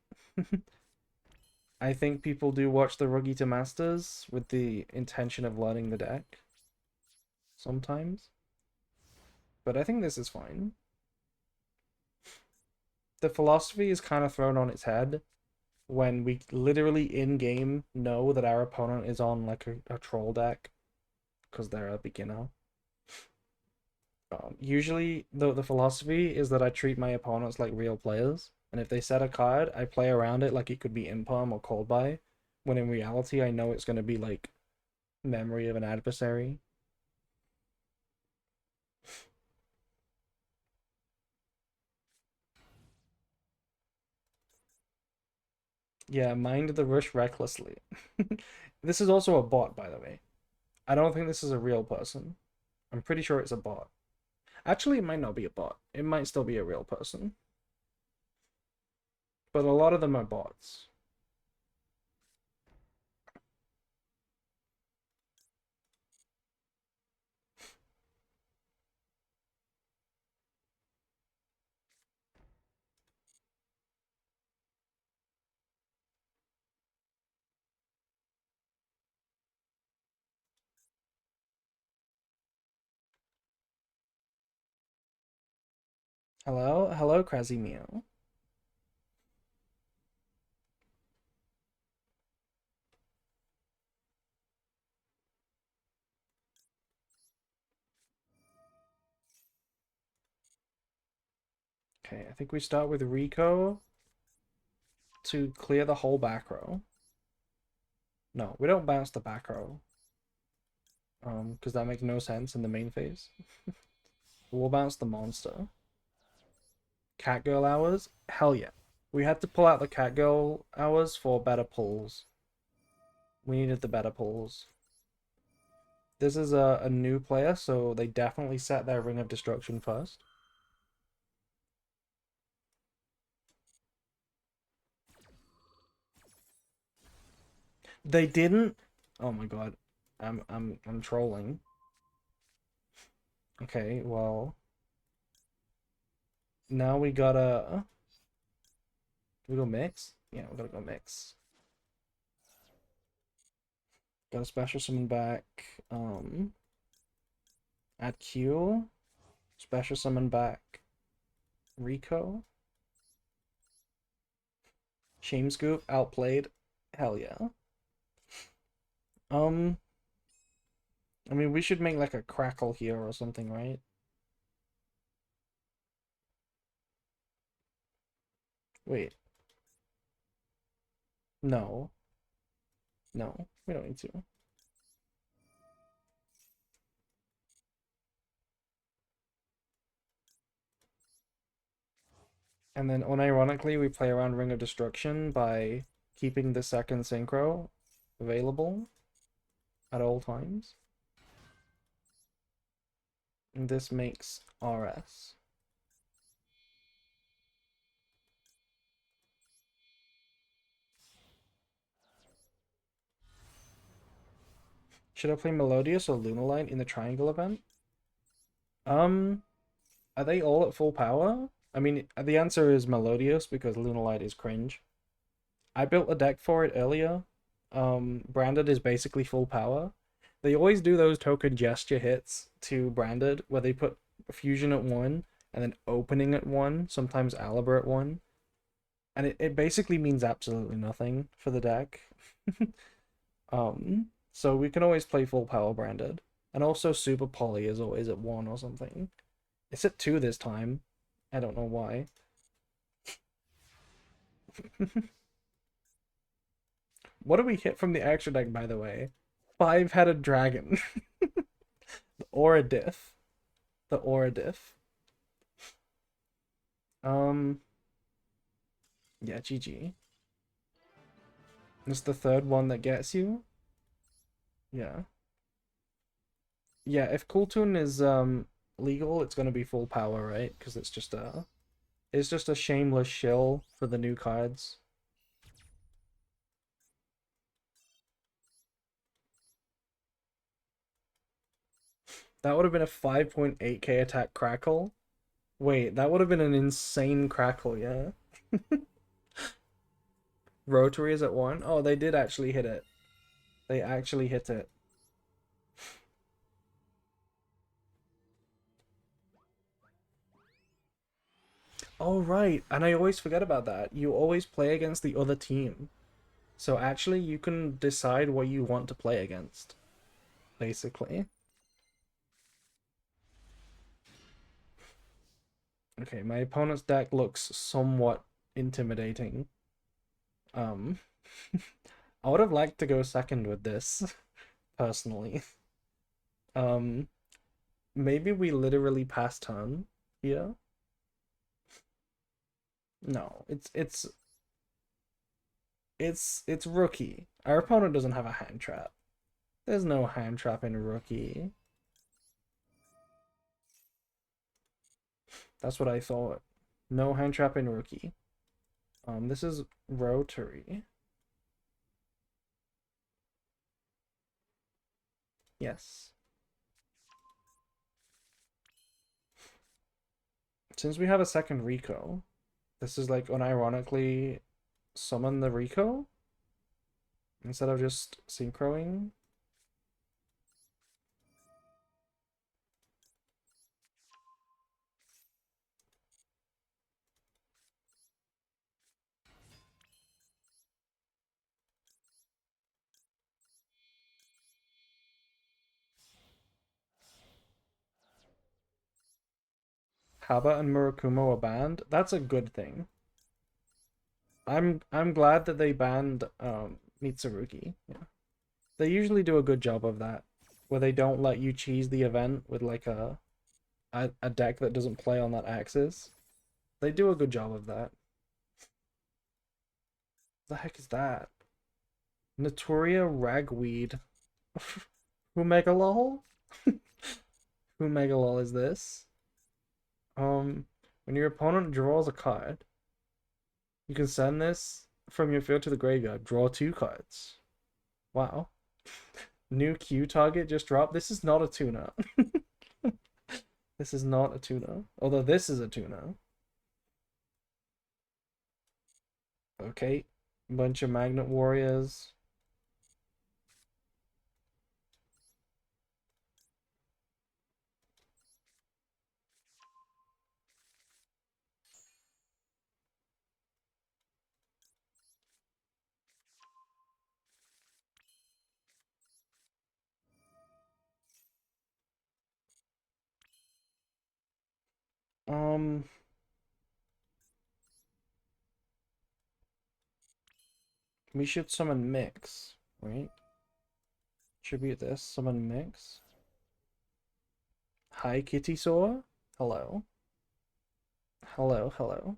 I think people do watch the Rookie to Masters with the intention of learning the deck. Sometimes. But I think this is fine. The philosophy is kind of thrown on its head when we literally in game know that our opponent is on like a troll deck because they're a beginner. Usually, the philosophy is that I treat my opponents like real players, and if they set a card, I play around it like it could be Impalm or Cold Buy, when in reality, I know it's going to be like Memory of an Adversary. Yeah, mind the rush recklessly. This is also a bot, by the way. I don't think this is a real person. I'm pretty sure it's a bot. Actually, it might not be a bot. It might still be a real person. But a lot of them are bots. Hello? Hello, Crazy Meow. Okay, I think we start with Rico to clear the whole back row. No, we don't bounce the back row. Because that makes no sense in the main phase. We'll bounce the monster. Catgirl hours? Hell yeah. We had to pull out the Catgirl hours for better pulls. We needed the better pulls. This is a new player, so they definitely set their Ring of Destruction first. They didn't. Oh my god, I'm trolling. Okay, well, now we gotta. Do we go mix? Yeah, we gotta go mix. Gotta special summon back. Add Q. Special summon back. Rico. Shame Scoop outplayed. Hell yeah. Um, I mean, we should make like a crackle here or something, right? Wait, no. No, we don't need to. And then unironically, we play around Ring of Destruction by keeping the second synchro available at all times. And this makes RS. Should I play Melodious or Lunalight in the Triangle event? Um, are they all at full power? I mean, the answer is Melodious because Lunalight is cringe. I built a deck for it earlier. Branded is basically full power. They always do those token gesture hits to Branded where they put Fusion at 1 and then Opening at 1, sometimes Aliber at 1. And it basically means absolutely nothing for the deck. So we can always play full power Branded. And also Super Poly is always at 1 or something. It's at 2 this time. I don't know why. What do we hit from the extra deck, by the way? Five-headed dragon. The Aura Diff. The Aura Diff. Yeah, GG. It's the third one that gets you. Yeah. Yeah, if Cool Tune is legal, it's gonna be full power, right? Because it's just a shameless shill for the new cards. That would have been a 5.8k attack crackle. Wait, that would have been an insane crackle, yeah. Rotary is at 1. Oh, they did actually hit it. They actually hit it. Oh, right. And I always forget about that. You always play against the other team. So actually, you can decide what you want to play against, basically. Okay, my opponent's deck looks somewhat intimidating. Um, I would have liked to go second with this, personally. Um, maybe we literally pass turn here. No, it's rookie. Our opponent doesn't have a hand trap. There's no hand trap in rookie. That's what I thought. No hand trap in rookie. This is rotary. Yes. Since we have a second Rico, this is like unironically summon the Rico instead of just synchroing. Haba and Murakumo are banned. That's a good thing. I'm glad that they banned Mitsurugi. Yeah. They usually do a good job of that, where they don't let you cheese the event with like a deck that doesn't play on that axis. They do a good job of that. The heck is that? Notoria Ragweed. Who Megalol? Who Megalol is this? When your opponent draws a card, you can send this from your field to the graveyard. Draw 2 cards. Wow. New Q target just dropped. This is not a tuna. This is not a tuna. Although this is a tuna. Okay. Bunch of Magnet Warriors. Um, we should summon Mix, right? Tribute this, summon Mix. Hi, Kitty Saw. Hello. Hello, hello.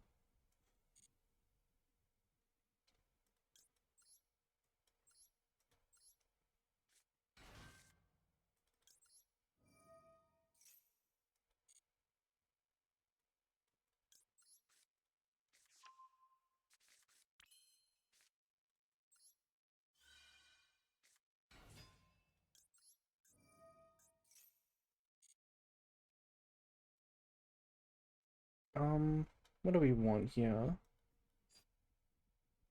What do we want here?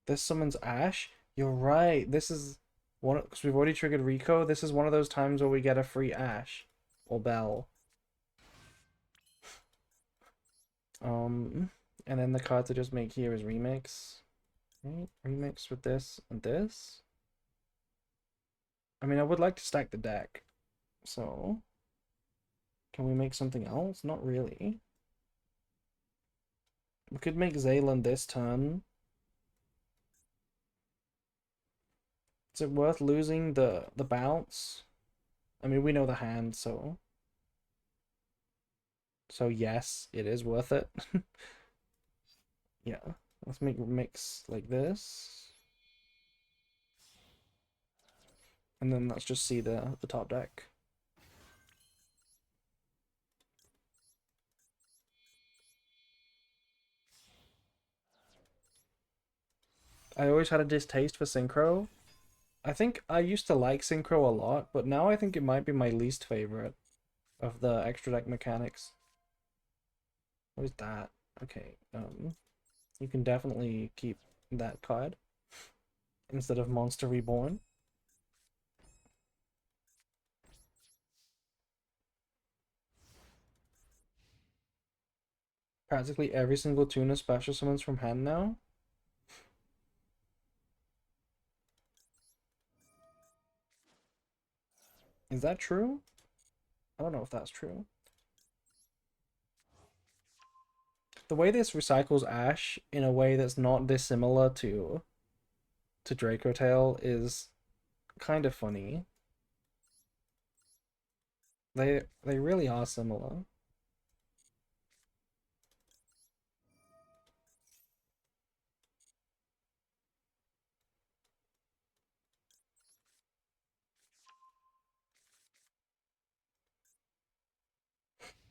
This summons Ash? You're right. This is one because we've already triggered Rico. This is one of those times where we get a free Ash or Bell. Um, and then the card to just make here is Remix. Right? Remix with this and this. I mean, I would like to stack the deck. So, can we make something else? Not really. We could make Zaylin this turn. Is it worth losing the bounce? I mean, we know the hand, so yes, it is worth it. Yeah, let's make mix like this, and then let's just see the top deck. I always had a distaste for Synchro. I think I used to like Synchro a lot, but now I think it might be my least favorite of the extra deck mechanics. What is that? Okay, you can definitely keep that card instead of Monster Reborn. Practically every single tuna special summons from hand now. Is that true? I don't know if that's true. The way this recycles Ash in a way that's not dissimilar to Draco Tail is kind of funny. They really are similar.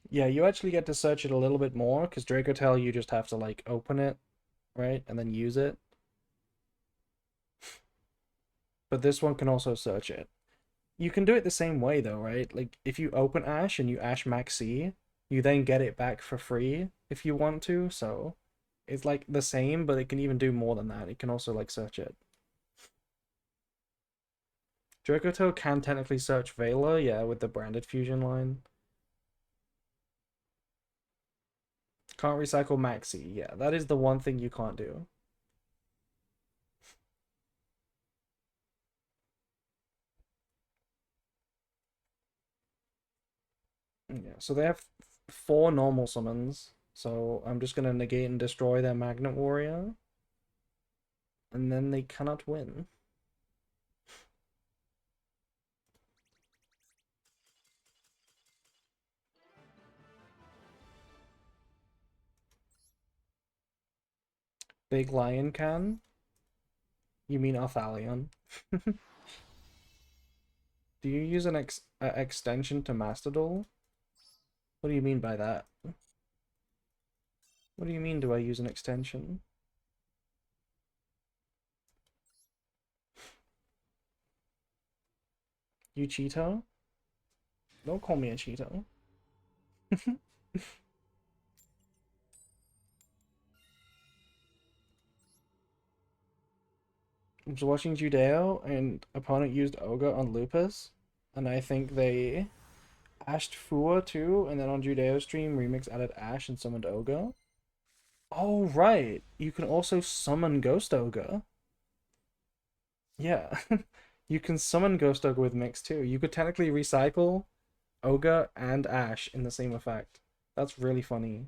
Yeah, you actually get to search it a little bit more because Dracotel you just have to like open it, right? And then use it. But this one can also search it. You can do it the same way though, right? Like if you open Ash and you Ash Maxi, you then get it back for free if you want to, so it's like the same, but it can even do more than that. It can also like search it. Dracoto can technically search Vela, yeah, with the branded fusion line. Can't recycle Maxi, yeah, that is the one thing you can't do. Yeah, so they have 4 normal summons, so I'm just gonna negate and destroy their Magnet Warrior, and then they cannot win. Big Lion can? You mean Arthalion? Do you use an extension to Master Duel? What do you mean by that? What do you mean do I use an extension? You Cheeto? Don't call me a Cheeto. I was watching Judeo and opponent used Ogre on Lupus, and I think they ashed Fua too, and then on Judeo's stream Remix added Ash and summoned Ogre. Oh right, you can also summon Ghost Ogre. Yeah, you can summon Ghost Ogre with Mix too. You could technically recycle Ogre and Ash in the same effect. That's really funny.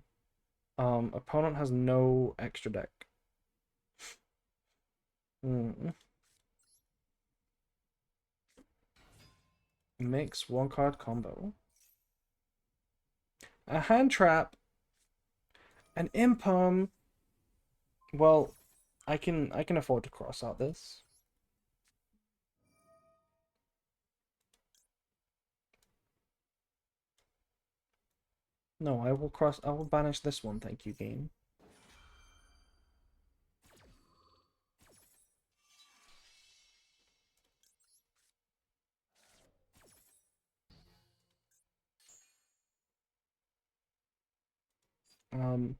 Opponent has no extra deck. Hmm. Mix 1 card combo. A hand trap. An Impom. Well, I can afford to cross out this. No, I will banish this one, thank you, game. Um,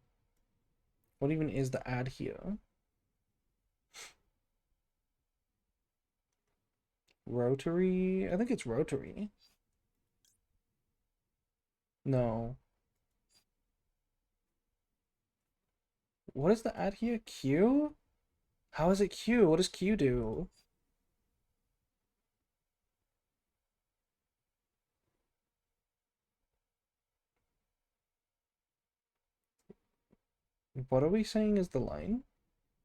what even is the ad here? Rotary? I think it's rotary. No. What is the ad here? Q? How is it Q? What does Q do? What are we saying is the line?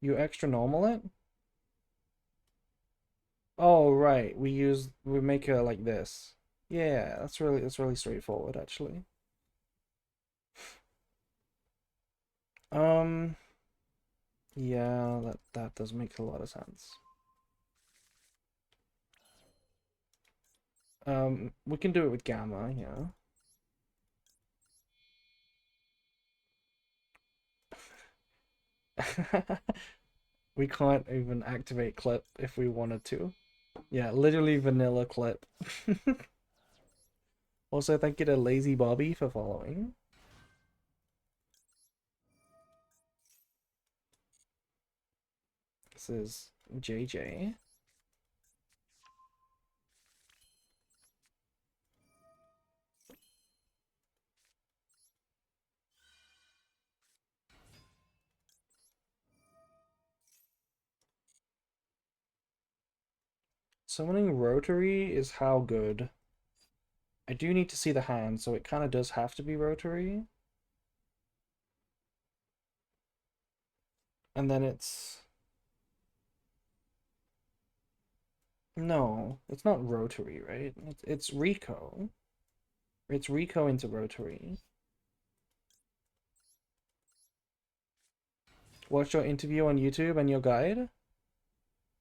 You extra normal it? Oh, right. We make it like this. Yeah, that's really straightforward actually. Um, yeah, that does make a lot of sense. We can do it with Gamma, yeah. We can't even activate clip if we wanted to. Yeah, literally vanilla clip. Also, thank you to Lazy Bobby for following. This is JJ. Summoning Rotary is how good? I do need to see the hand, so it kind of does have to be Rotary. And then it's... No, it's not Rotary, right? It's Rico. It's Rico into Rotary. Watch your interview on YouTube and your guide?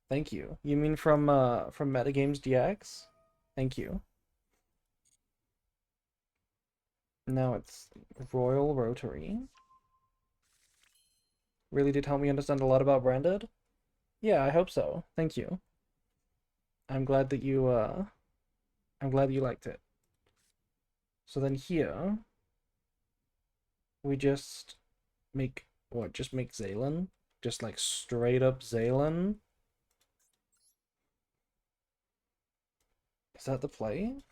Thank you. You mean from Metagames DX? Thank you. Now it's Royal Rotary. Really did help me understand a lot about Branded. Yeah, I hope so. Thank you. I'm glad that you liked it. So then here we just make what? Just make Zaylin? Just like straight up Zaylin? Is that the play?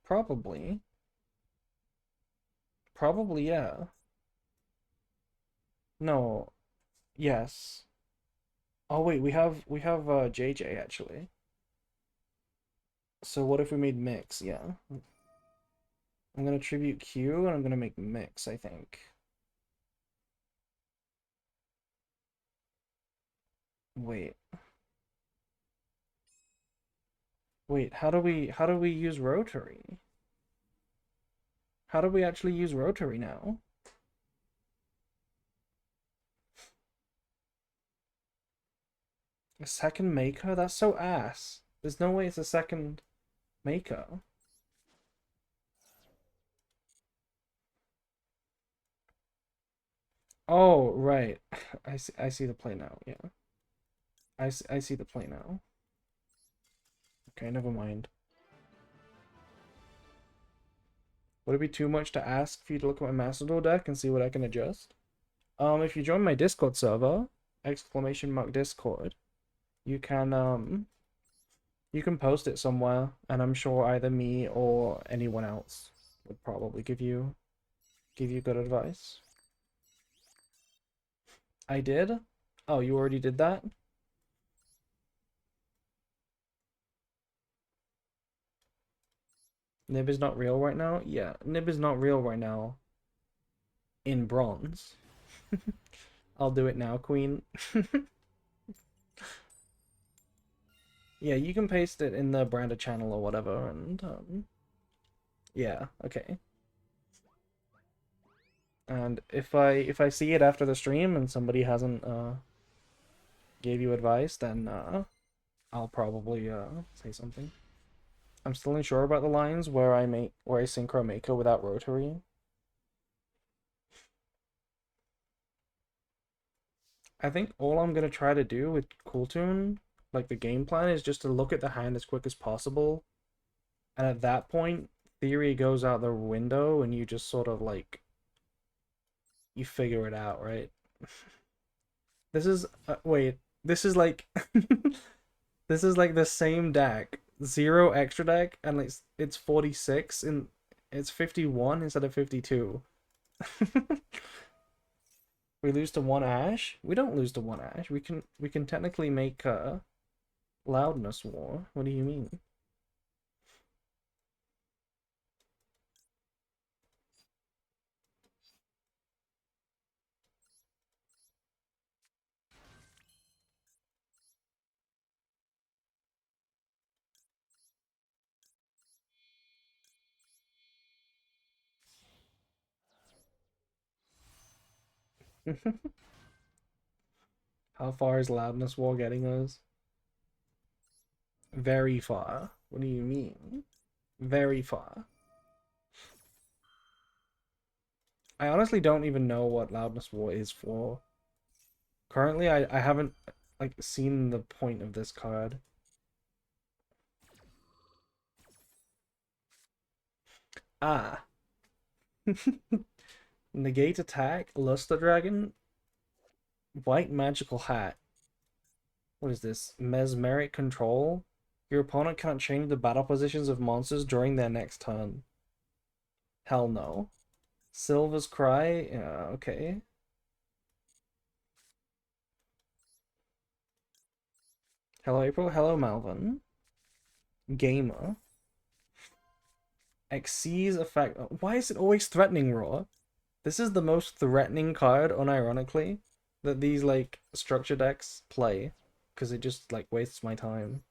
Probably. Probably, yeah. No. Yes. Oh wait, we have JJ actually. So what if we made Mix? Yeah. I'm gonna tribute Q and I'm gonna make Mix, I think. Wait. Wait, how do we use Rotary? How do we actually use Rotary now? A second maker? That's so ass. There's no way it's a second maker. Oh, right. I see the play now. Yeah. I see the play now. Okay, never mind. Would it be too much to ask for you to look at my Macedor deck and see what I can adjust? If you join my Discord server, !Discord, you can post it somewhere, and I'm sure either me or anyone else would probably give you good advice. I did? Oh, you already did that? Nib is not real right now? Yeah, Nib is not real right now in bronze. I'll do it now, Queen. Yeah, you can paste it in the branded channel or whatever, and yeah, okay. And if I see it after the stream and somebody hasn't gave you advice, then I'll probably say something. I'm still unsure about the lines where I synchro Mako without rotary. I think all I'm gonna try to do with Cooltoon, like the game plan, is just to look at the hand as quick as possible, and at that point, theory goes out the window, and you just sort of like you figure it out, right? This is wait, this is like this is like the same deck, zero extra deck, and it's 46 and it's 51 instead of 52. We lose to one Ash? We don't lose to one Ash. We can technically make a loudness war. What do you mean? How far is loudness war getting us? Very far. What do you mean? Very far. I honestly don't even know what loudness war is for. Currently, I haven't like seen the point of this card. Ah. Negate attack, Luster Dragon, White Magical Hat. What is this? Mesmeric Control? Your opponent cannot change the battle positions of monsters during their next turn. Hell no. Silver's Cry? Yeah, okay. Hello, April. Hello, Malvin. Gamer. Xyz effect. Why is it always threatening Roar? This is the most threatening card, unironically, that these, like, structure decks play. Because it just, like, wastes my time.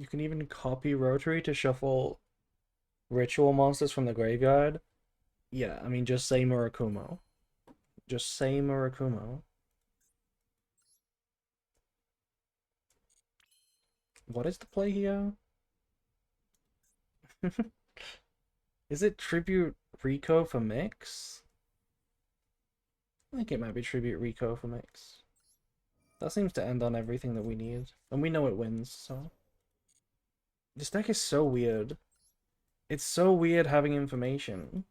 You can even copy Rotary to shuffle ritual monsters from the graveyard. Yeah, I mean, just say Murakumo. Just say Murakumo. What is the play here? Is it Tribute Rico for Mix? I think it might be Tribute Rico for Mix. That seems to end on everything that we need. And we know it wins, so. This deck is so weird. It's so weird having information.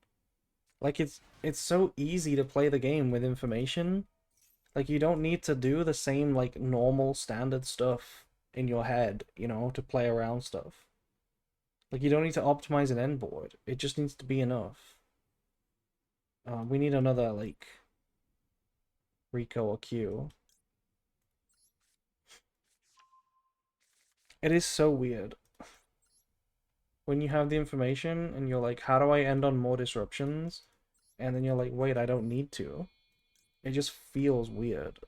Like, it's so easy to play the game with information. Like, you don't need to do the same, like, normal standard stuff in your head, you know, to play around stuff. Like, you don't need to optimize an end board. It just needs to be enough. We need another, like, Rico or Q. It is so weird. When you have the information and you're like, how do I end on more disruptions? And then you're like, wait, I don't need to. It just feels weird.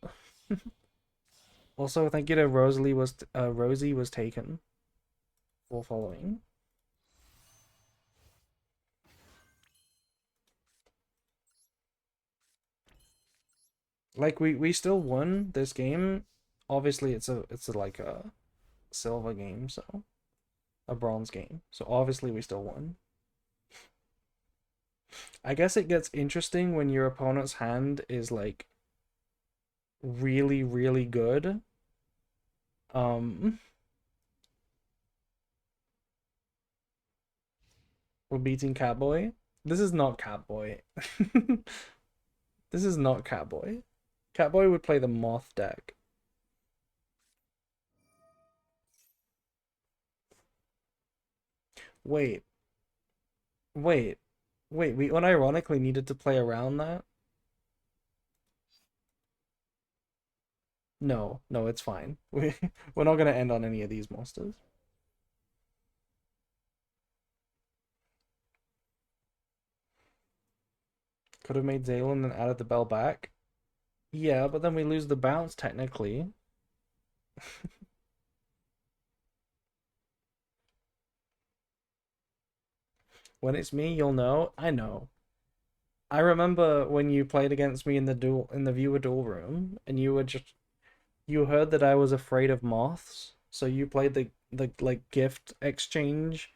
Also, thank you to Rosie was taken for following. Like we still won this game. Obviously, it's like a silver game, so a bronze game. So obviously we still won. I guess it gets interesting when your opponent's hand is like really, really good. Um, we're beating Catboy. This is not Catboy. This is not Catboy. Catboy would play the Moth deck. Wait, wait, wait. We unironically needed to play around that. No, no, it's fine. We're not gonna end on any of these monsters. Could have made Zalen and added the bell back. Yeah, but then we lose the bounce technically. When it's me, you'll know. I know. I remember when you played against me in the viewer duel room, and you heard that I was afraid of moths, so you played the like gift exchange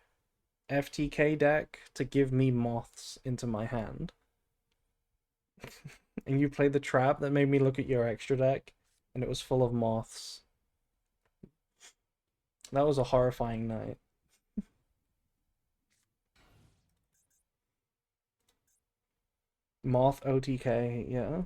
FTK deck to give me moths into my hand. And you played the trap that made me look at your extra deck, and it was full of moths. That was a horrifying night. Moth OTK, yeah.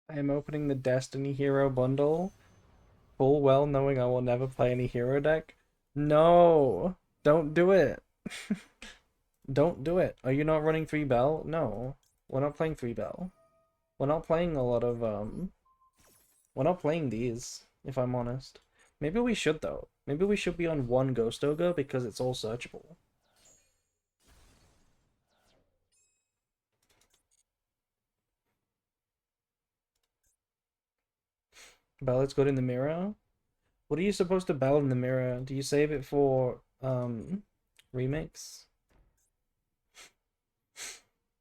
I am opening the Destiny Hero bundle, full well knowing I will never play any hero deck. No, don't do it. Don't do it. Are you not running 3 Bell? No, we're not playing 3 Bell. We're not playing a lot of we're not playing these, if I'm honest. Maybe we should though. Maybe we should be on one Ghost Ogre because it's all searchable. Bell is good in the mirror. What are you supposed to bell in the mirror? Do you save it for remix?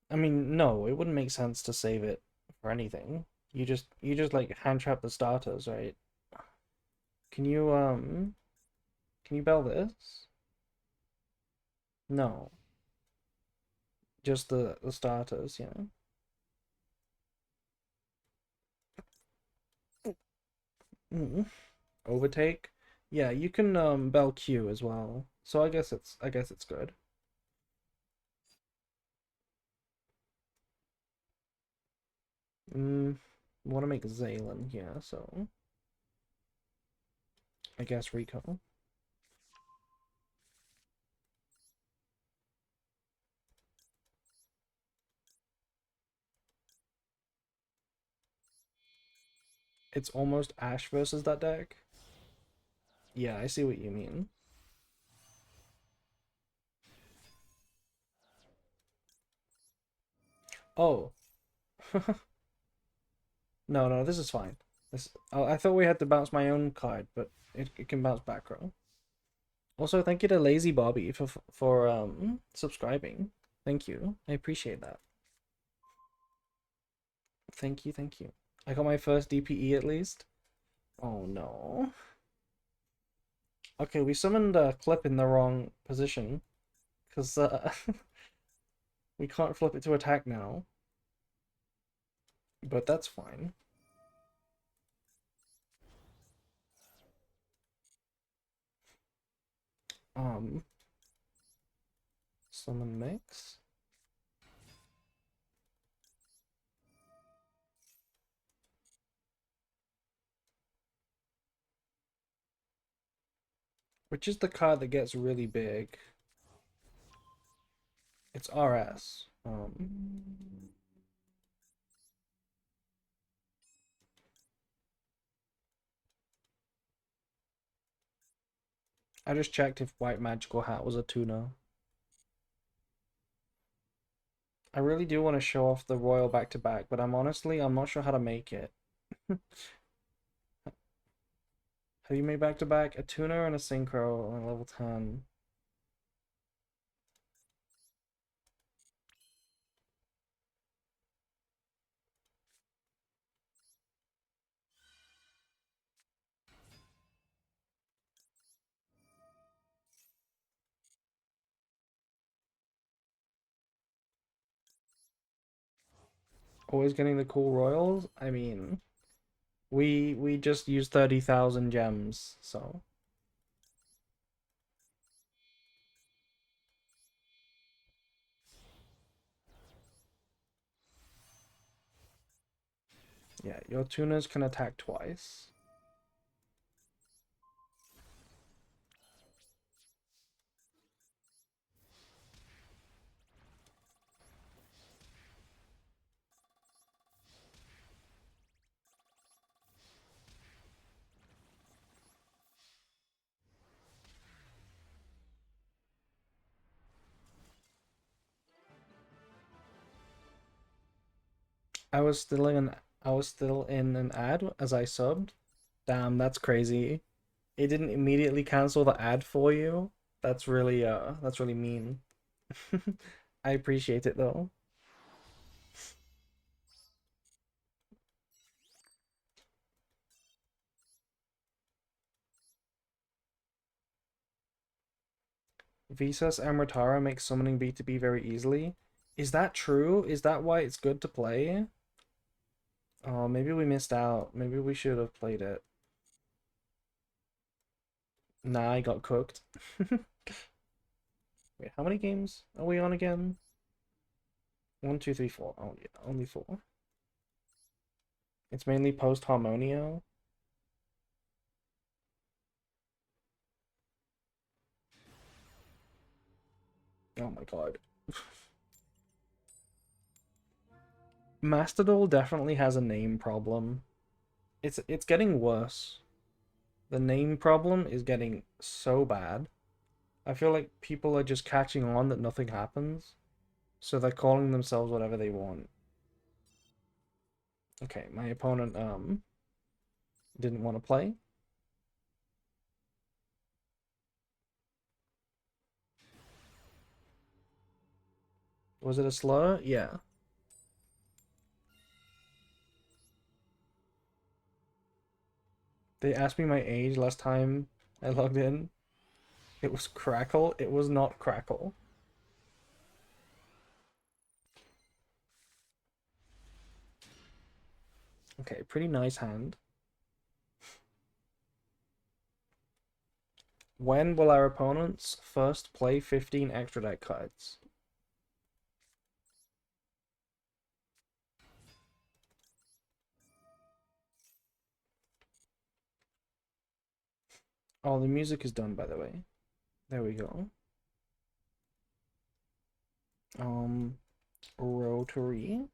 I mean, no, it wouldn't make sense to save it for anything. You just like hand trap the starters, right? Can you can you bell this? No, just the starters, you know. Mm. Overtake. Yeah, you can bell Q as well. So I guess it's good. Mm, want to make Zaylen here, so I guess Rico. It's almost Ashe versus that deck. Yeah, I see what you mean. Oh, no, no, this is fine. This, oh, I thought we had to bounce my own card, but it can bounce back row. Also, thank you to Lazy Bobby for subscribing. Thank you. I appreciate that. Thank you, thank you. I got my first DPE at least. Oh no. Okay, we summoned a clip in the wrong position because we can't flip it to attack now. But that's fine. Um, Summon mix. Which is the card that gets really big? It's RS. I just checked if White Magical Hat was a tuner. I really do want to show off the Royal back-to-back, but I'm not sure how to make it. How do you make back-to-back? A tuner and a synchro on level 10. Always getting the cool royals? I mean, we just used 30,000 gems, so yeah, your tuners can attack twice. I was still in I was still in an ad as I subbed. Damn, that's crazy. It didn't immediately cancel the ad for you. That's really mean. I appreciate it though. Visas Amritara makes summoning B2B very easily. Is that true? Is that why it's good to play? Oh, maybe we missed out. Maybe we should have played it. Nah, I got cooked. Wait, how many games are we on again? One, two, three, four. Oh yeah, only four. It's mainly post Harmonio. Oh my god. Mastodol definitely has a name problem. It's getting worse. The name problem is getting so bad. I feel like people are just catching on that nothing happens, so they're calling themselves whatever they want. Okay, my opponent didn't want to play. Was it a slur? Yeah. They asked me my age last time I logged in. It was Crackle. It was not Crackle. Okay, pretty nice hand. When will our opponents first play 15 extra deck cards? Oh, the music is done, by the way. There we go. Rotary.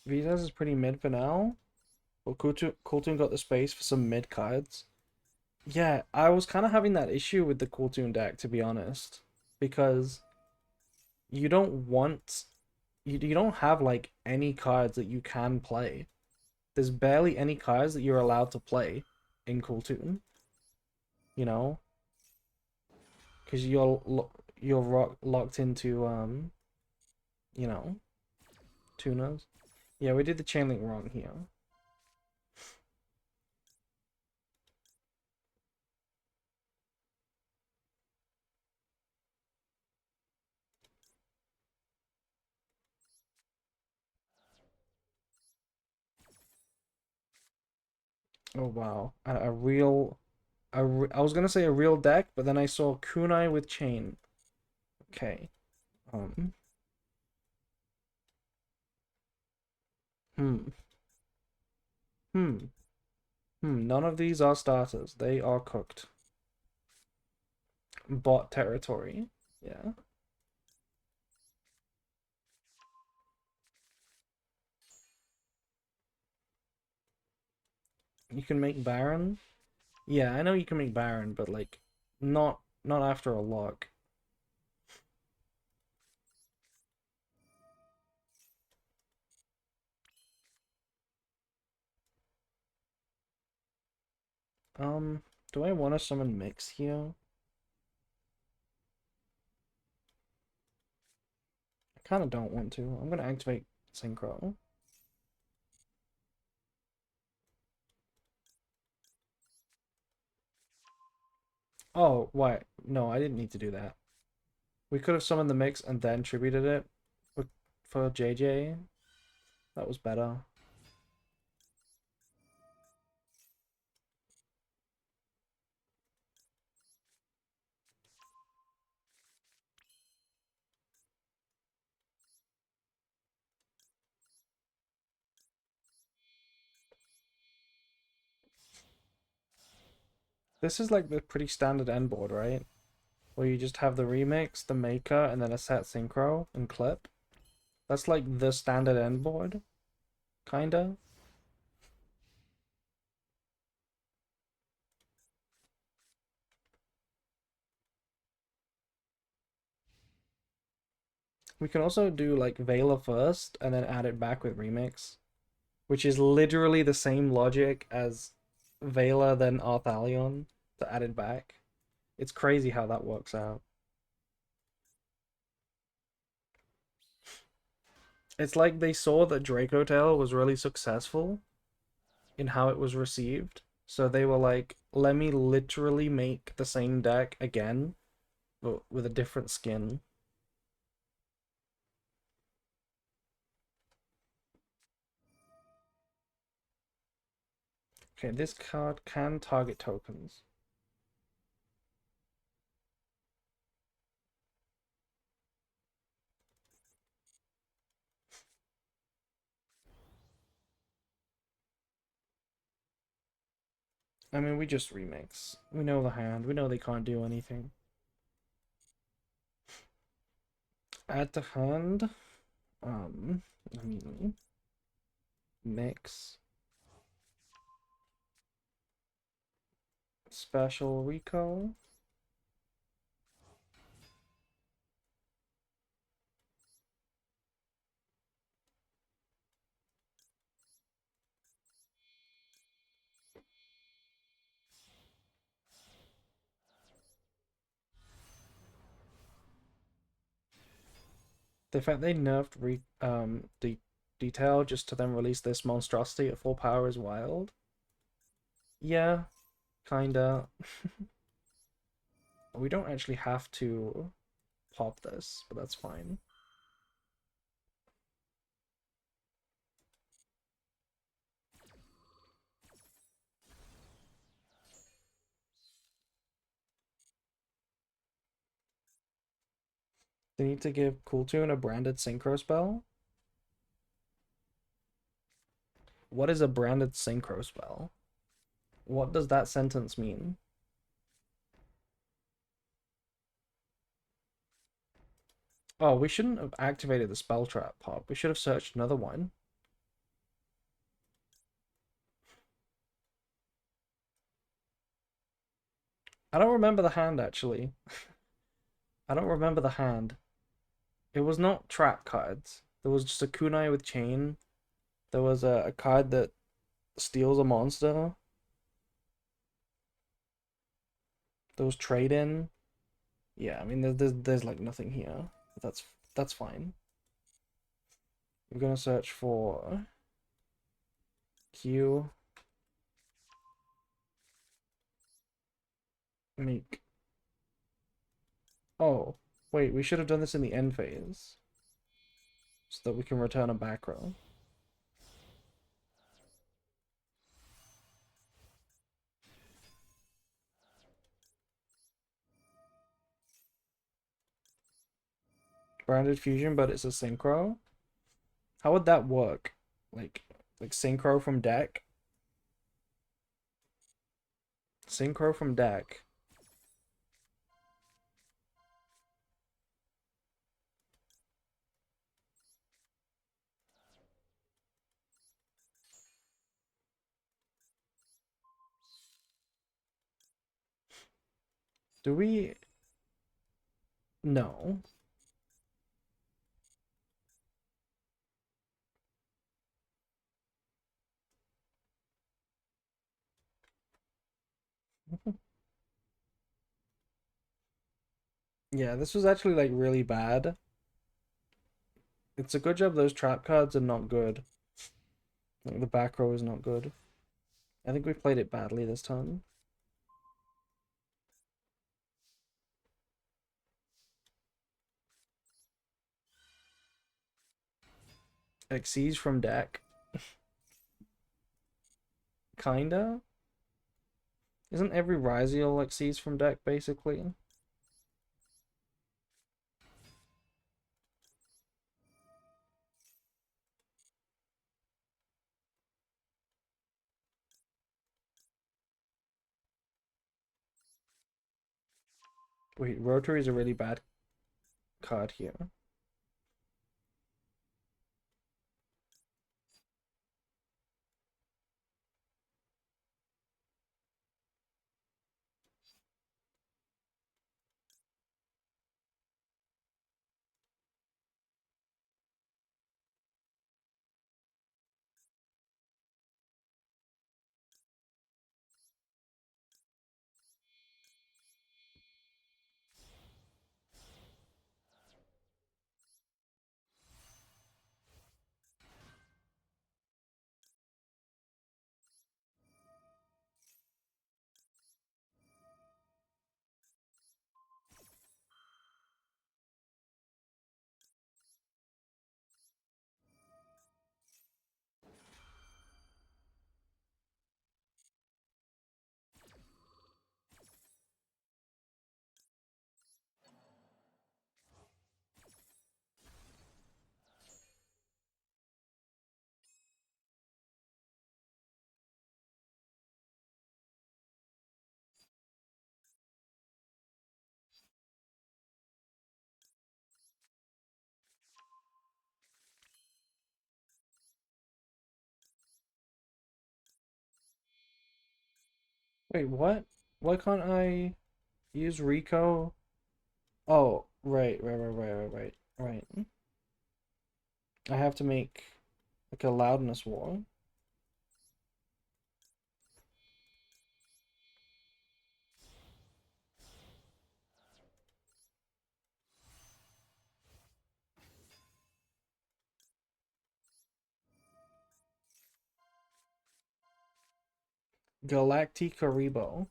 Visas is pretty mid for now. Well, Kultun got the space for some mid cards. Yeah, I was kind of having that issue with the Kultun deck, to be honest, because you don't want you don't have like any cards that you can play. There's barely any cards that you're allowed to play in Kultun, you know, because you're locked into you know, tunas. Yeah, we did the chain link wrong here. Oh wow, a real I was gonna say a real deck, but then I saw Kunai with chain. Okay. Um. Hmm. Hmm. None of these are starters. They are cooked. Bot territory. Yeah. You can make Baron. Yeah, I know you can make Baron, but like, not after a lock. Do I want to summon Mix here? I kind of don't want to. I'm gonna activate Synchro. Oh, why? No, I didn't need to do that. We could have summoned the Mix and then tributed it for JJ. That was better. This is like the pretty standard end board, right? Where you just have the remix, the maker, and then a set synchro and clip. That's like the standard end board, kinda. We can also do like Vela first and then add it back with remix, which is literally the same logic as Vela then Arthalion to add it back. It's crazy how that works out. It's like they saw that Draco Tail was really successful in how it was received. So they were like, let me literally make the same deck again, but with a different skin. Okay, this card can target tokens. I mean, we just remix. We know the hand. We know they can't do anything. Add to hand. I mean, mix. Special Rico. The fact they nerfed the detail just to then release this monstrosity at full power is wild. Yeah, kinda. We don't actually have to pop this, but that's fine. They need to give Cool Tune a branded synchro spell. What is a branded synchro spell? What does that sentence mean? Oh, we shouldn't have activated the spell trap pop. We should have searched another one. I don't remember the hand actually. I don't remember the hand. It was not trap cards. There was just a kunai with chain. There was a card that steals a monster. There was trade in. Yeah, I mean there's like nothing here. But that's fine. We're gonna search for Q. Make. Oh, wait, we should have done this in the end phase. So that we can return a back row. Branded fusion, but it's a synchro. How would that work? Like synchro from deck? Synchro from deck. Do we? No. Yeah, this was actually like really bad. It's a good job those trap cards are not good. Like the back row is not good. I think we played it badly this time. Xyz from deck. Kinda. Isn't every Ryziel Xyz from deck basically? Wait, Rotary is a really bad card here. Wait, what? Why can't I use Rico? Oh, right. I have to make like a loudness war. Galactic Karibo.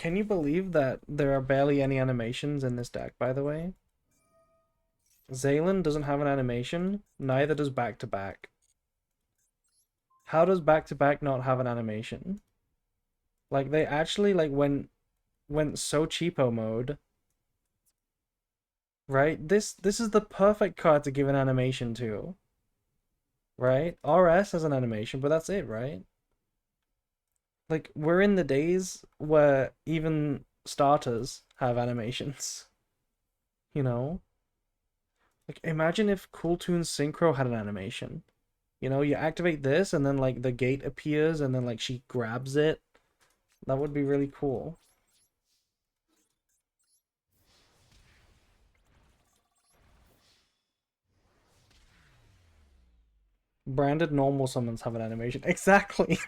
Can you believe that there are barely any animations in this deck, by the way? Zaylin doesn't have an animation, neither does Back to Back. How does Back to Back not have an animation? Like they actually like went so cheapo mode, right? This is the perfect card to give an animation to, right? RS has an animation, but that's it, right? Like we're in the days where even starters have animations, you know? Like imagine if Cool Toons Synchro had an animation. You know, you activate this and then like the gate appears and then like she grabs it. That would be really cool. Branded normal summons have an animation. Exactly.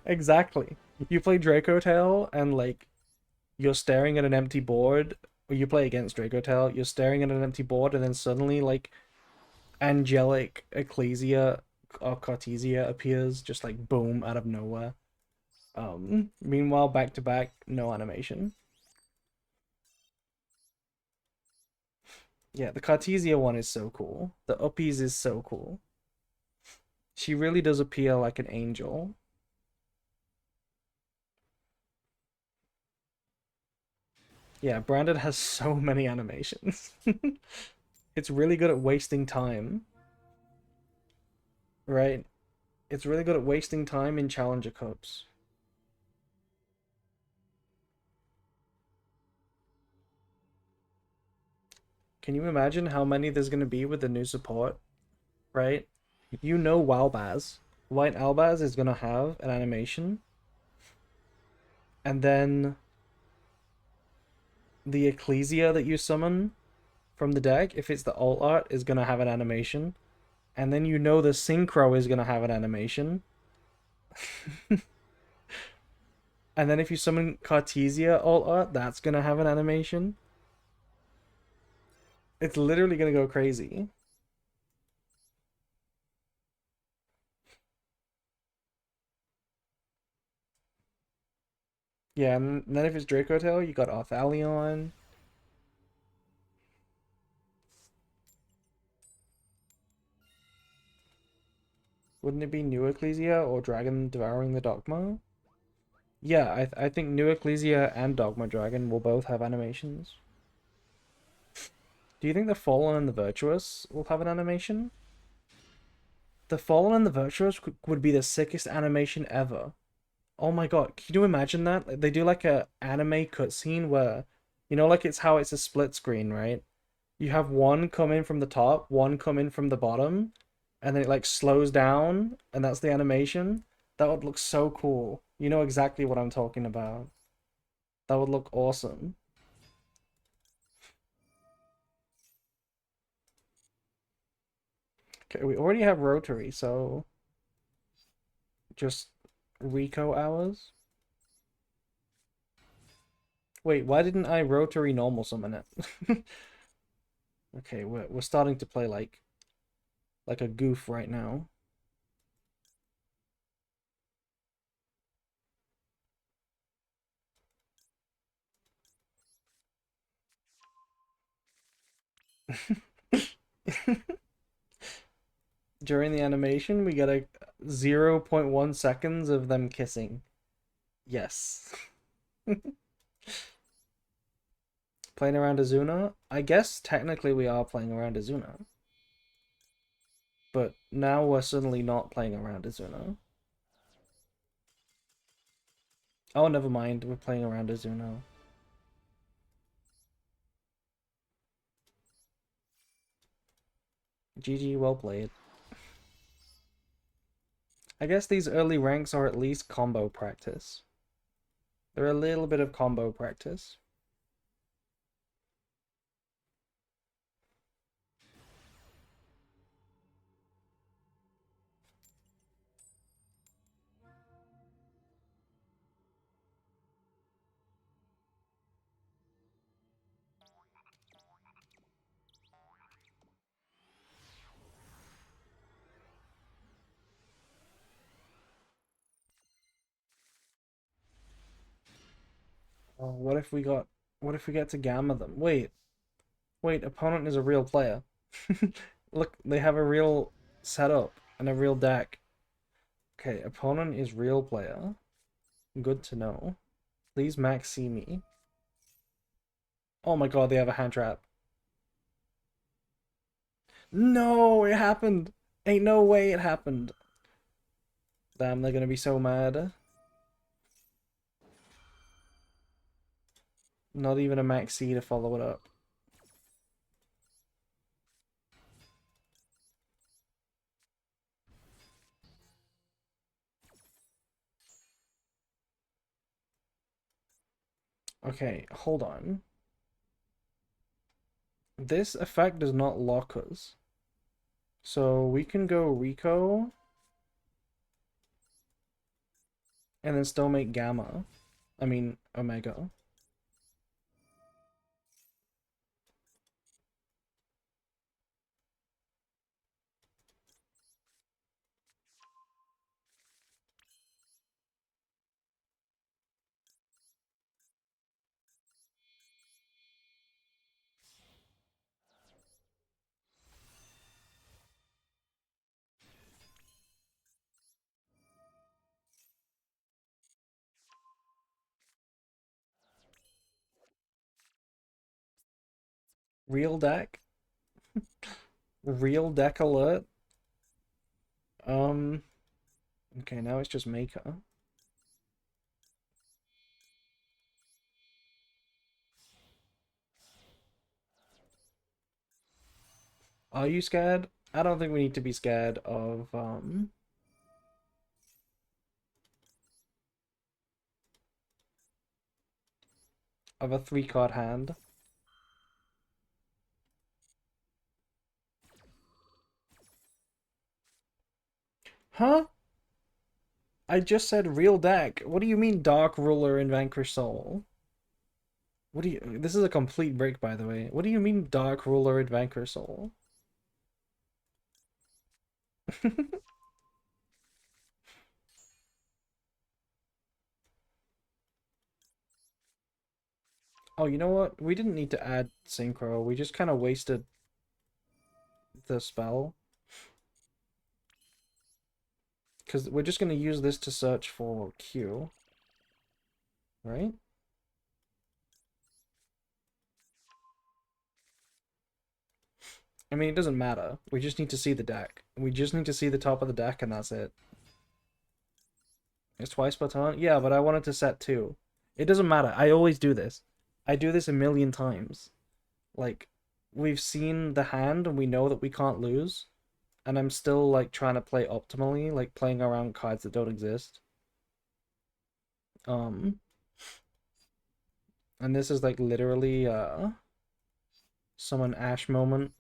Exactly. You play Draco Tail and like you're staring at an empty board, or you play against Draco Tail, you're staring at an empty board, and then suddenly like angelic Ecclesia or Cartesia appears just like boom out of nowhere. Meanwhile, back to back, no animation. Yeah, the Cartesia one is so cool. The Uppies is so cool. She really does appear like an angel. Yeah, Branded has so many animations. It's really good at wasting time, right? It's really good at wasting time in Challenger Cups. Can you imagine how many there's going to be with the new support, right? You know Walbaz. White Albaz is going to have an animation, and then the Ecclesia that you summon from the deck, if it's the alt art, is going to have an animation. And then you know the Synchro is going to have an animation. And then if you summon Cartesia alt art, that's going to have an animation. It's literally going to go crazy. Yeah, and then if it's Draco Tail, you got Arthalion. Wouldn't it be New Ecclesia or Dragon Devouring the Dogma? Yeah, I think New Ecclesia and Dogma Dragon will both have animations. Do you think the Fallen and the Virtuous will have an animation? The Fallen and the Virtuous would be the sickest animation ever. Oh my god, can you imagine that? Like, they do like a anime cutscene where, you know, like it's how it's a split screen, right? You have one come in from the top, one come in from the bottom, and then it like slows down, and that's the animation. That would look so cool. You know exactly what I'm talking about. That would look awesome. Okay, we already have rotary, so just Rico hours. Wait, why didn't I rotary normal summon it? Okay, we're starting to play like a goof right now. During the animation, we get a 0.1 seconds of them kissing. Yes. Playing around Azuna? I guess technically we are playing around Azuna. But now we're suddenly not playing around Azuna. Oh, never mind. We're playing around Azuna. GG, well played. I guess these early ranks are at least combo practice. They're a little bit of combo practice. Oh, what if we get to gamma them? Wait, opponent is a real player. Look, they have a real setup and a real deck. Okay, opponent is real player. Good to know. Please max see me. Oh my god, they have a hand trap. No, it happened. Ain't no way it happened. Damn, they're gonna be so mad. Not even a max C to follow it up. Okay, hold on. This effect does not lock us. So we can go Rico and then still make Gamma. I mean, Omega. Real deck? Real deck alert? Um, okay, now it's just Maker. Are you scared? I don't think we need to be scared of a 3-card hand. Huh? I just said real deck. What do you mean Dark Ruler and Vanquish Soul? What do you... This is a complete break, by the way. What do you mean Dark Ruler and Vanquish Soul? Oh, you know what? We didn't need to add Synchro. We just kind of wasted the spell. Because we're just going to use this to search for Q. Right? I mean, it doesn't matter. We just need to see the deck. We just need to see the top of the deck and that's it. It's twice per turn? Yeah, but I wanted to set 2. It doesn't matter. I always do this. I do this a million times. Like, we've seen the hand and we know that we can't lose. And I'm still, like, trying to play optimally, like, playing around cards that don't exist. Um, and this is, like, literally, summon Ash moment.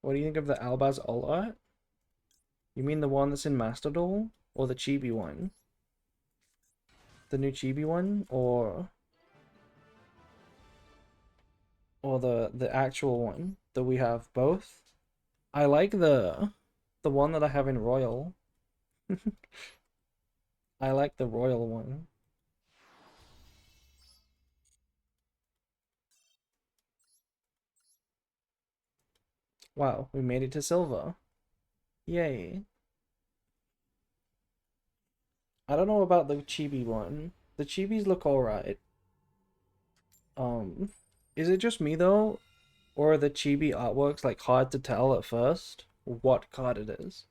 What do you think of the Albaz ult art? You mean the one that's in Master Duel? Or the chibi one? The new chibi one? Or the actual one that we have both? I like the one that I have in Royal. I like the Royal one. Wow, we made it to silver. Yay. I don't know about the chibi one. The chibis look alright. Um, is it just me though? Or are the chibi artworks like hard to tell at first what card it is?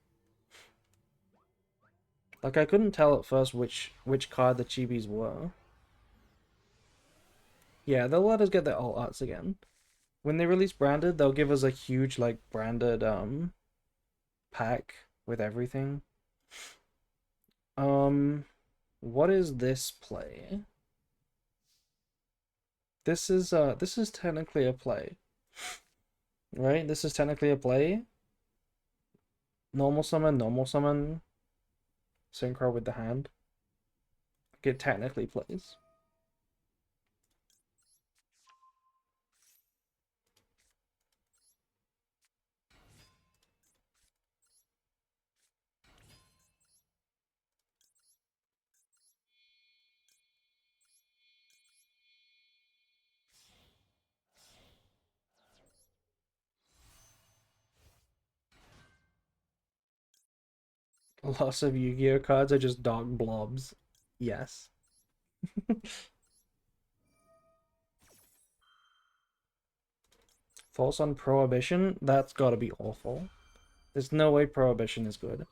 Like I couldn't tell at first which card the chibis were. Yeah, they'll let us get their alt arts again. When they release branded, they'll give us a huge like branded pack with everything. Um, what is this play? This is technically a play, right? This is technically a play. Normal summon, synchro with the hand. It technically plays. Lots of Yu-Gi-Oh cards are just dark blobs. Yes. Thoughts on Prohibition? That's gotta be awful. There's no way Prohibition is good.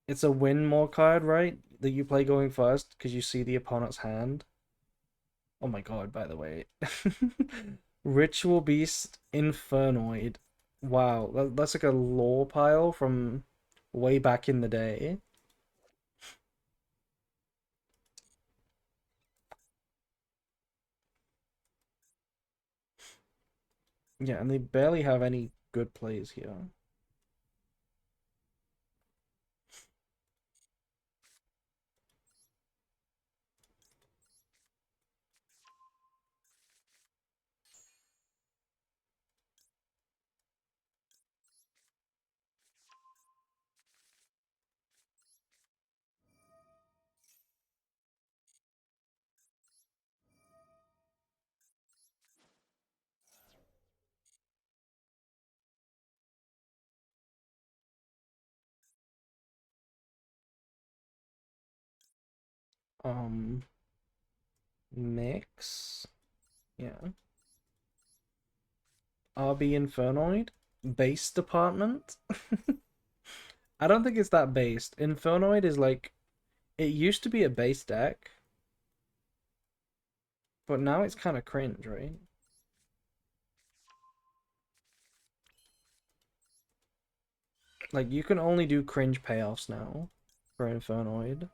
It's a win more card, right? That you play going first because you see the opponent's hand. Oh my god, by the way. Ritual Beast Infernoid. Wow, that's like a lore pile from way back in the day. Yeah, and they barely have any good plays here. Um, Mix. Yeah. RB Infernoid? Base department? I don't think it's that based. Infernoid is like it used to be a base deck, but now it's kind of cringe, right? Like you can only do cringe payoffs now for Infernoid.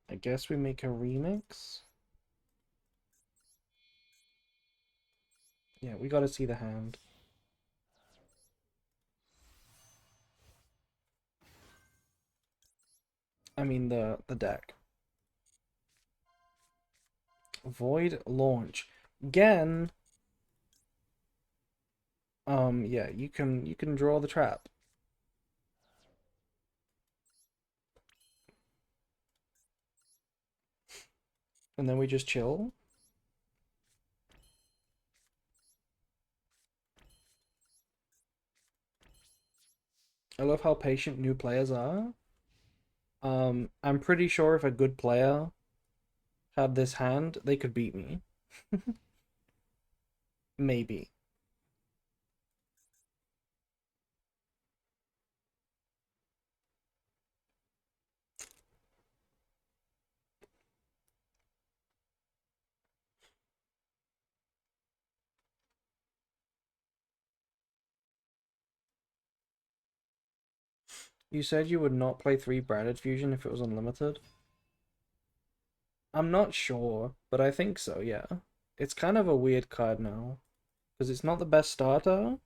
I guess we make a remix. Yeah, we gotta see the hand. I mean the deck. Void launch. Again, yeah, you can draw the trap. And then we just chill. I love how patient new players are. I'm pretty sure if a good player had this hand, they could beat me. Maybe. You said you would not play 3 Branded Fusion if it was unlimited? I'm not sure, but I think so, yeah. It's kind of a weird card now. Because it's not the best starter,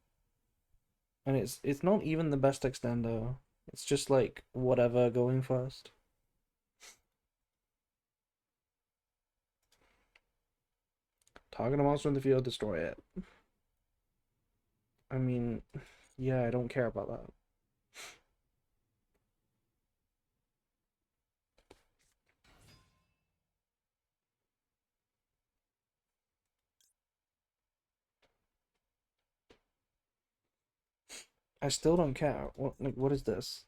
and it's not even the best extender. It's just like whatever going first. Target a monster in the field, destroy it. I mean, yeah, I don't care about that. I still don't care. What is this?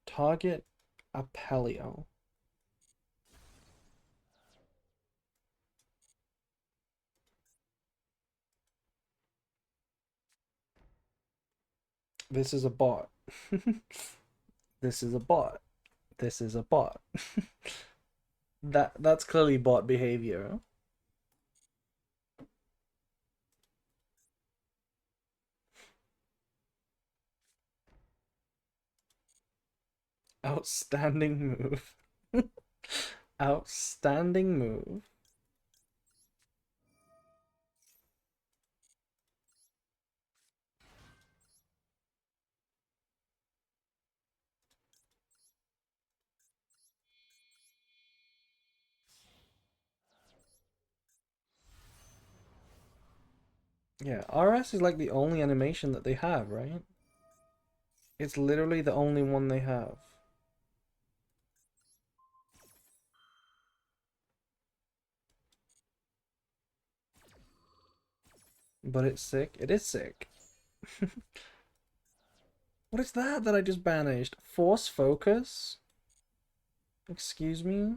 Target Apelio. This is a bot. This is a bot. This is a bot. That's clearly bot behavior. Outstanding move. Outstanding move. Yeah, RS is like the only animation that they have, right? It's literally the only one they have. But it's sick. It is sick. What is that I just banished? Force focus? Excuse me?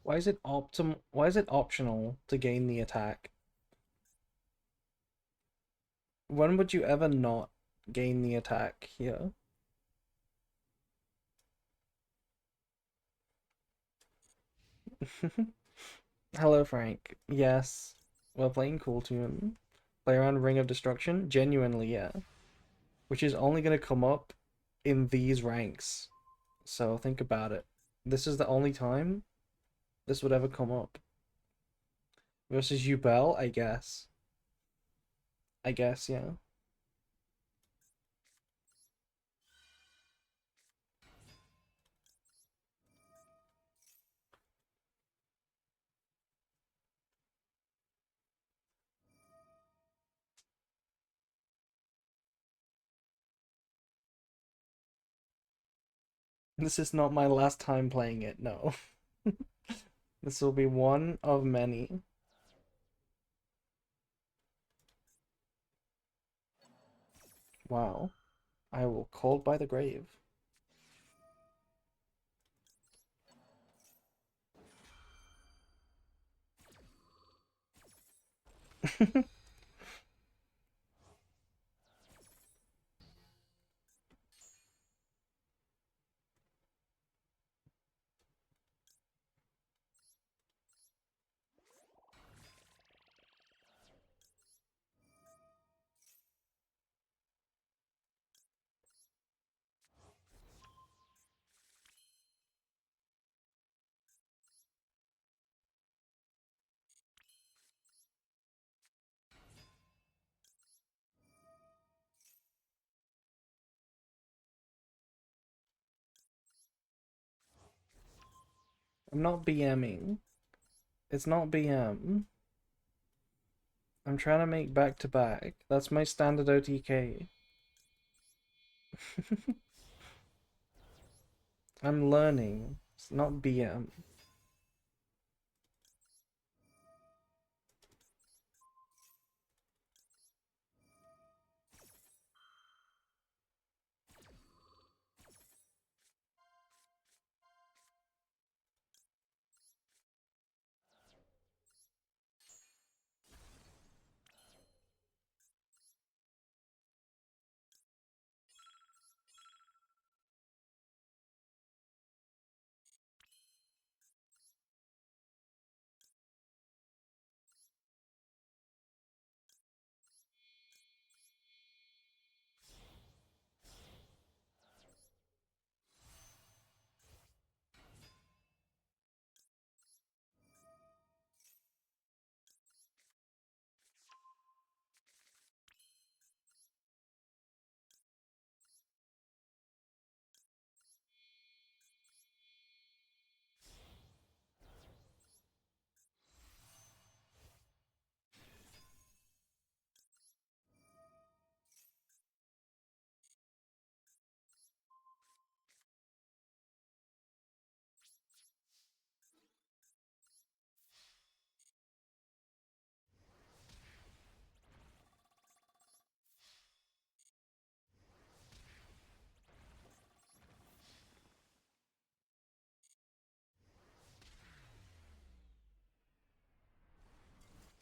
Why is it optional to gain the attack? When would you ever not gain the attack here? Hello, Frank. Yes, we're playing Cool Tune. Play around Ring of Destruction? Genuinely, yeah. Which is only gonna come up in these ranks. So think about it. This is the only time this would ever come up. Versus Yubel, I guess. I guess, yeah. This is not my last time playing it, no. This will be one of many. Wow. I will call by the grave. I'm not BMing. It's not BM. I'm trying to make back to back. That's my standard OTK. I'm learning. It's not BM.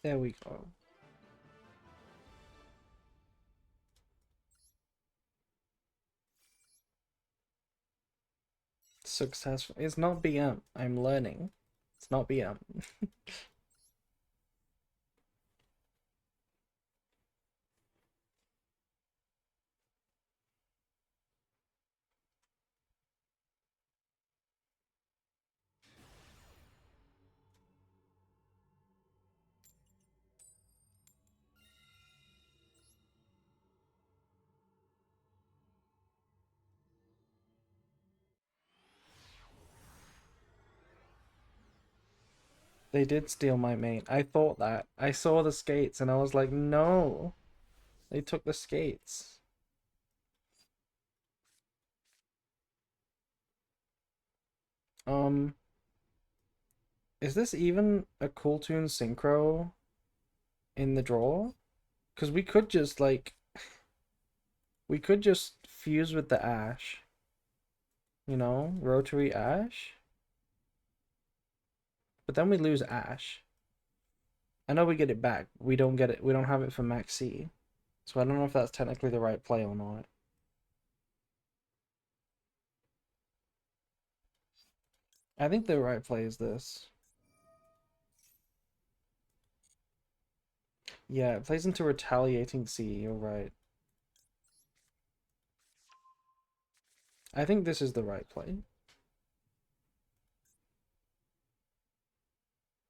There we go. Successful. It's not BM. I'm learning. It's not BM. They did steal my main. I thought that. I saw the skates and I was like, no. They took the skates. Um, is this even a Cool Tune synchro in the draw? Because we could just like we could just fuse with the Ash. You know, rotary Ash. But then we lose Ash. I know we get it back. We don't get it. We don't have it for Max C. So I don't know if that's technically the right play or not. I think the right play is this. Yeah, it plays into retaliating C. You're right. I think this is the right play.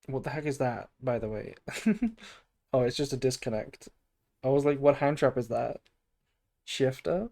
What the heck is that, by the way? Oh, it's just a disconnect. I was like, what hand trap is that? Shifter?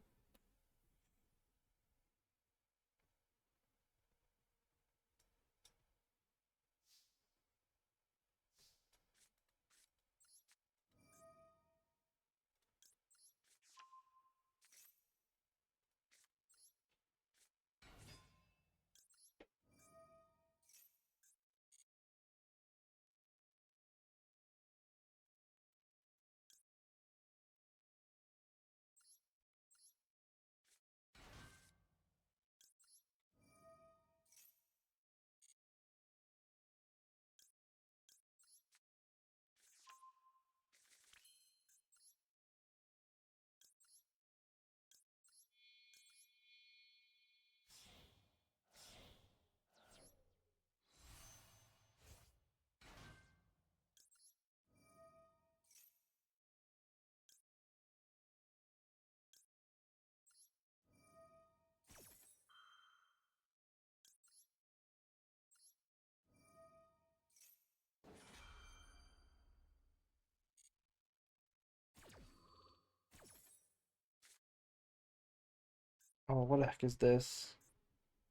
Oh, what the heck is this?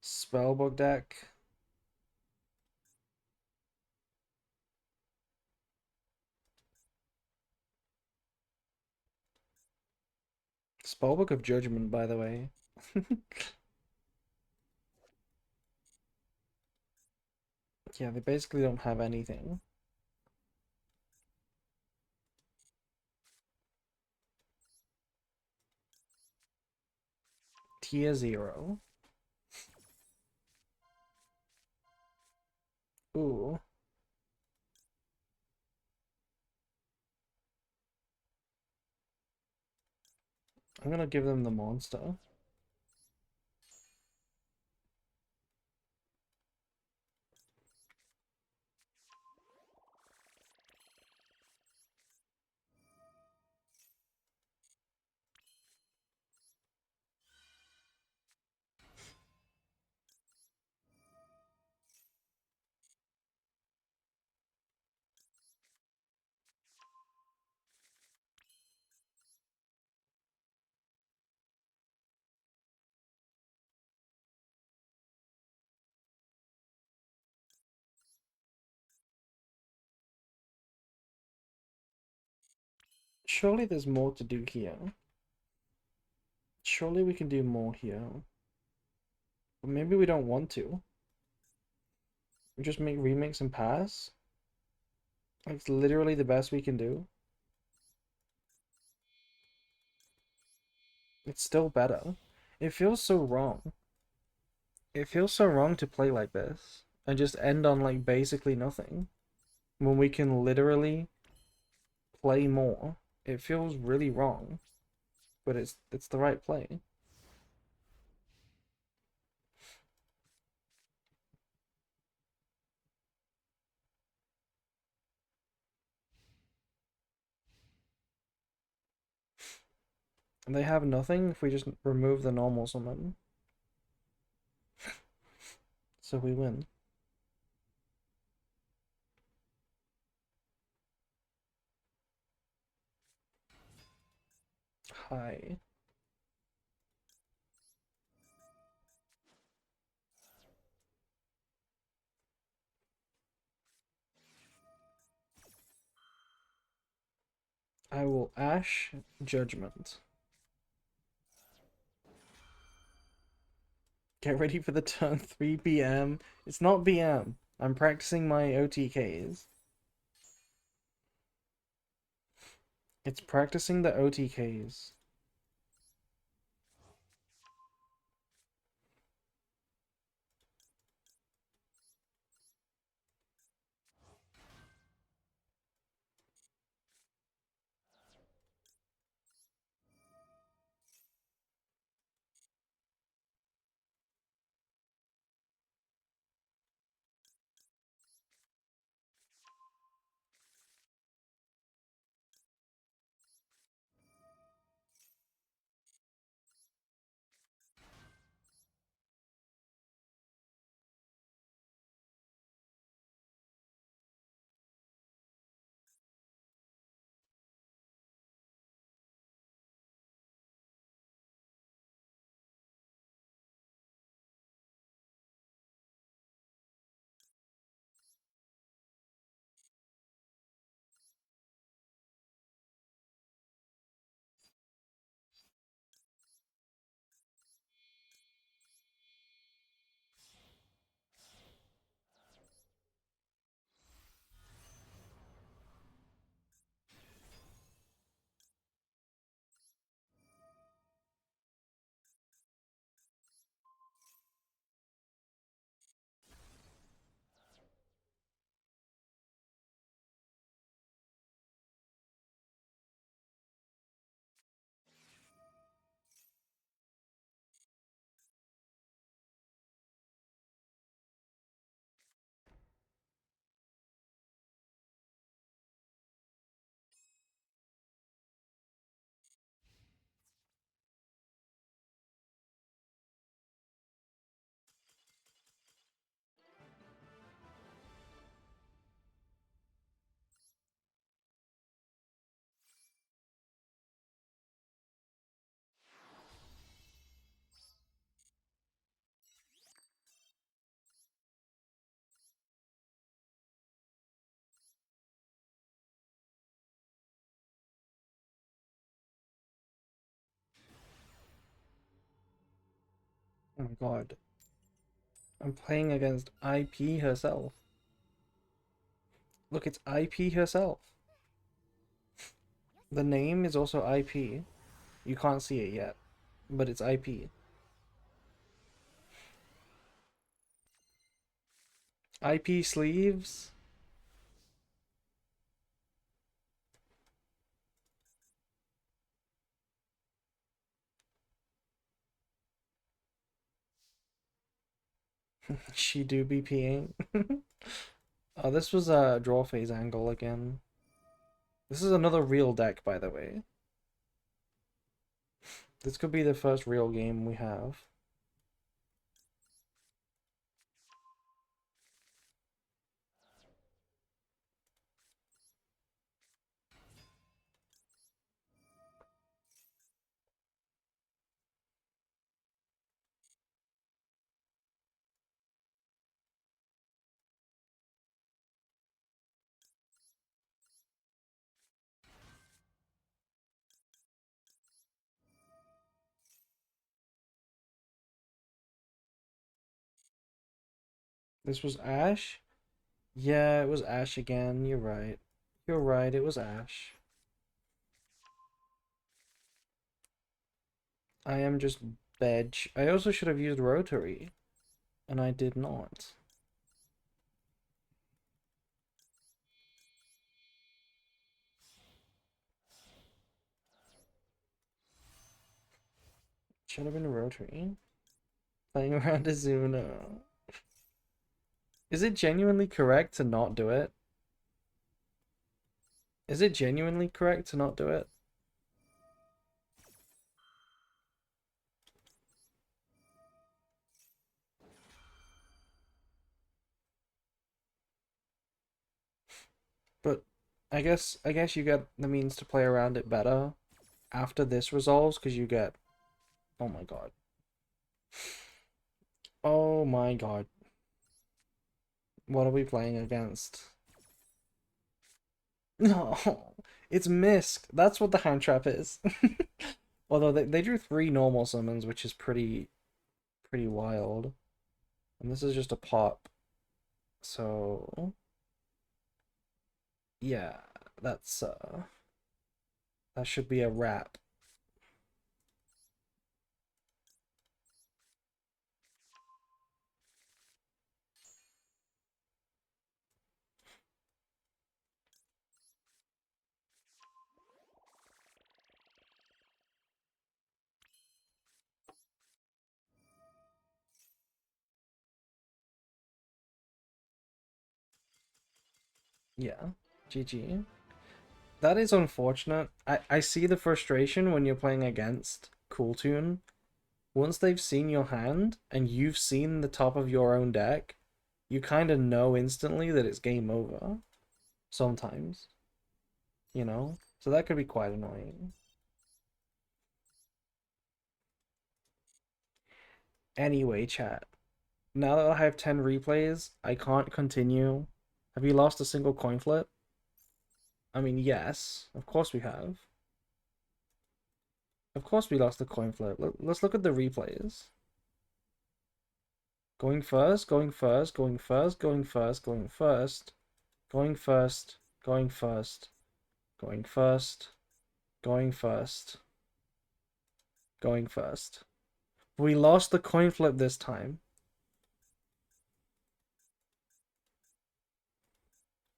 Spellbook deck? Spellbook of Judgment, by the way. Yeah, they basically don't have anything. Tier 0. Ooh. I'm gonna give them the monster. Surely there's more to do here. Surely we can do more here. But maybe we don't want to. We just make remakes and pass. Like, it's literally the best we can do. It's still better. It feels so wrong. It feels so wrong to play like this and just end on like basically nothing when we can literally play more. It feels really wrong, but it's the right play. And they have nothing if we just remove the normals on them. So we win. Hi. I will Ash Judgment. Get ready for the turn 3 BM. It's not BM. I'm practicing my OTKs. It's practicing the OTKs. Oh my god. I'm playing against IP herself. Look, it's IP herself. The name is also IP. You can't see it yet, but it's IP. IP sleeves. She do be peeing. Oh, this was a draw phase angle again. This is another real deck, by the way. This could be the first real game we have. This was Ash? Yeah, it was Ash again. You're right. You're right, it was Ash. I am just veg. I also should have used Rotary, and I did not. Should have been rotary. Playing around Azuna. Is it genuinely correct to not do it? Is it genuinely correct to not do it? But I guess you get the means to play around it better after this resolves because you get, oh my god. Oh my god. What are we playing against? No, it's Misk. That's what the hand trap is. Although they drew 3 normal summons, which is pretty wild. And this is just a pop. So yeah, that's that should be a wrap. Yeah. GG. That is unfortunate. I see the frustration when you're playing against Cooltoon. Once they've seen your hand and you've seen the top of your own deck, you kind of know instantly that it's game over. Sometimes, you know? So that could be quite annoying. Anyway, chat. Now that I have 10 replays, I can't continue. Have you lost a single coin flip? I mean, yes. Of course we have. Of course we lost the coin flip. Let's look at the replays. Going first, going first, going first, going first, going first, going first, going first, going first, going first, going first. We lost the coin flip this time.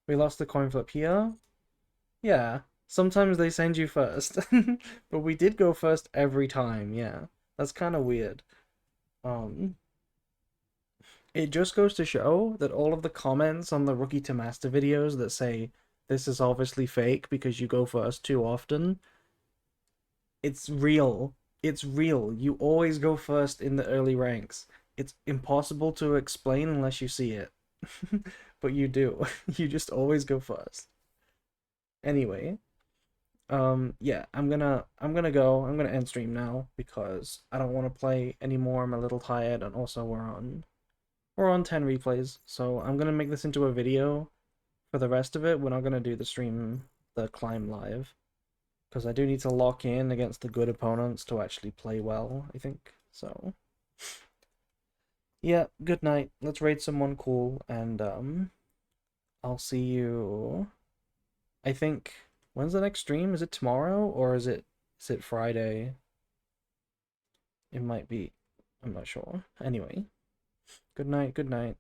We lost the coin flip here. Yeah, sometimes they send you first. But we did go first every time, yeah. That's kind of weird. Um, it just goes to show that all of the comments on the Rookie to Master videos that say this is obviously fake because you go first too often, it's real. It's real. You always go first in the early ranks. It's impossible to explain unless you see it. But you do. You just always go first. Anyway, yeah, I'm gonna go. I'm gonna end stream now because I don't want to play anymore. I'm a little tired and also we're on 10 replays. So I'm gonna make this into a video for the rest of it. We're not gonna do the stream, the climb live. Because I do need to lock in against the good opponents to actually play well, I think. So, yeah, good night. Let's raid someone cool, and I'll see you. I think when's the next stream? Is it tomorrow or is it Friday? It might be. I'm not sure. Anyway, good night. Good night.